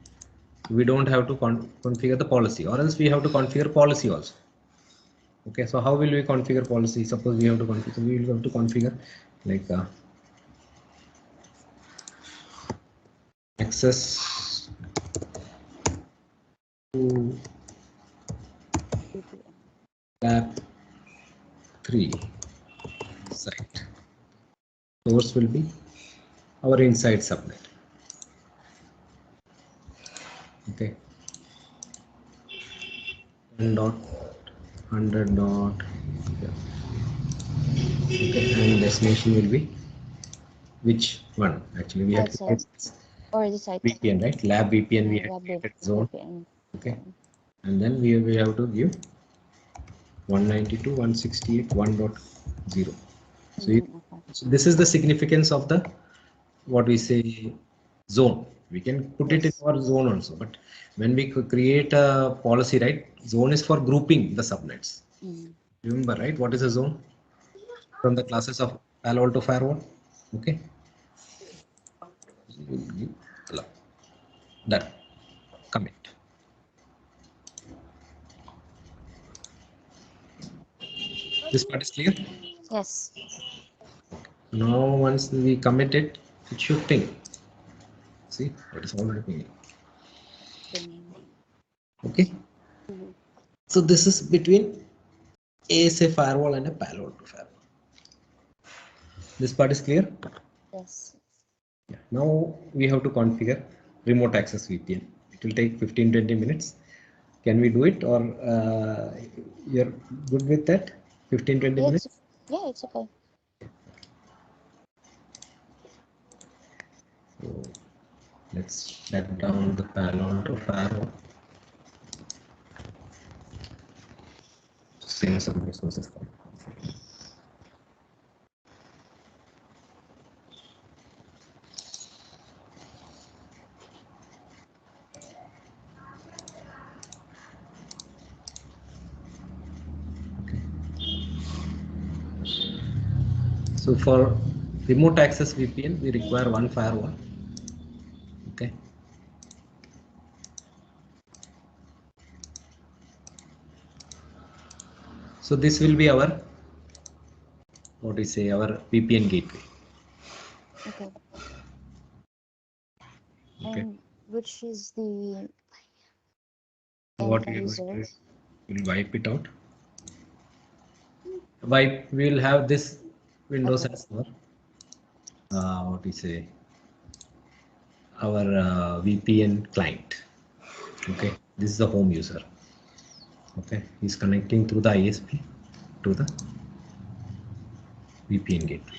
We don't have to configure the policy, or else we have to configure policy also. Okay. So how will we configure policy? Suppose we have to configure. So we will have to configure like access to lab 3 site. Source will be our inside subnet. Okay. 100. Okay, and destination will be which one? Actually, we have created or the site VPN, right? Lab VPN. We have created zone. Okay, and then we have to give 192.168.1.0. So this is the significance of the what we say zone. We can put it in our zone also, but when we create a policy, right? Zone is for grouping the subnets. Remember, right? What is a zone? From the classes of Palo Alto Firewall. Okay. Done. Commit. This part is clear? Yes. Now once we commit it, it should ping. See, it is already pinging. Okay. So this is between ASA firewall and a Palo Alto firewall. This part is clear? Yes. Yeah. Now we have to configure remote access VPN. It will take 15-20 minutes. Can we do it, or you're good with that? 15-20 minutes? Yeah, it's okay. So let's shut down the Palo Alto firewall. Save some resources. So for remote access VPN, we require one firewall. Okay. So this will be our what we say our VPN gateway. Okay. And which is the What we are going to will wipe it out. Wipe. We will have this Windows as our what we say our VPN client. Okay, this is the home user. Okay, he's connecting through the ISP to the VPN gateway.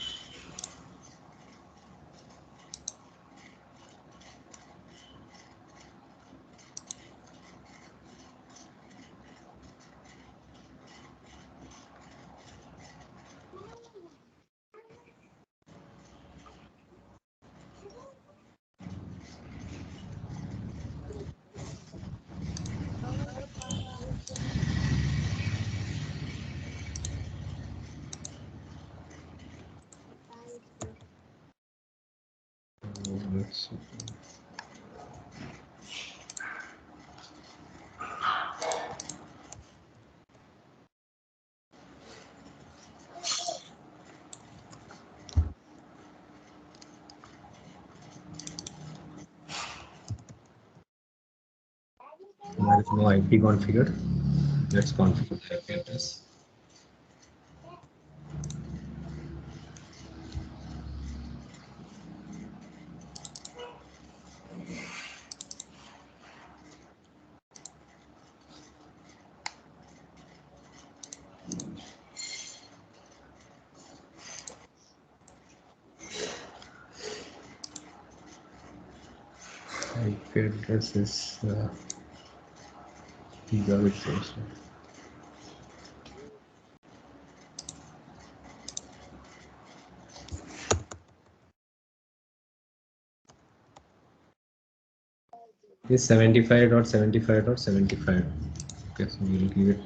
There is no IP configured. Let's configure the IP address. address is gigabit source. Is 75.75.75. Okay, so we'll give it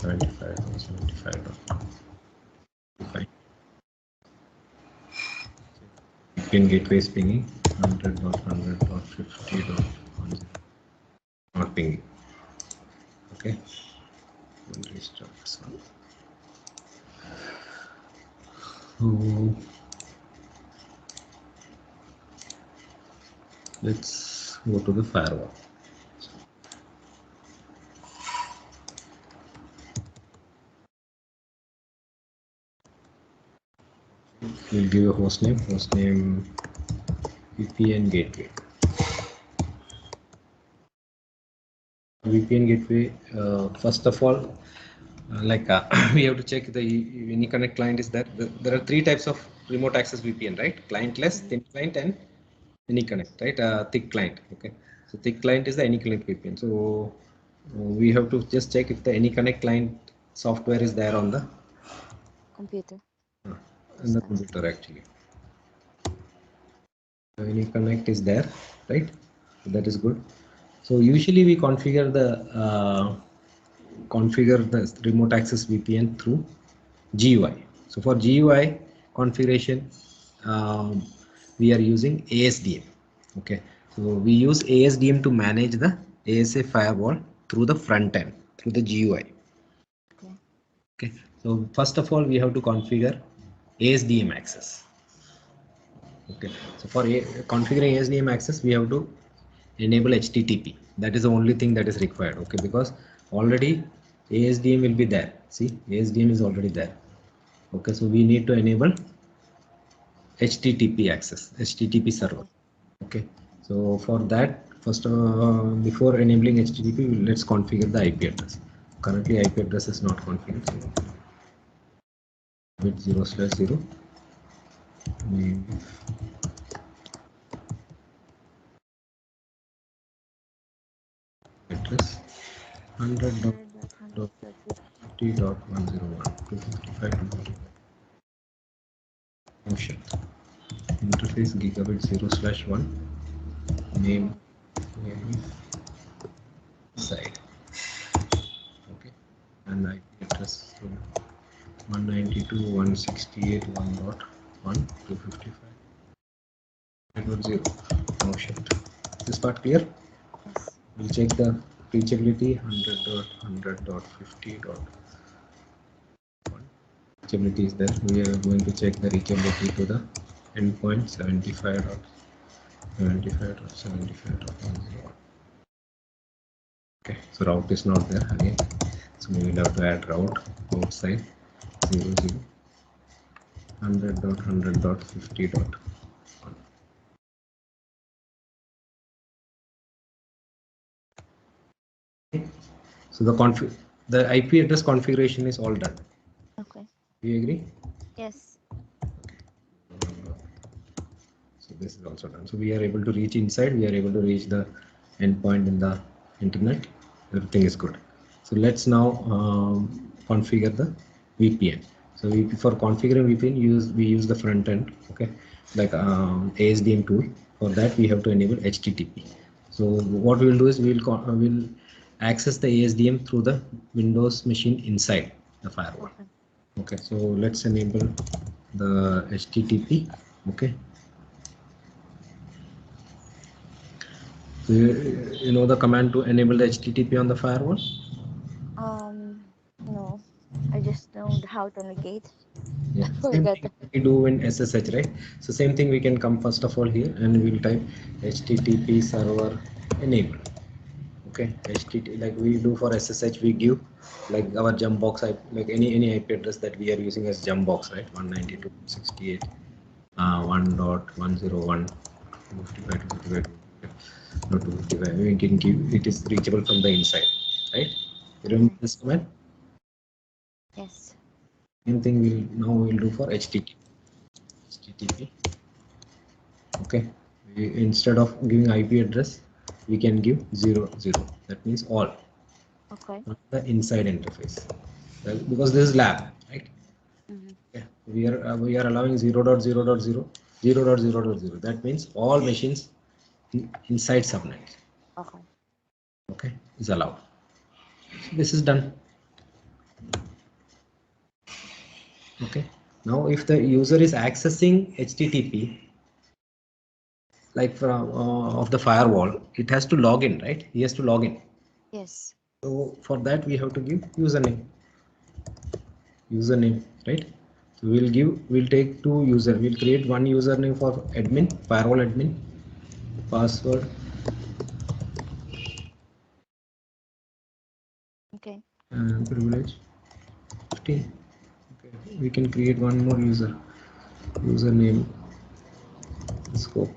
75.75. VPN gateway is pinging 100.100.50.10. Not pinging. Okay. We'll restart this one. So let's go to the firewall. We'll give a hostname VPN gateway. VPN gateway, first of all, we have to check the AnyConnect client is there. There are three types of remote access VPN, right? Clientless, thin client, and AnyConnect, right? Thick client. Okay. So thick client is the AnyConnect VPN. So we have to just check if the AnyConnect client software is there on the Computer. in the computer actually. AnyConnect is there, right? So that is good. So usually we configure the remote access VPN through GUI. So for GUI configuration, we are using ASDM. Okay, so we use ASDM to manage the ASA firewall through the front end, through the GUI. Okay, so first of all, we have to configure ASDM access. Okay, so for configuring ASDM access, we have to enable HTTP. That is the only thing that is required. Okay, because already ASDM will be there. See, ASDM is already there. Okay, so we need to enable HTTP access, HTTP server. Okay, so for that, first before enabling HTTP, let's configure the IP address. Currently, IP address is not configured. So bit 0/0. Address 100.50.101 function interface gigabit 0/1 name side. Okay, and IP address 192.168.1.1.255.0. Function. This part clear? Yes. We'll check the reachability 100.100.50. Reachability is there. We are going to check the reachability to the endpoint 75.75.75.10. Okay, so route is not there again. So we will have to add route outside 00 100.100.50. So the IP address configuration is all done. Okay. Do you agree? Yes. So this is also done. So we are able to reach inside. We are able to reach the endpoint in the internet. Everything is good. So let's now configure the VPN. So for configuring VPN, we use the front end, okay, like ASDM tool. For that, we have to enable HTTP. So what we will do is we'll access the ASDM through the Windows machine inside the firewall. Okay, so let's enable the HTTP. Okay. So you know the command to enable the HTTP on the firewall? No, I just know how to negate. Yeah, I same forgot. thing we do in SSH, right? So same thing we can come first of all here and we'll type HTTP server enable. Okay, HTTP like we do for SSH, we give like our jump box, like any IP address that we are using as jump box, right? 192.168 1.101 255 no 255. We can give it is reachable from the inside, right? You remember this command? Yes. Same thing we'll do for HTTP. Okay, instead of giving IP address, we can give 0, 0. That means all. Okay. Not the inside interface. Well, because this is lab, right? Okay. We are allowing 0.0.0, 0.0.0. That means all machines inside subnet. Okay. Okay, is allowed. So this is done. Okay. Now, if the user is accessing HTTP, like from of the firewall, it has to log in, right? He has to log in. Yes. So for that, we have to give username, right? So we'll take two user. We'll create one username for admin, firewall admin, password, Okay. and privilege 15. Okay. We can create one more username, scope.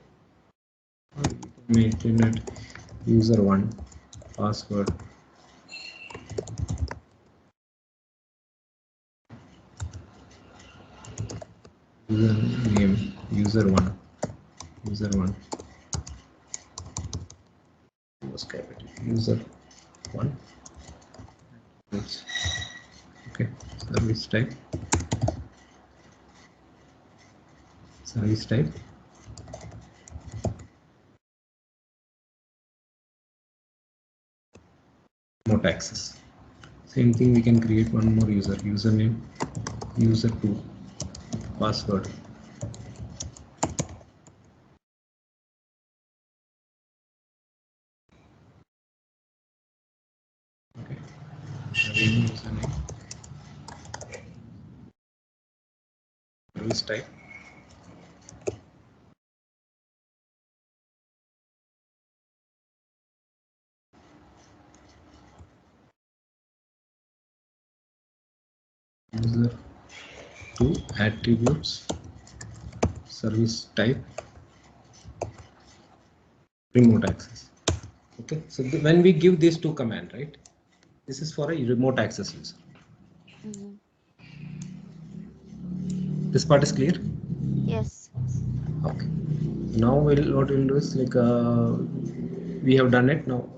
We can maintain it user one, password. Username user one was capital user one. Okay, service type remote access. Same thing, we can create one more username user two, password. Okay, username service type user two, attributes service type remote access. Okay, so when we give these two command, right, this is for a remote access user. This part is clear? Yes. Okay, now what we'll do is like we have done it now.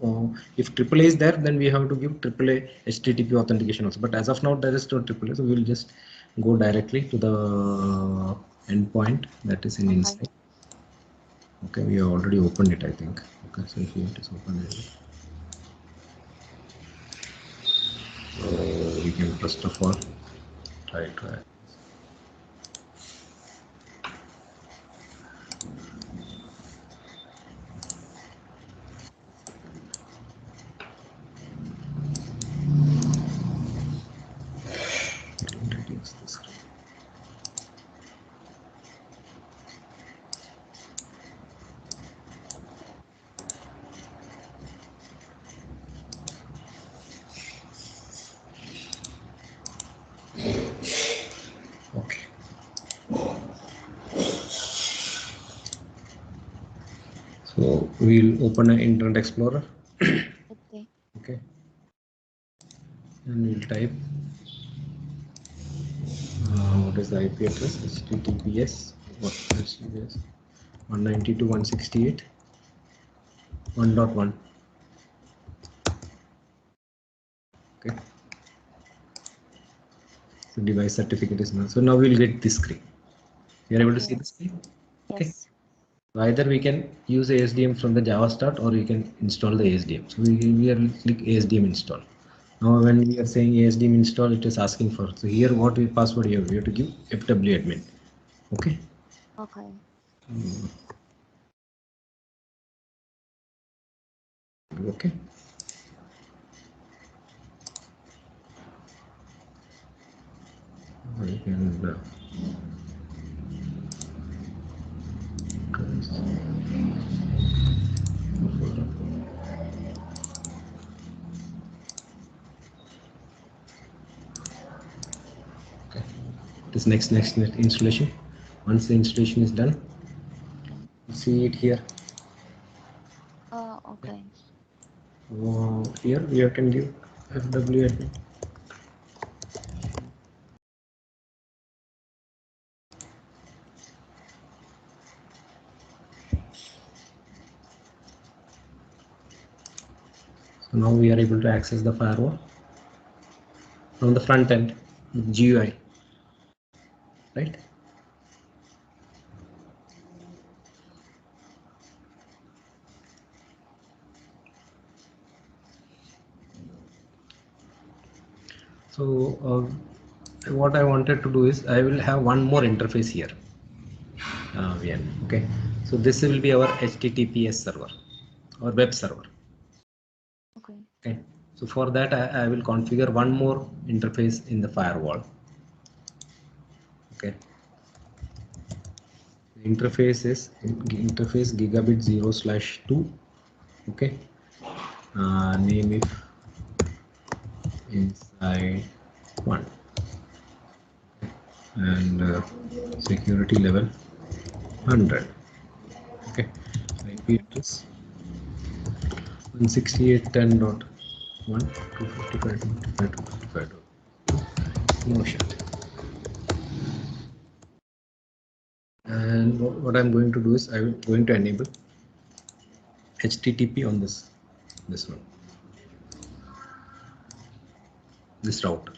If AAA is there, then we have to give AAA HTTP authentication also, but as of now there is no AAA, so we'll just go directly to the endpoint that is in Okay. inside. Okay, we have already opened it, I think. Okay, so here it is open. So we can first of all try. Reduce the screen. Okay. So we'll open an Internet Explorer. Okay. Okay. And we'll type what is the IP address? HTTPS. What HTTPS? 192.168. 1.1. Okay. So device certificate is not. So now we'll get this screen. You are able to see the Yes. screen? Okay. Yes. So either we can use ASDM from the Java start, or you can install the ASDM. So we are click ASDM install. Now when we are saying ASDM install, it is asking for. So here what password you have to give FW admin. Okay. Okay. Okay. And okay. This next installation. Once the installation is done, Okay. you see it here. Okay. Here you can give FW admin. So now we are able to access the firewall from the front end GUI, right? So what I wanted to do is I will have one more interface here. Okay. So this will be our HTTPS server or web server. Okay. Okay. So for that I will configure one more interface in the firewall. Okay. The interface is interface gigabit 0/2. Okay. Name if inside one, and security level 100. Okay. IP address 168.10.1 255.255. Notion. And what I'm going to do is I'm going to enable HTTP on this one, this router.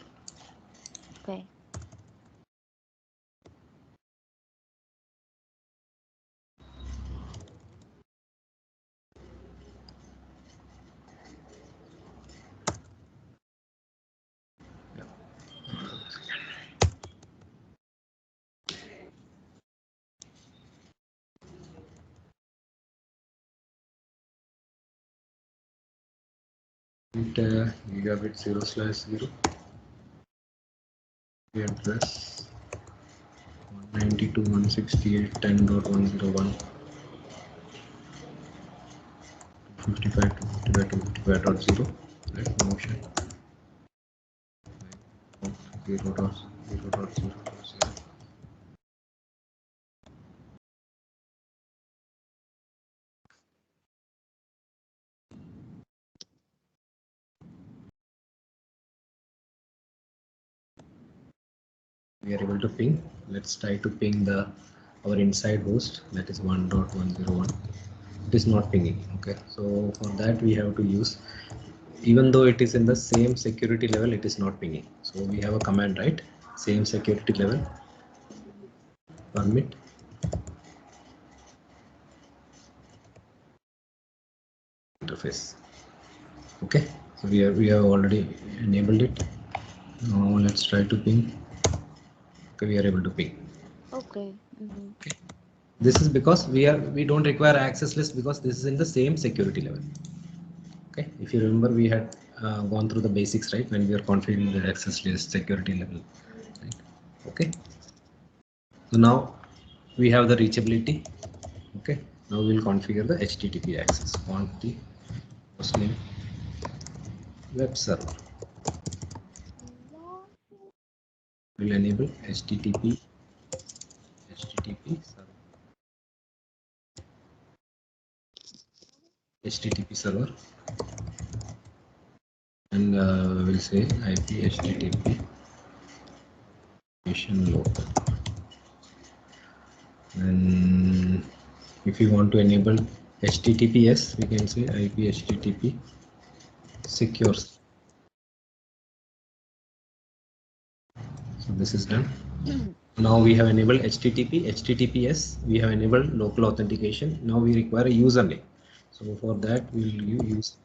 Okay. Gigabit 0/0 address 192.168.10.101 255.255.0. Right, motion 0.0.0.0. We are able to ping. Let's try to ping our inside host, that is 1.101. It is not pinging. Okay, so for that we have to use, even though it is in the same security level, it is not pinging. So we have a command, right? Same security level, permit interface. Okay, so we have already enabled it. Now let's try to ping. Okay, we are able to ping. Okay. Okay. This is because we don't require access list, because this is in the same security level. Okay, if you remember, we had gone through the basics, right, when we are configuring the access list security level, right? Okay, so now we have the reachability. Okay, now we'll configure the HTTP access. Quantity hostname web server. We'll enable HTTP server, HTTP server, and we'll say IP HTTP local. And if you want to enable HTTPS, we can say IP HTTP secure. So this is done. Now we have enabled HTTP, HTTPS. We have enabled local authentication. Now we require a username. So for that we will use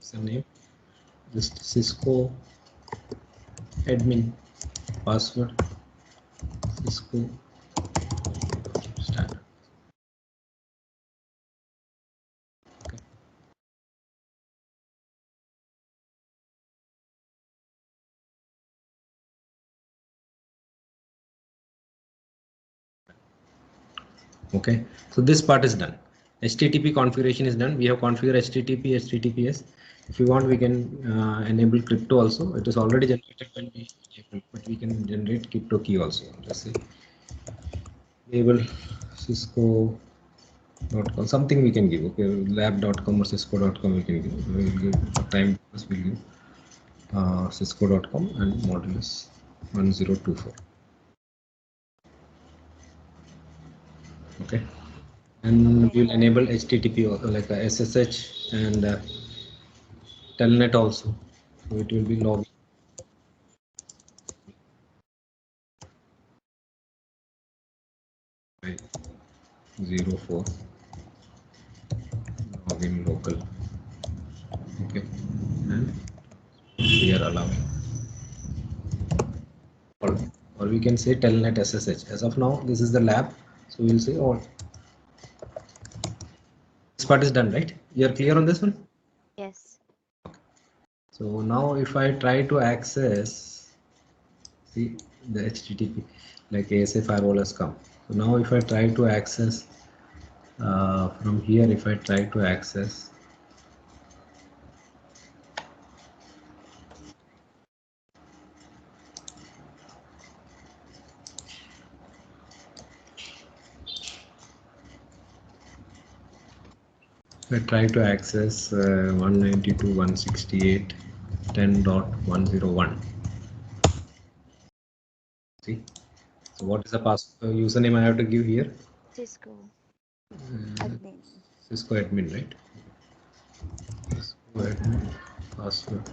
username, just Cisco admin password, Cisco standard. Okay. Okay, so this part is done. HTTP configuration is done. We have configured HTTP, HTTPS. If you want, we can enable crypto also. It is already generated when we enable, but we can generate crypto key also. Let's say enable Cisco.com, something we can give. Okay, lab.com or Cisco.com we can give. We will give for time. We'll give Cisco.com and modulus 1024. Okay. And we'll enable HTTP also, like a SSH and telnet also. So it will be login. By 04 login local. Okay, and we are allowing. Or we can say telnet SSH. As of now, this is the lab, so we'll say all. This part is done, right? You are clear on this one? Yes. So now if I try to access, see the HTTP, like ASA firewall has come. So now if I try to access from here, if I try to access, I try to access 192.168.10.101. See, so what is the username I have to give here? Cisco admin. Cisco admin, right? Cisco admin password.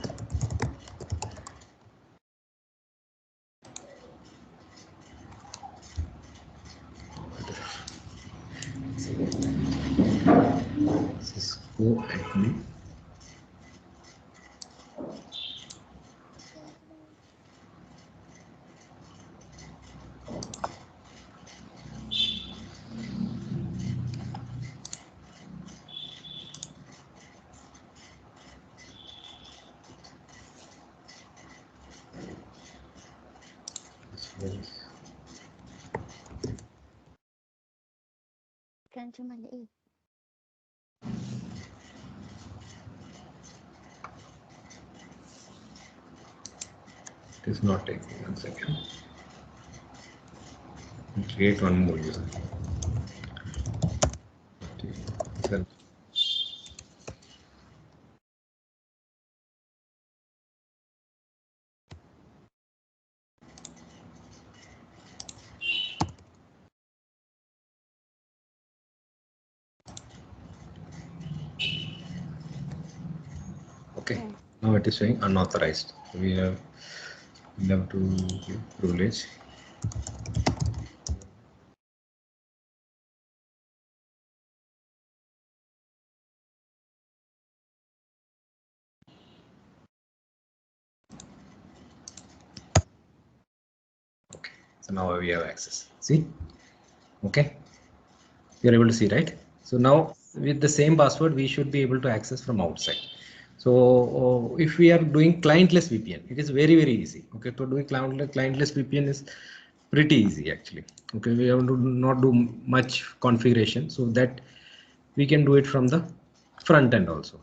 Cisco admin. Kancho maliit. It is not taking 1 second. Create one more user. Okay, now it is showing unauthorized. We have to give privilege. Okay, so now we have access. See, okay, you are able to see, right? So now with the same password, we should be able to access from outside. So if we are doing clientless VPN, it is very, very easy. Okay, to doing clientless VPN is pretty easy actually. Okay, we have to not do much configuration, so that we can do it from the front end also.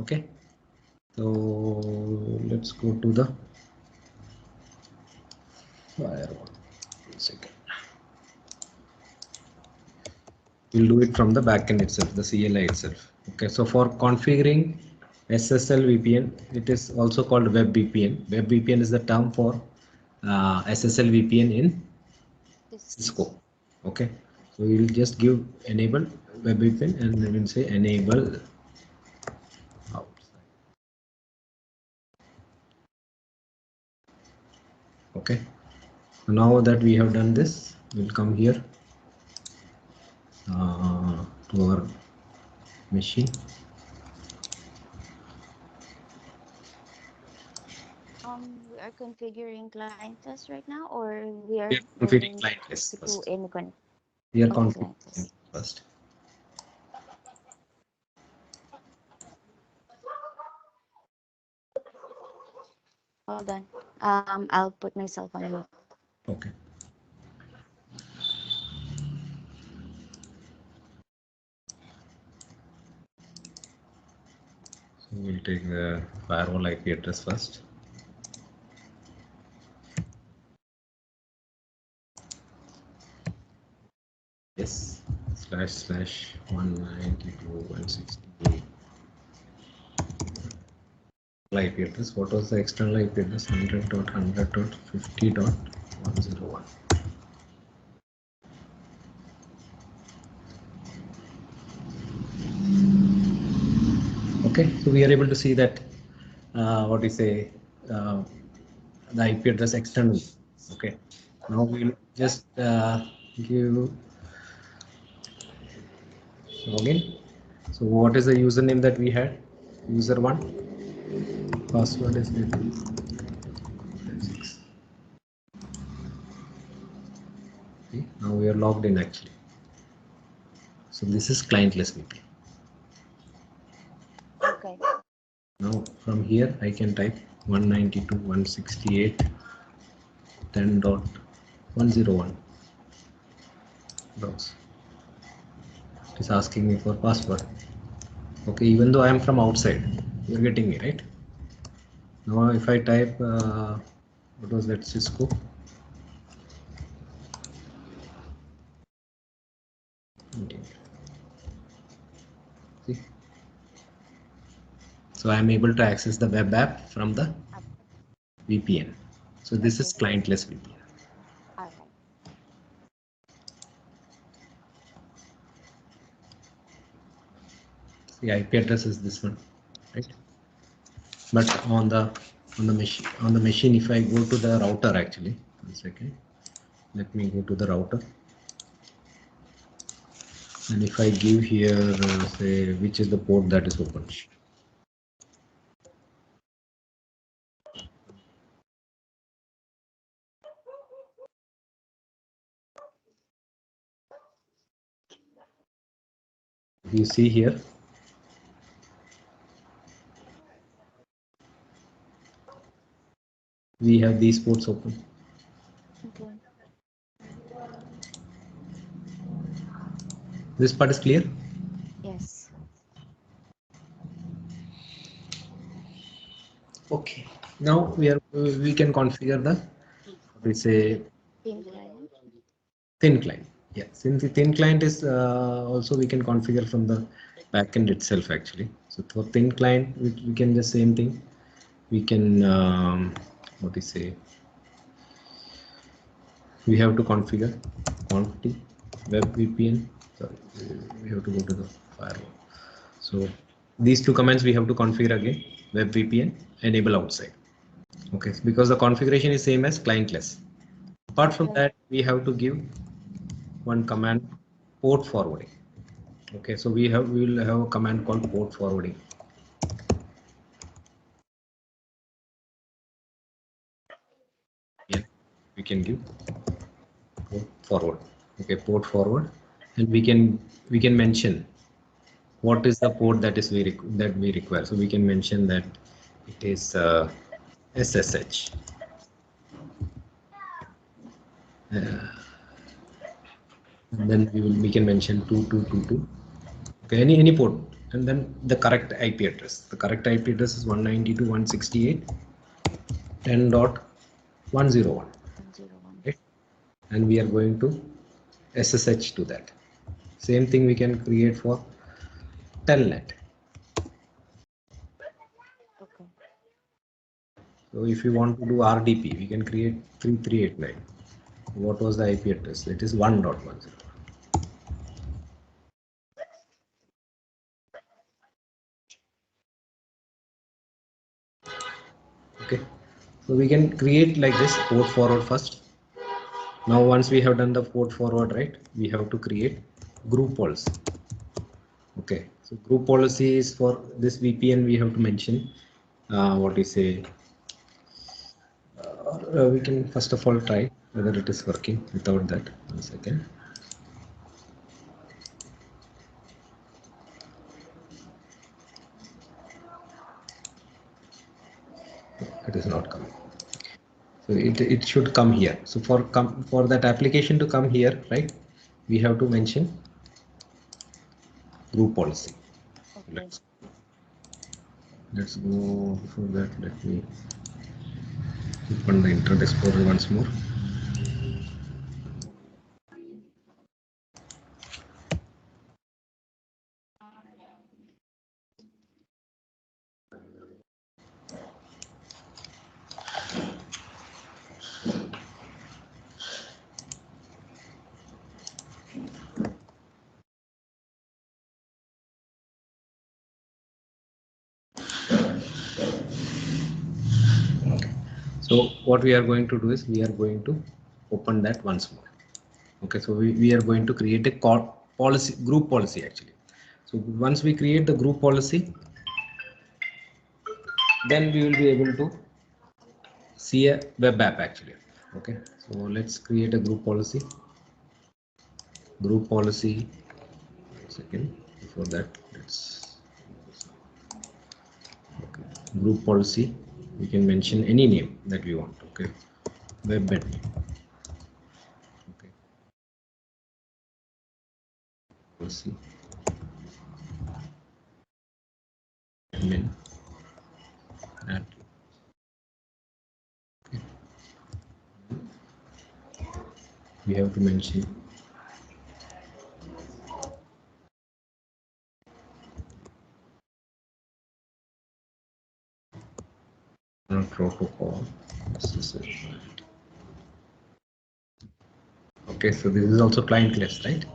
Okay, so let's go to the firewall. 1 second. We'll do it from the backend itself, the CLI itself. Okay, so for configuring SSL VPN, it is also called web VPN. Web VPN is the term for SSL VPN in Cisco. Okay, so we'll just give enable web VPN and then we'll say enable outside. Okay, now that we have done this, we'll come here to our machine. We are configuring client test right now, or we are We are configuring going client list to do first. any con. We are Okay, client configuring test. first. Hold on. I'll put myself on mute. Okay. So we'll take the firewall IP address first. Yes, //192.168. IP address. What was the external IP address? 100.100.50.101. Okay, so we are able to see that what we say the IP address external. Okay, now we'll just give login. So what is the username that we had? User 1. Password is 6. Okay, now we are logged in actually. So this is clientless VPN. Okay. Now from here I can type 192.168.10.101. It is asking me for password. Okay, even though I am from outside, you're getting me, right? Now if I type what was that, Cisco? See? So I am able to access the web app from the VPN. So this is clientless VPN. All right. The IP address is this one, right? But on the machine, if I go to the router, actually, 1 second, let me go to the router, and if I give here say which is the port that is open. You see here, we have these ports open. Okay. This part is clear? Yes. Okay. Now we can configure the, we say, Team client. thin client. Yeah, since the thin client is also we can configure from the backend itself actually. So for thin client, we can the same thing. We can what do you say? We have to configure quantity web VPN. Sorry, we have to go to the firewall. So these two commands we have to configure again. Web VPN, enable outside. Okay, because the configuration is same as clientless. Apart from that, we have to give one command, port forwarding. Okay, so we will have a command called port forwarding. Yeah, we can give port forward. Okay, port forward, and we can mention what is the port that is that we require. So we can mention that it is SSH. And then we can mention 2222. Okay, any port, and then the correct IP address. The correct IP address is 192.168.10.101. 101. Okay, and we are going to SSH to that. Same thing we can create for telnet. Okay. So if you want to do RDP, we can create 3389. What was the IP address? It is 1.10. Okay, So we can create like this port forward first. Now once we have done the port forward, right, we have to create group policy. Okay, so group policy is for this VPN. We have to mention what we say. We can first of all try whether it is working without that. 1 second. It is not coming. So it should come here. So for that application to come here, right, we have to mention group policy. Okay. Let's go. Before that, let me open the Internet Explorer once more. So what we are going to do is we are going to open that once more. Okay, so we are going to create a policy, group policy actually. So once we create the group policy, then we will be able to see a web app actually. Okay, so let's create a group policy. Group policy. Second, before that, let's group policy. We can mention any name that we want. Okay, web admin. Okay, policy admin. Add. Okay. We have to mention protocol. Okay, so this is also client list, right?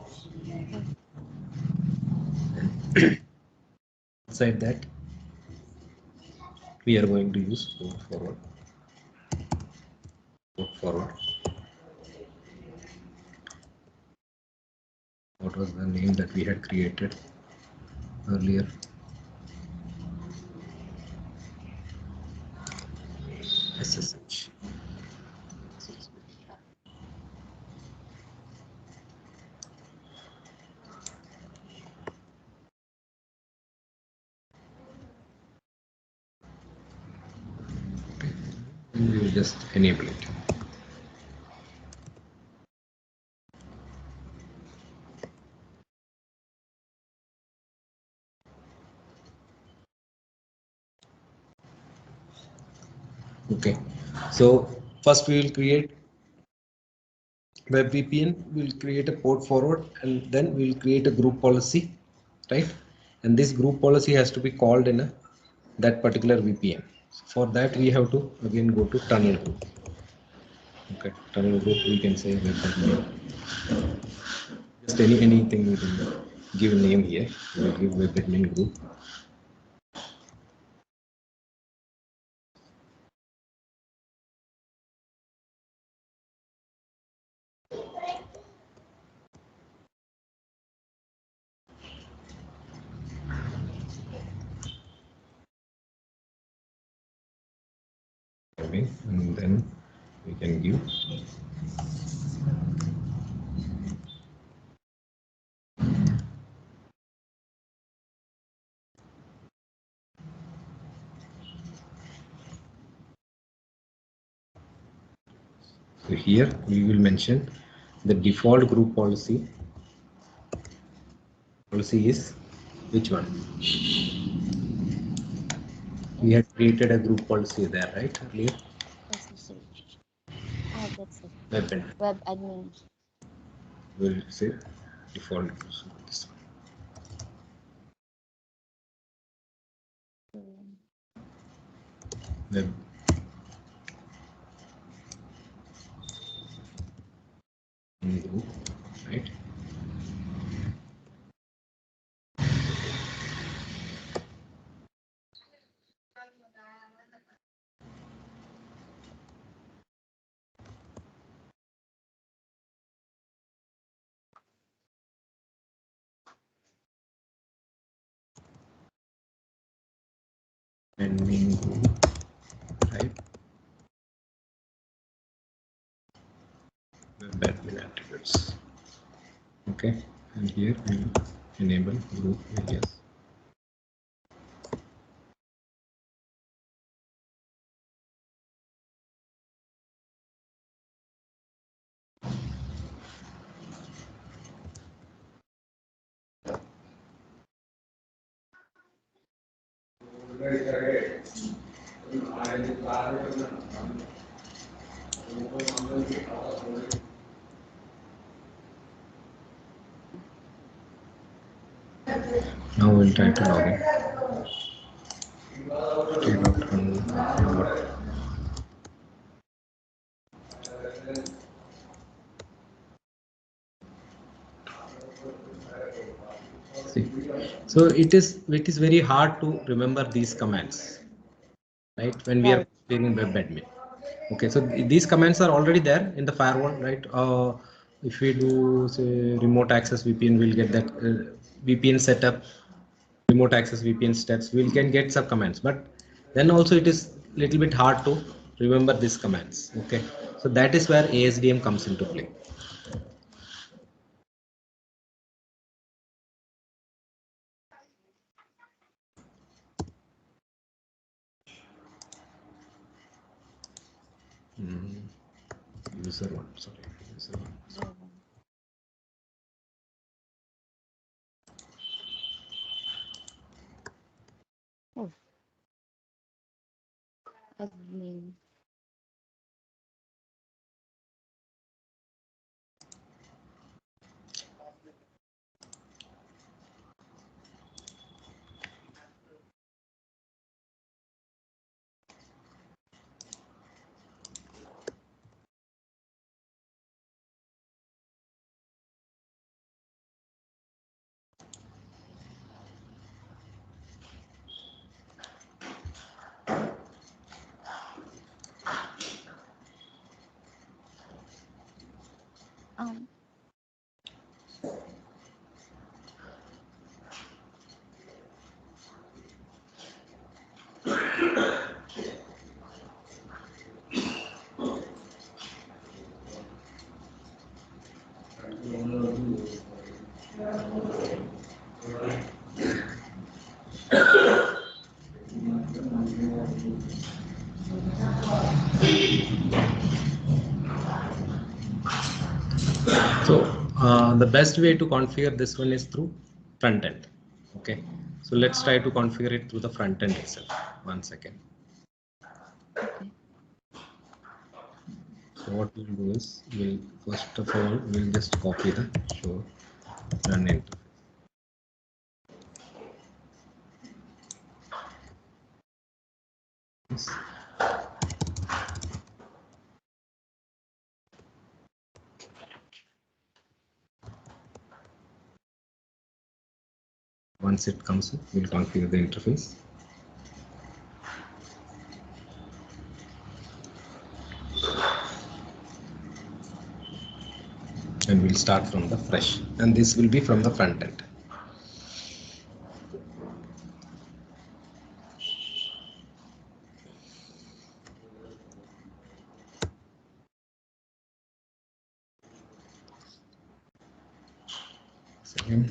Inside that, we are going to use port forward. Port forward. What was the name that we had created earlier? SSH. And we will just enable it. Okay, so first we will create web VPN, we'll create a port forward, and then we'll create a group policy, right? And this group policy has to be called in that particular VPN. For that, we have to again go to tunnel group. Okay, tunnel group, we can say web admin. Just anything we can give a name here. We'll give web admin group. And then we can give so here we will mention the default group policy is which one? We had created a group policy there, right? Earlier. SSH. Ah, that's it. Web admin. Web admin. We'll say default. This Mm. web group, right? admin group type web admin attributes. Okay, and here we will enable group areas. Now we'll try to log in. See, so it is very hard to remember these commands, right? When we are creating web admin. Okay, so these commands are already there in the firewall, right? If we do say remote access VPN, we'll get that VPN setup, remote access VPN steps. We can get some commands, but then also it is a little bit hard to remember these commands. Okay, so that is where ASDM comes into play. User one, sorry, user one. Oh. Admin. So the best way to configure this one is through front end. Okay, so let's try to configure it through the front end itself. 1 second. Okay. So what we'll do is we'll first of all we'll just copy the show run interface. Once it comes in, we'll configure the interface. And we'll start from the fresh, and this will be from the front end.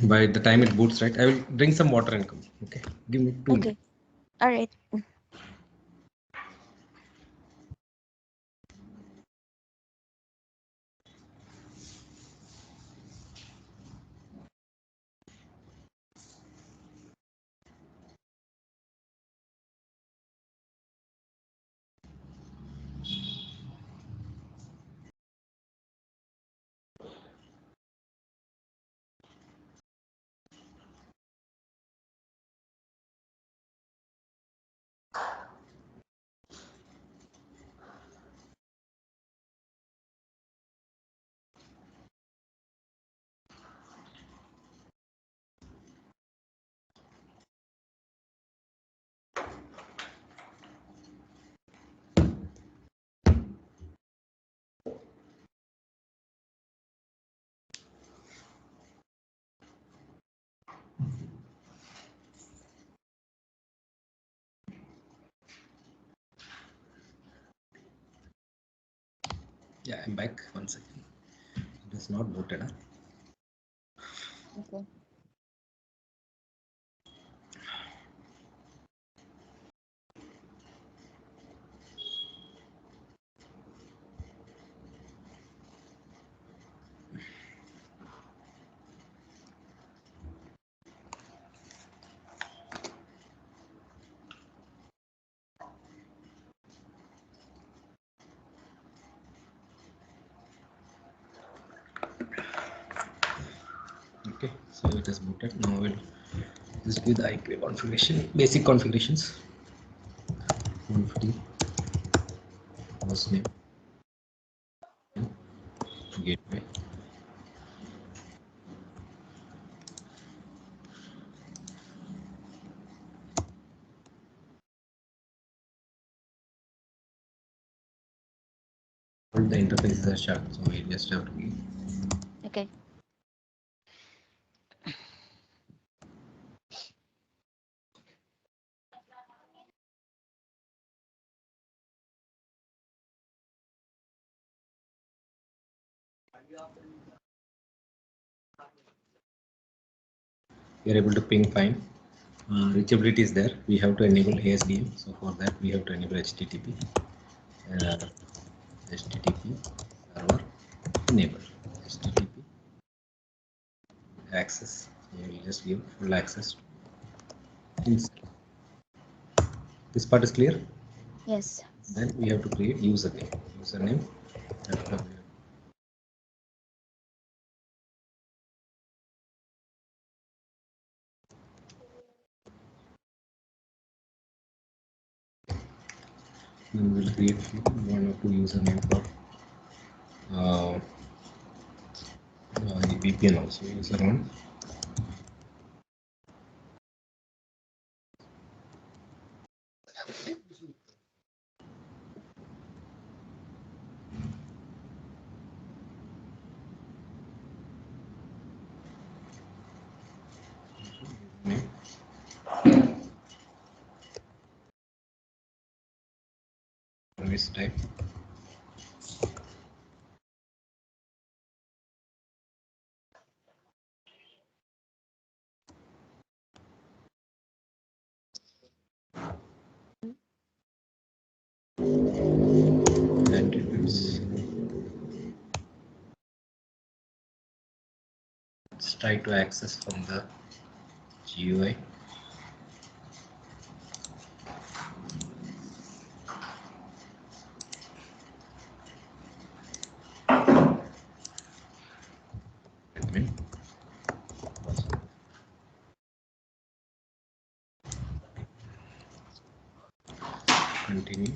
By the time it boots, right, I will drink some water and come. Okay, give me 2 minutes. All right. Yeah, I'm back. 1 second. It is not booted. Okay. Okay, so it is booted. Now we'll just give the IP configuration, basic configurations. 150 host name, gateway. All the interfaces are shut, so we just have to give. Okay. We are able to ping fine. Reachability is there. We have to enable ASDM. So for that, we have to enable HTTP. HTTP server enable. HTTP access. We will just give full access. This part is clear. Yes. Then we have to create username. Username. Then we'll create one or two username for the VPN also. User one. Service type. Attributes. Let's try to access from the GUI. Admin. Continue.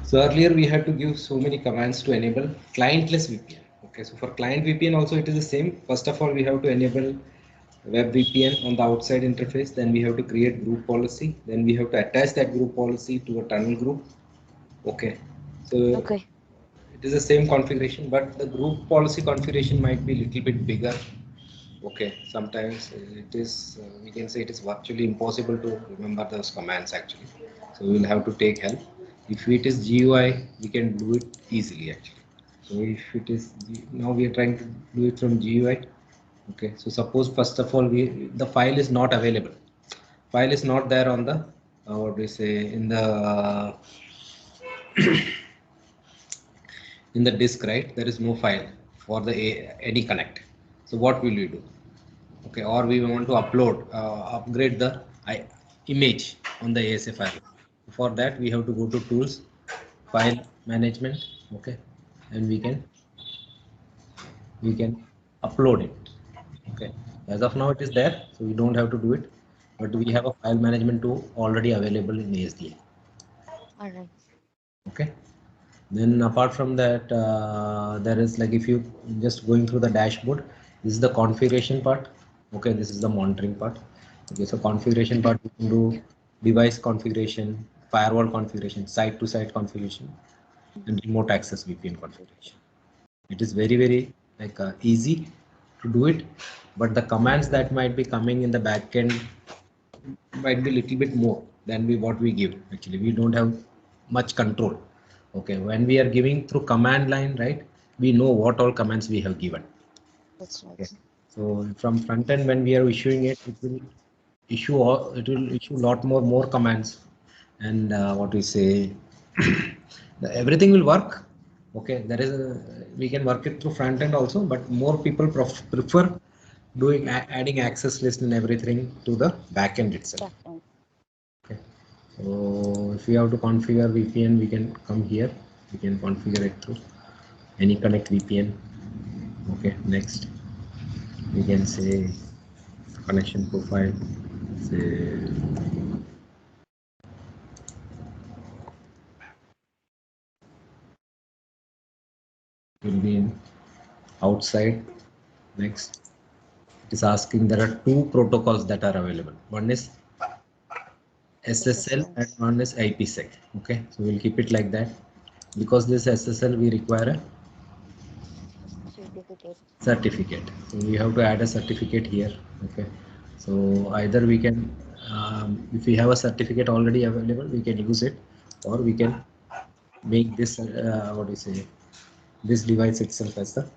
So earlier we had to give so many commands to enable clientless VPN. Okay, so for client VPN also it is the same. First of all, we have to enable web VPN on the outside interface. Then we have to create group policy. Then we have to attach that group policy to a tunnel group. Okay, so Okay. it is the same configuration, but the group policy configuration might be a little bit bigger. Okay, sometimes it is, we can say it is virtually impossible to remember those commands actually. So we will have to take help. If it is GUI, we can do it easily actually. So if it is, now we are trying to do it from GUI. Okay, so suppose first of all, the file is not available. File is not there on the, what do we say, in the disk, right? There is no file for the any connect. So what will you do? Okay, or we want to upload, upgrade the image on the ASA file. For that, we have to go to tools, file management. Okay, and we can upload it. Okay, as of now it is there, so we don't have to do it, but we have a file management tool already available in ASDA. All right. Okay, then apart from that, there is like, if you just going through the dashboard, this is the configuration part. Okay, this is the monitoring part. Okay, so configuration part, we can do device configuration, firewall configuration, site to site configuration, and remote access VPN configuration. It is very, very like easy to do it, but the commands that might be coming in the backend might be a little bit more than what we give. Actually, we don't have much control. Okay, when we are giving through command line, right, we know what all commands we have given. That's right. Okay. So from front end, when we are issuing it, it will issue lot more commands, and what we say, everything will work. Okay, there is we can work it through front end also, but more people prefer doing adding access list and everything to the back end itself. Backend. Okay, so if we have to configure VPN, we can come here. We can configure it through any connect VPN. Okay, next we can say connection profile. Say will be in outside. Next, it is asking there are two protocols that are available. One is SSL and one is IPsec. Okay, so we'll keep it like that. Because this SSL we require a certificate. So we have to add a certificate here. Okay, so either we can, if we have a certificate already available, we can use it, or we can make this what do you say, this device itself as the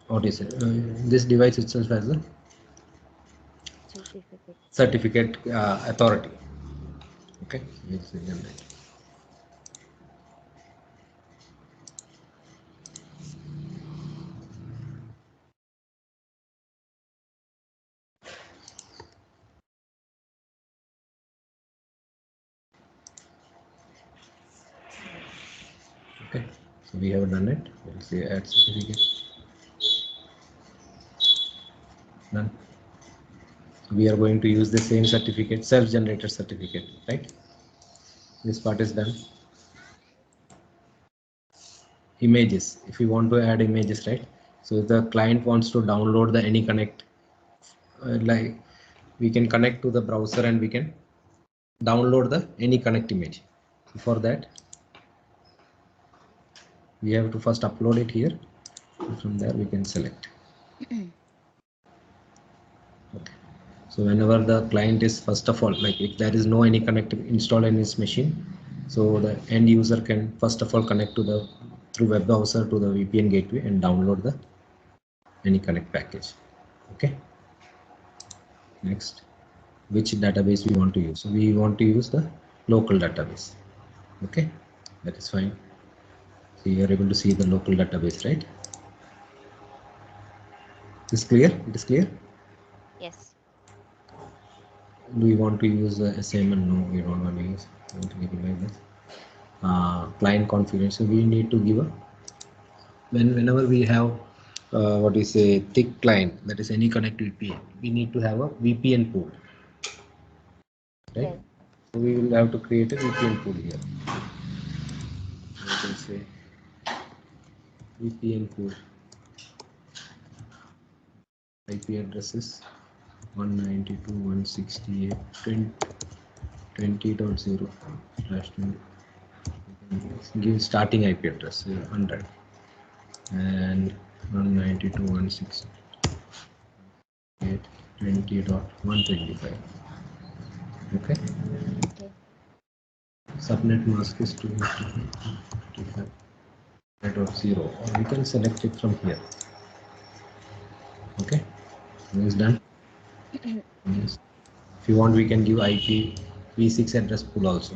what is it? This device itself has a certificate authority. Okay, okay, so we have done it. We'll say add certificate. Done. We are going to use the same certificate, self-generated certificate, right? This part is done. Images, if we want to add images, right? So if the client wants to download the AnyConnect, like we can connect to the browser and we can download the AnyConnect image. For that, we have to first upload it here. From there we can select. Okay. So whenever the client is, first of all, like if there is no AnyConnect installed in his machine, so the end user can first of all connect to the through web browser to the VPN gateway and download the AnyConnect package. Okay. Next, which database we want to use? So we want to use the local database. Okay, that is fine. So you are able to see the local database, right? Is clear? It is clear? Yes. Do you want to use the SAML? No, we don't want to use. We want to give it like this. Client configuration. We need to give a whenever we have what is a thick client, that is AnyConnect VPN, we need to have a VPN pool, right? Yes. So we will have to create a VPN pool here. We can say VPN pool. IP addresses 192.168.20.0/20. Give starting IP address 100 and 192.168.20.125. Okay. Okay. Subnet mask is 255.0, or we can select it from here. Okay, it's done. Yes. If you want, we can give IPv6 address pool also.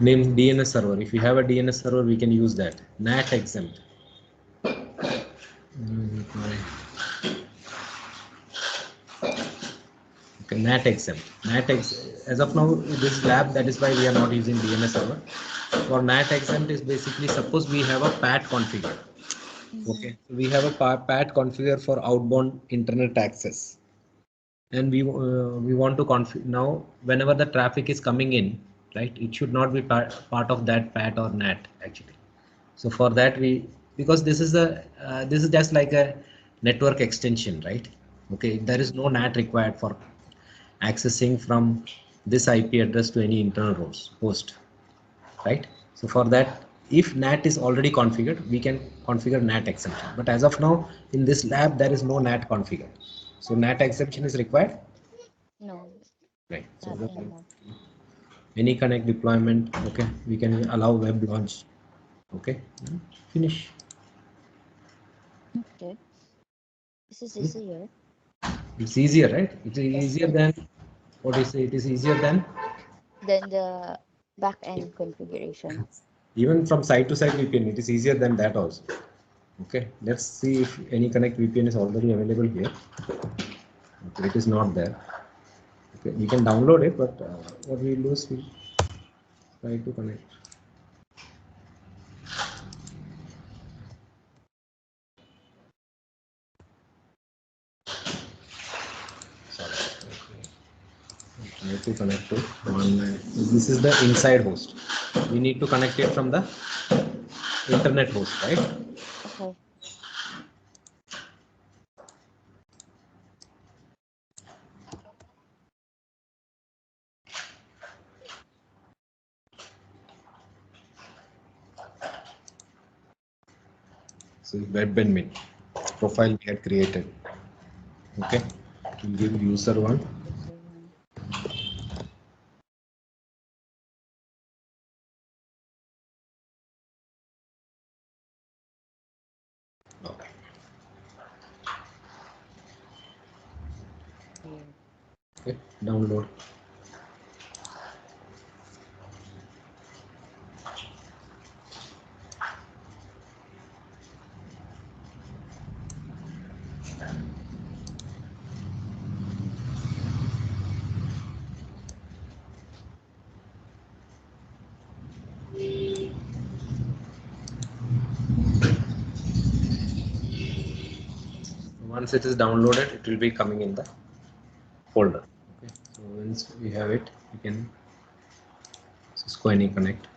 Name DNS server. If you have a DNS server, we can use that. NAT exempt. Okay, NAT exempt. As of now, this lab, that is why we are not using DNS server. For NAT exempt is basically, suppose we have a PAT configure. Okay, we have a PAT configure for outbound internet access, and we want to configure now. Whenever the traffic is coming in, right, it should not be part of that PAT or NAT actually. So for that, because this is just like a network extension, right? Okay, there is no NAT required for accessing from this IP address to any internal host, right? So for that, if NAT is already configured, we can configure NAT exception. But as of now, in this lab, there is no NAT configured. So NAT exception is required. No, Right. So not the, anymore. any connect deployment, okay, we can allow web launch. Okay, finish. Okay. This is easier. It's easier, right? It is Yes, easier than what is it is easier than then the back-end configuration. even from site to site VPN. It is easier than that also. Okay, let's see if any connect VPN is already available here. Okay, it is not there. Okay, we can download it, but what we lose, we try to connect. Sorry. Try to connect to one. This is the inside host. We need to connect it from the internet host, right? Okay. So web admin profile we had created. Okay, we'll give user one. User one. Okay. Here. Okay, download. Once it is downloaded, it will be coming in the folder. Okay, so once we have it, we can Cisco any connect.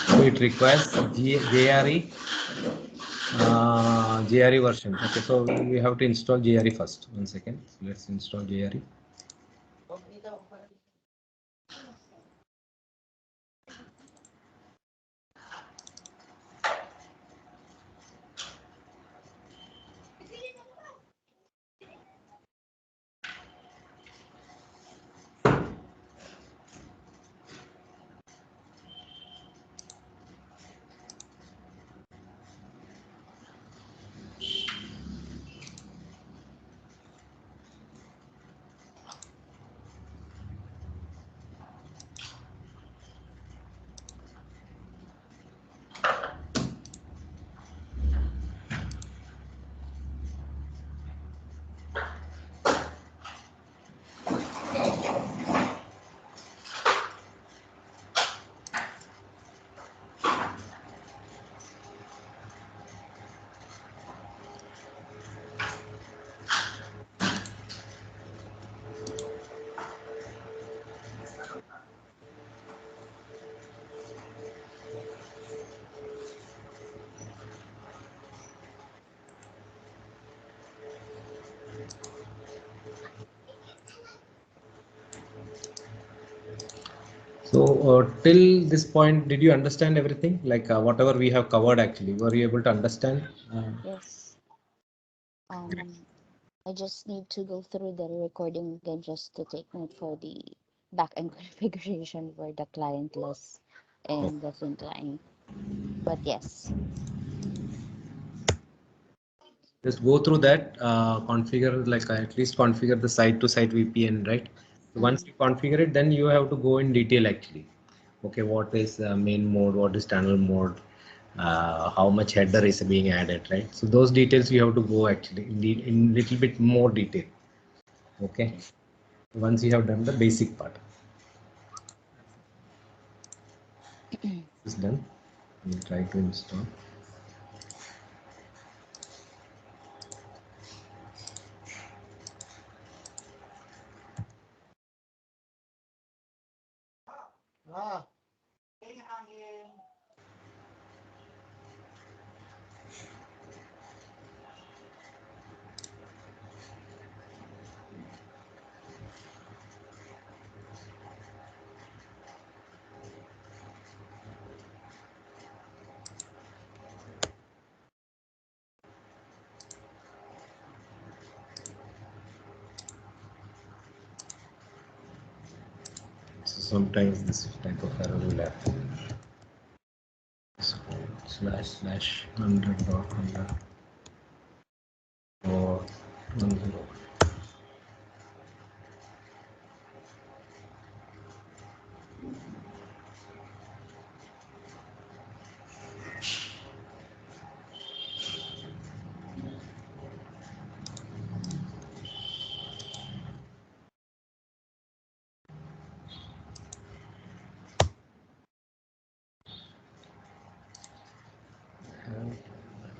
So it requires JRE JRE version. Okay, so we have to install JRE first. 1 second. Let's install JRE. So till this point, did you understand everything? Like whatever we have covered actually, were you able to understand? Yes. I just need to go through the recording again just to take note for the back-end configuration for the client list and the thin client. But yes. Just go through that, configure like at least configure the site-to-site VPN, right? So once you configure it, then you have to go in detail actually. Okay, what is main mode? What is channel mode? how much header is being added, right? So those details we have to go actually in little bit more detail. Okay, once you have done the basic part, is done. We'll try to install. So sometimes this type of error will happen. So //100.100 or 10.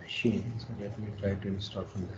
Machine. So let me try to install from there.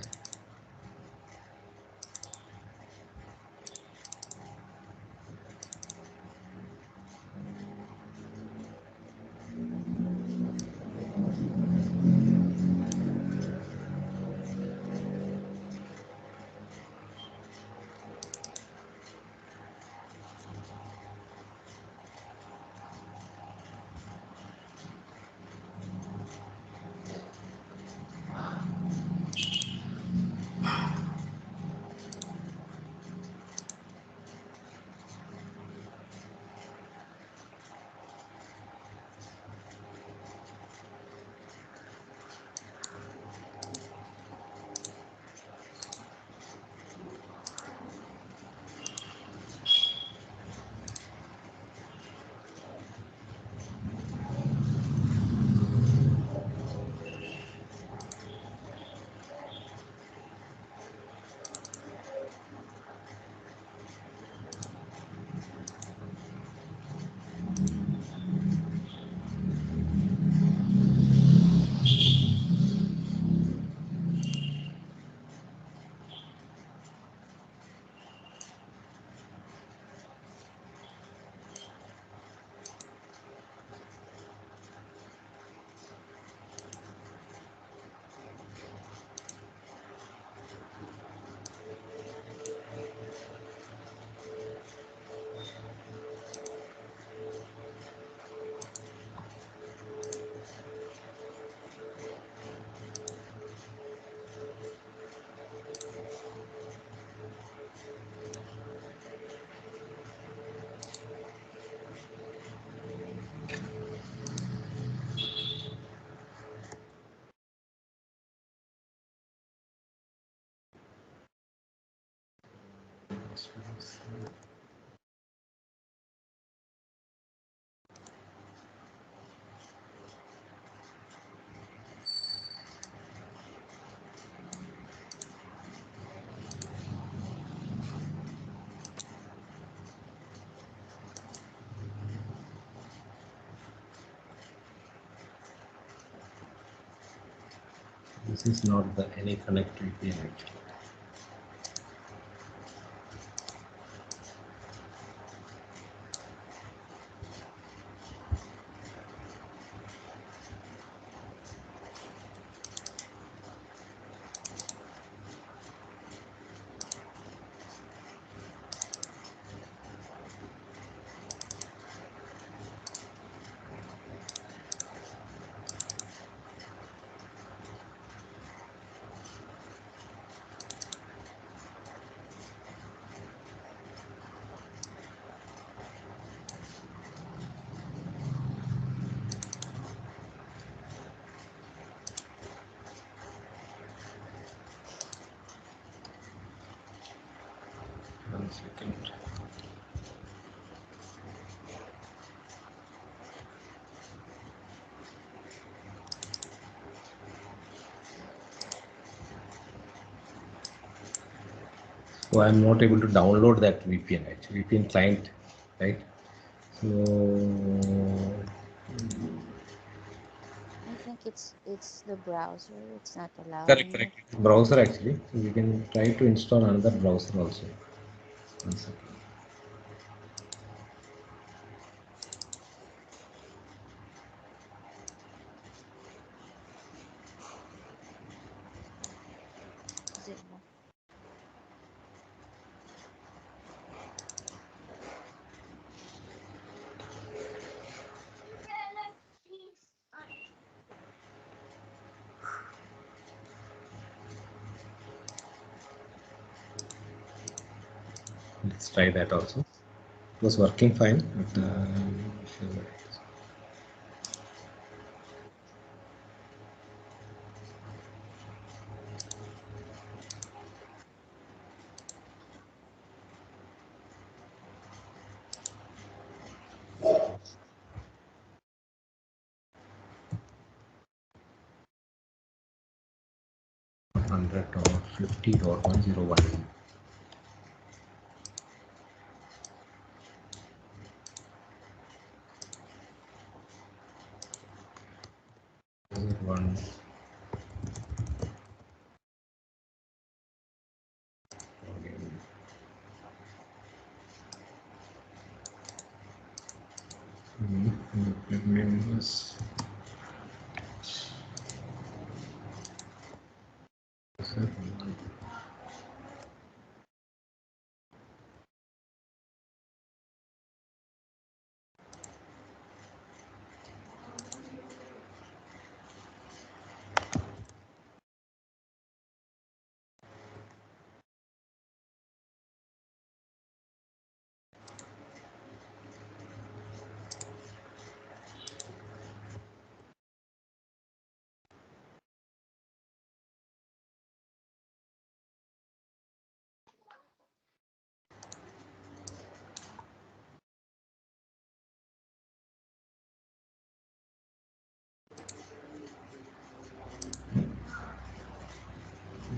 This is not the any connect VPN actually. One second. So I'm not able to download that VPN, actually VPN client, right? So I think it's the browser. It's not correct, allowing it. correct. Browser actually. So we can try to install another browser also. One second. Zilla. Let's try that also. It was working fine, but .100 or 50.101. One. Members.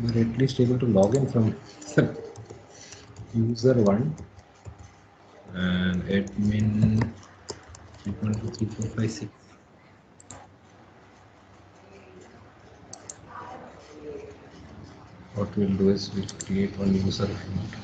We're at least able to log in from user 1 and admin 3.23456. What we'll do is we'll create one user account.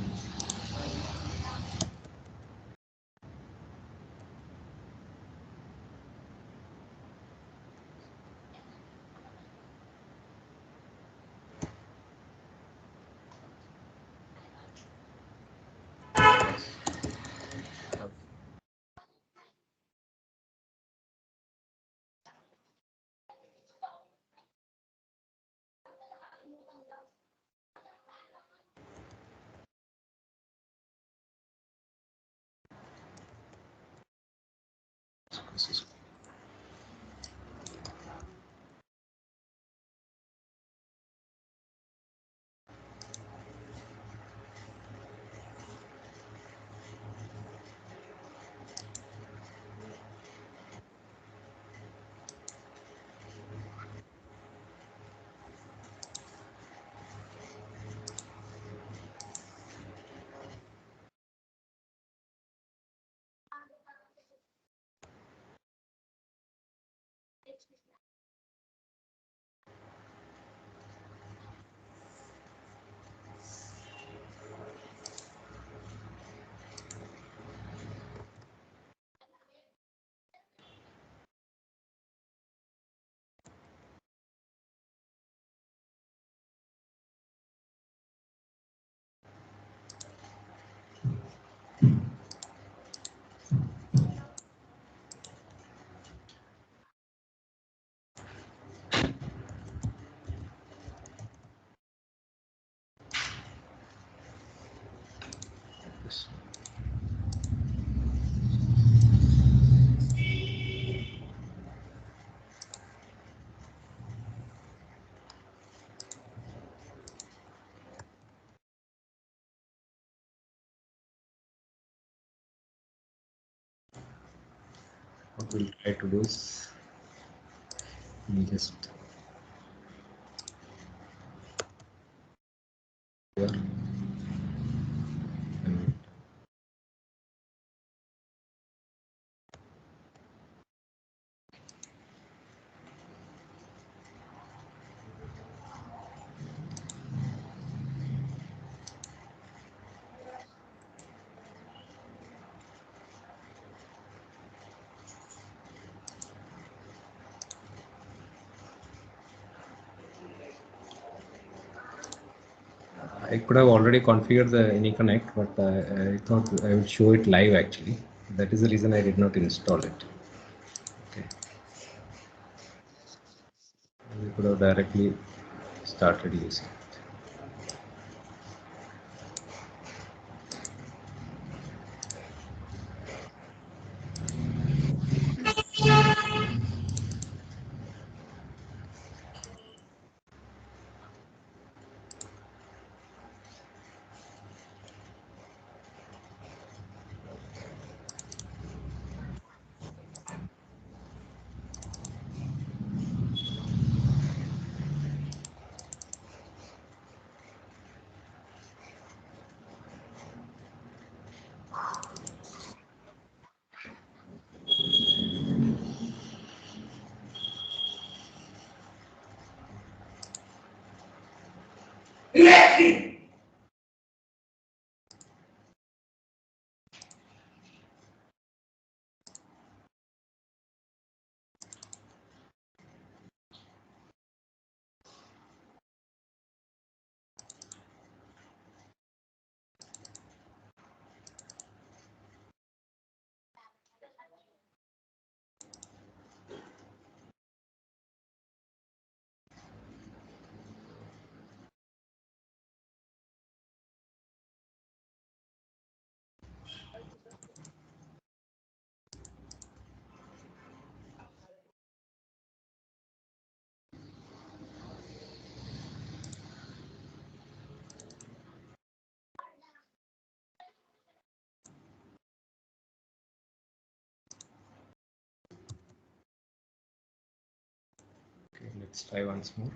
What we'll try to do is we just here I could have already configured the AnyConnect, but I thought I would show it live actually. That is the reason I did not install it. Okay. We could have directly started using it. Okay, let's try once more.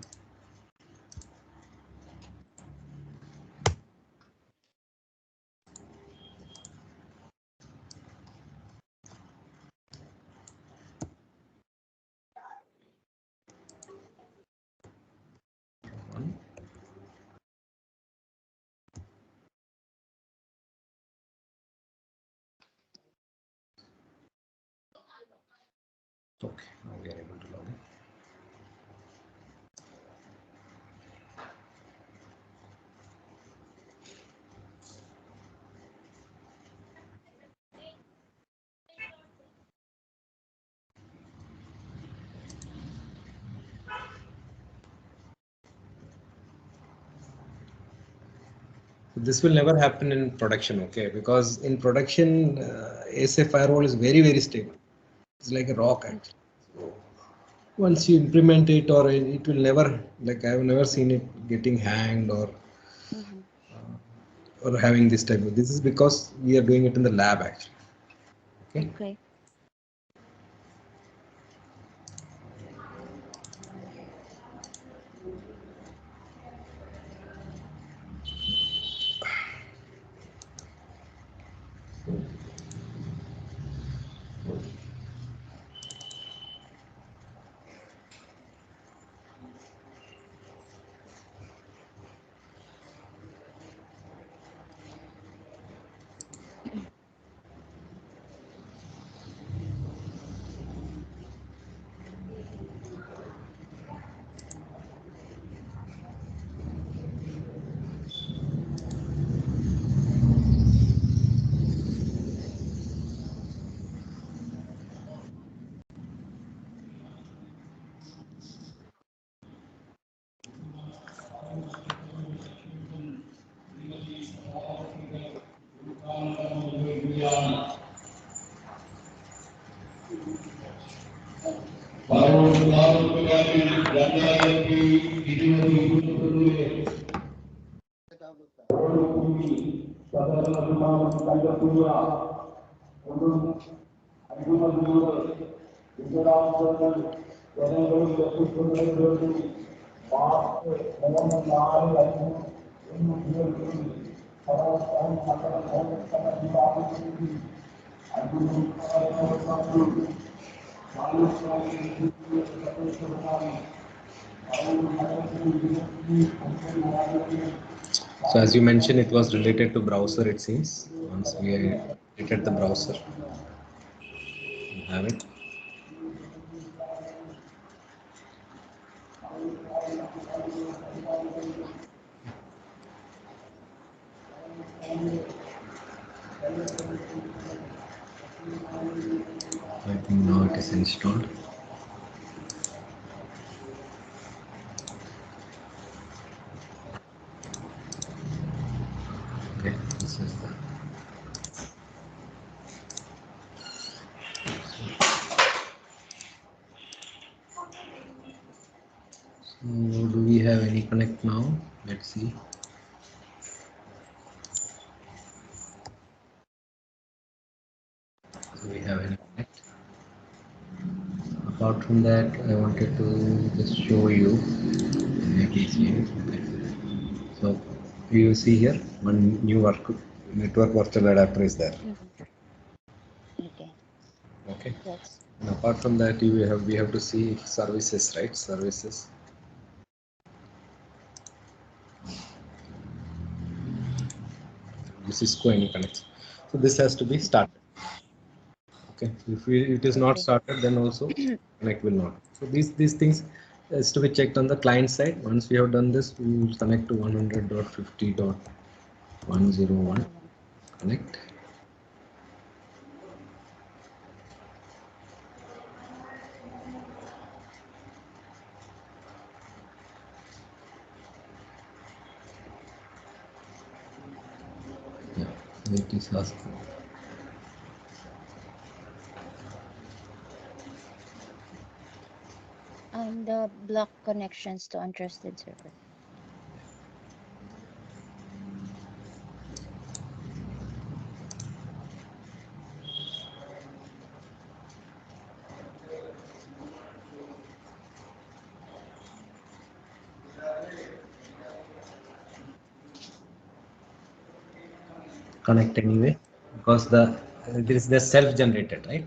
One. Okay, now we are able to log in. This will never happen in production, okay? Because in production, ASA firewall is very, very stable. It's like a rock actually. So once you implement it, or it will never, like I've never seen it getting hanged or having this type of. This is because we are doing it in the lab actually. Okay. Okay. So as you mentioned, it was related to browser, it seems. Once we created the browser, you have it. I think now it is installed. Okay, this is the. So do we have any connect now? Let's see. So we have any connect. Apart from that, I wanted to just show you. Maybe it's here. Okay. So you see here one new network virtual adapter is there. Okay. Okay. That's And apart from that, we have to see services, right? Services. This is Cisco connects. So this has to be started. Okay. If it is not started, then also connect will not. So these things has to be checked on the client side. Once we have done this, we will connect to 100.50.101. Connect. Yeah, it is asking. the block connections to untrusted server. Connect anyway because this is the self-generated, right?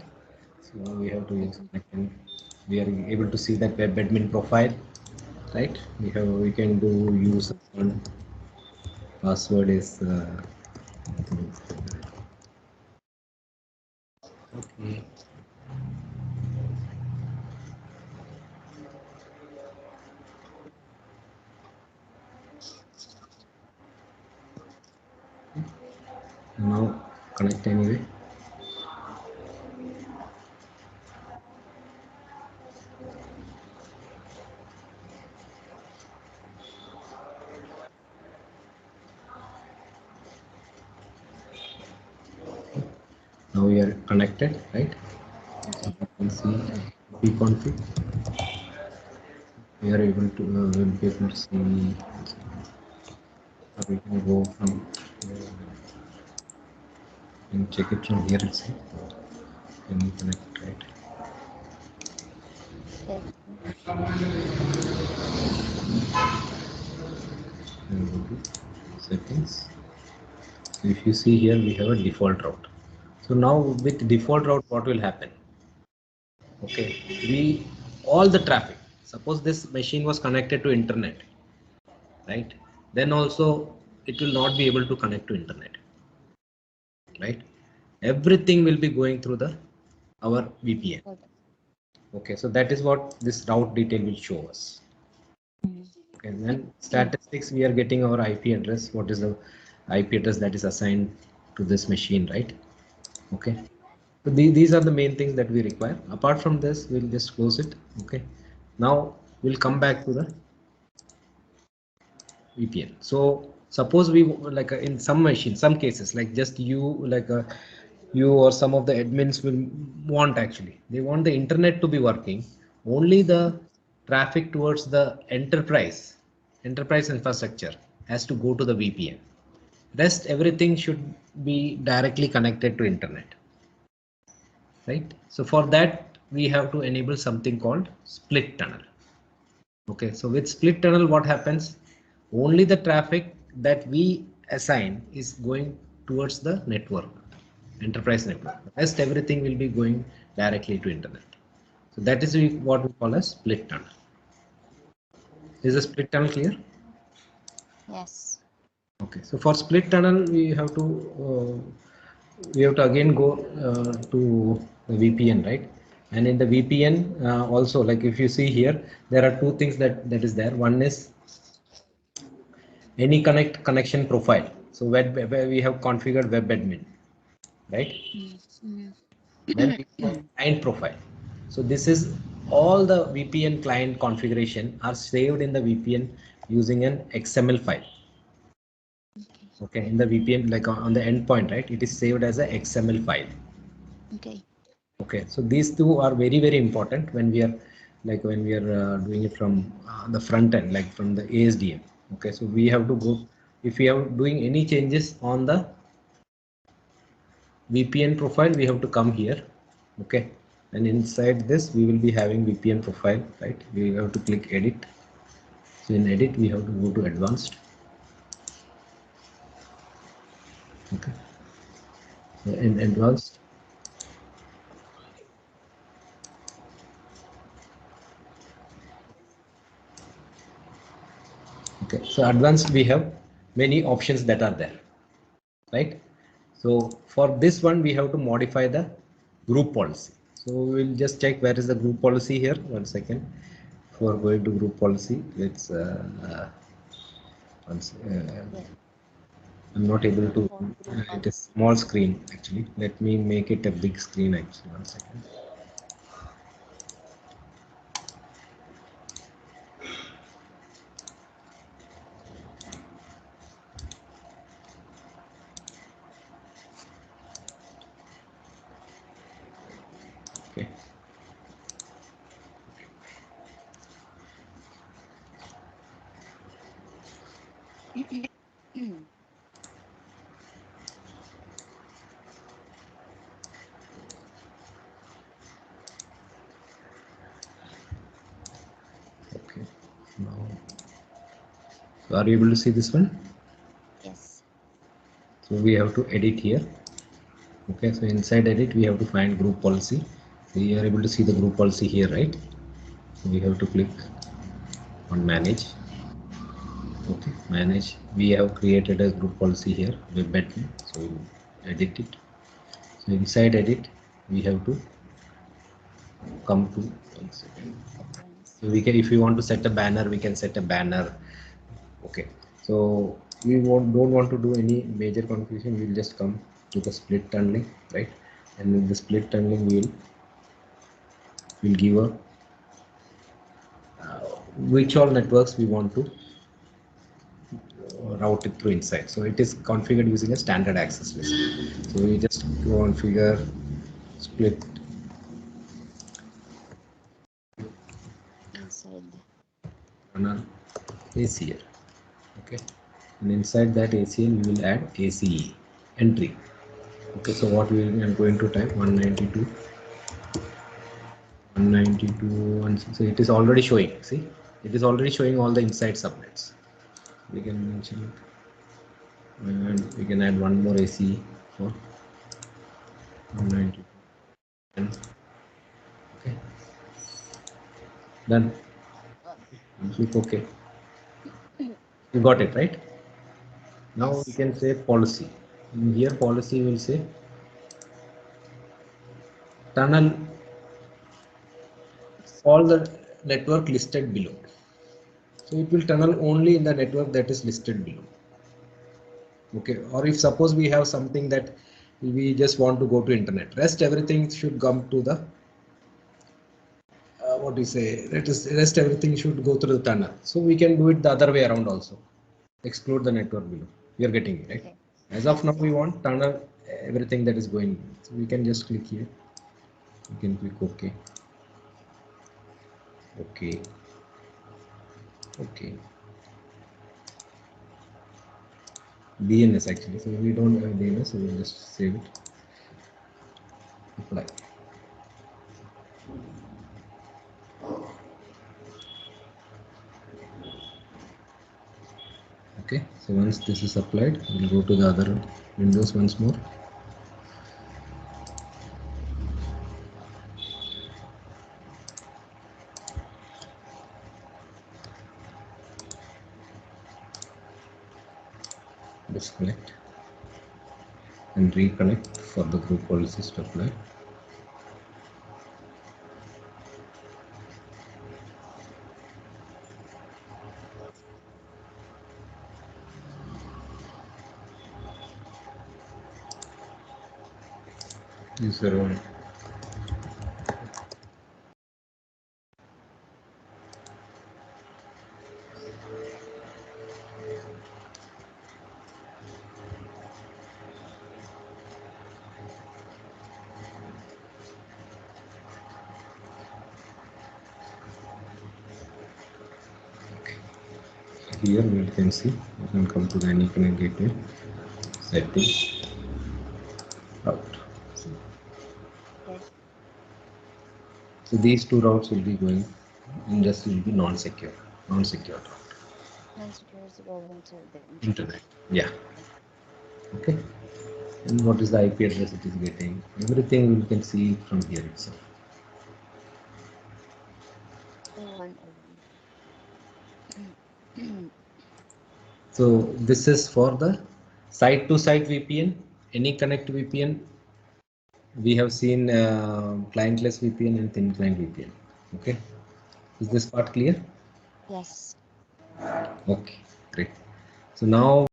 So we have to use connect anyway. We are able to see that web admin profile, right? We can do use one password is okay. Now connect anyway. Now we are connected, right? So you can see vconfig. We are able to will be able to see. We can go from and check it from here itself. Can we connect, right? Yes. And go to settings. So if you see here, we have a default route. So now with default route, what will happen? Okay, all the traffic. Suppose this machine was connected to internet, right? Then also it will not be able to connect to internet, right? Everything will be going through our VPN. Okay, so that is what this route detail will show us. Okay, and then statistics, we are getting our IP address. What is the IP address that is assigned to this machine, right? Okay, so these are the main things that we require. Apart from this, we'll just close it. Okay, now we'll come back to the VPN. So suppose we like in some machine, some cases, like just you, like you or some of the admins will want, actually they want the internet to be working, only the traffic towards the enterprise infrastructure has to go to the VPN. Rest everything should be directly connected to internet, right? So for that we have to enable something called split tunnel. Okay, so with split tunnel, what happens? Only the traffic that we assign is going towards the network, enterprise network. Rest everything will be going directly to internet. So that is what we call a split tunnel. Is the split tunnel clear? Yes. Okay, so for split tunnel, we have to again go to the VPN, right? And in the VPN also, like if you see here, there are two things that is there. One is any connection profile. So where we have configured web admin, right? Mm-hmm. Then we have client profile. So this is all the VPN client configuration are saved in the VPN using an XML file. Okay, in the VPN, like on the endpoint, right? It is saved as a XML file. Okay. Okay, so these two are very, very important when we are doing it from the front end, like from the ASDM. Okay, so we have to go, if we are doing any changes on the VPN profile, we have to come here. Okay, and inside this we will be having VPN profile, right? We have to click edit. So in edit we have to go to advanced. Okay, so in advanced, okay, so advanced we have many options that are there, right? So for this one we have to modify the group policy. So we'll just check where is the group policy here. 1 second. For going to group policy, let's Yeah. I'm not able to, For group it is policy. small screen actually. Let me make it a big screen actually. 1 second. Okay. Okay. Now, so are you able to see this one? Yes. So we have to edit here. Okay. So inside edit, we have to find group policy. So you are able to see the group policy here, right? So we have to click on manage. Okay, manage. We have created a group policy here, web admin. So we'll edit it. So inside edit, we have to come to 1 second. Advanced. So we can, if you want to set a banner, we can set a banner. Okay. So we don't want to do any major configuration. We'll just come to the split tunneling, right? And in the split tunneling, we'll give a which all networks we want to route it through inside. So it is configured using a standard access list. So we just configure split Inside. tunnel ACL. Okay, and inside that ACL we will add ACE entry. Okay, so what we are going to type 192 192 so it is already showing. See, it is already showing all the inside subnets. We can mention it, and we can add one more ACE for 192. Okay, done. Got Click OK. You got it right. Now we Yes. can say policy. In here policy will say tunnel all the network listed below. So it will tunnel only in the network that is listed below. Okay, or if suppose we have something that we just want to go to internet, rest everything should come to the what do you say, that is rest everything should go through the tunnel. So we can do it the other way around also, exclude the network below. You are getting it right. Okay. As of now Yes. we want tunnel everything that is going, so we can just click here, you can click OK. Okay, okay. DNS actually, so we don't have DNS, so we'll just save it, apply. Okay, so once this is applied, we'll go to the other windows once more. Disconnect and reconnect for the group policies to apply. User one. Here we can see, you can come to the Anyconnect gateway settings, route. Okay. So these two routes will be going, and just will be non-secure route. Non-secure is going to the Internet. Yeah. Okay. And what is the IP address it is getting? Everything you can see from here itself. 101. So this is for the site-to-site VPN. Any connect VPN. We have seen clientless VPN and thin client VPN. Okay. Is this part clear? Yes. Okay. Great. So now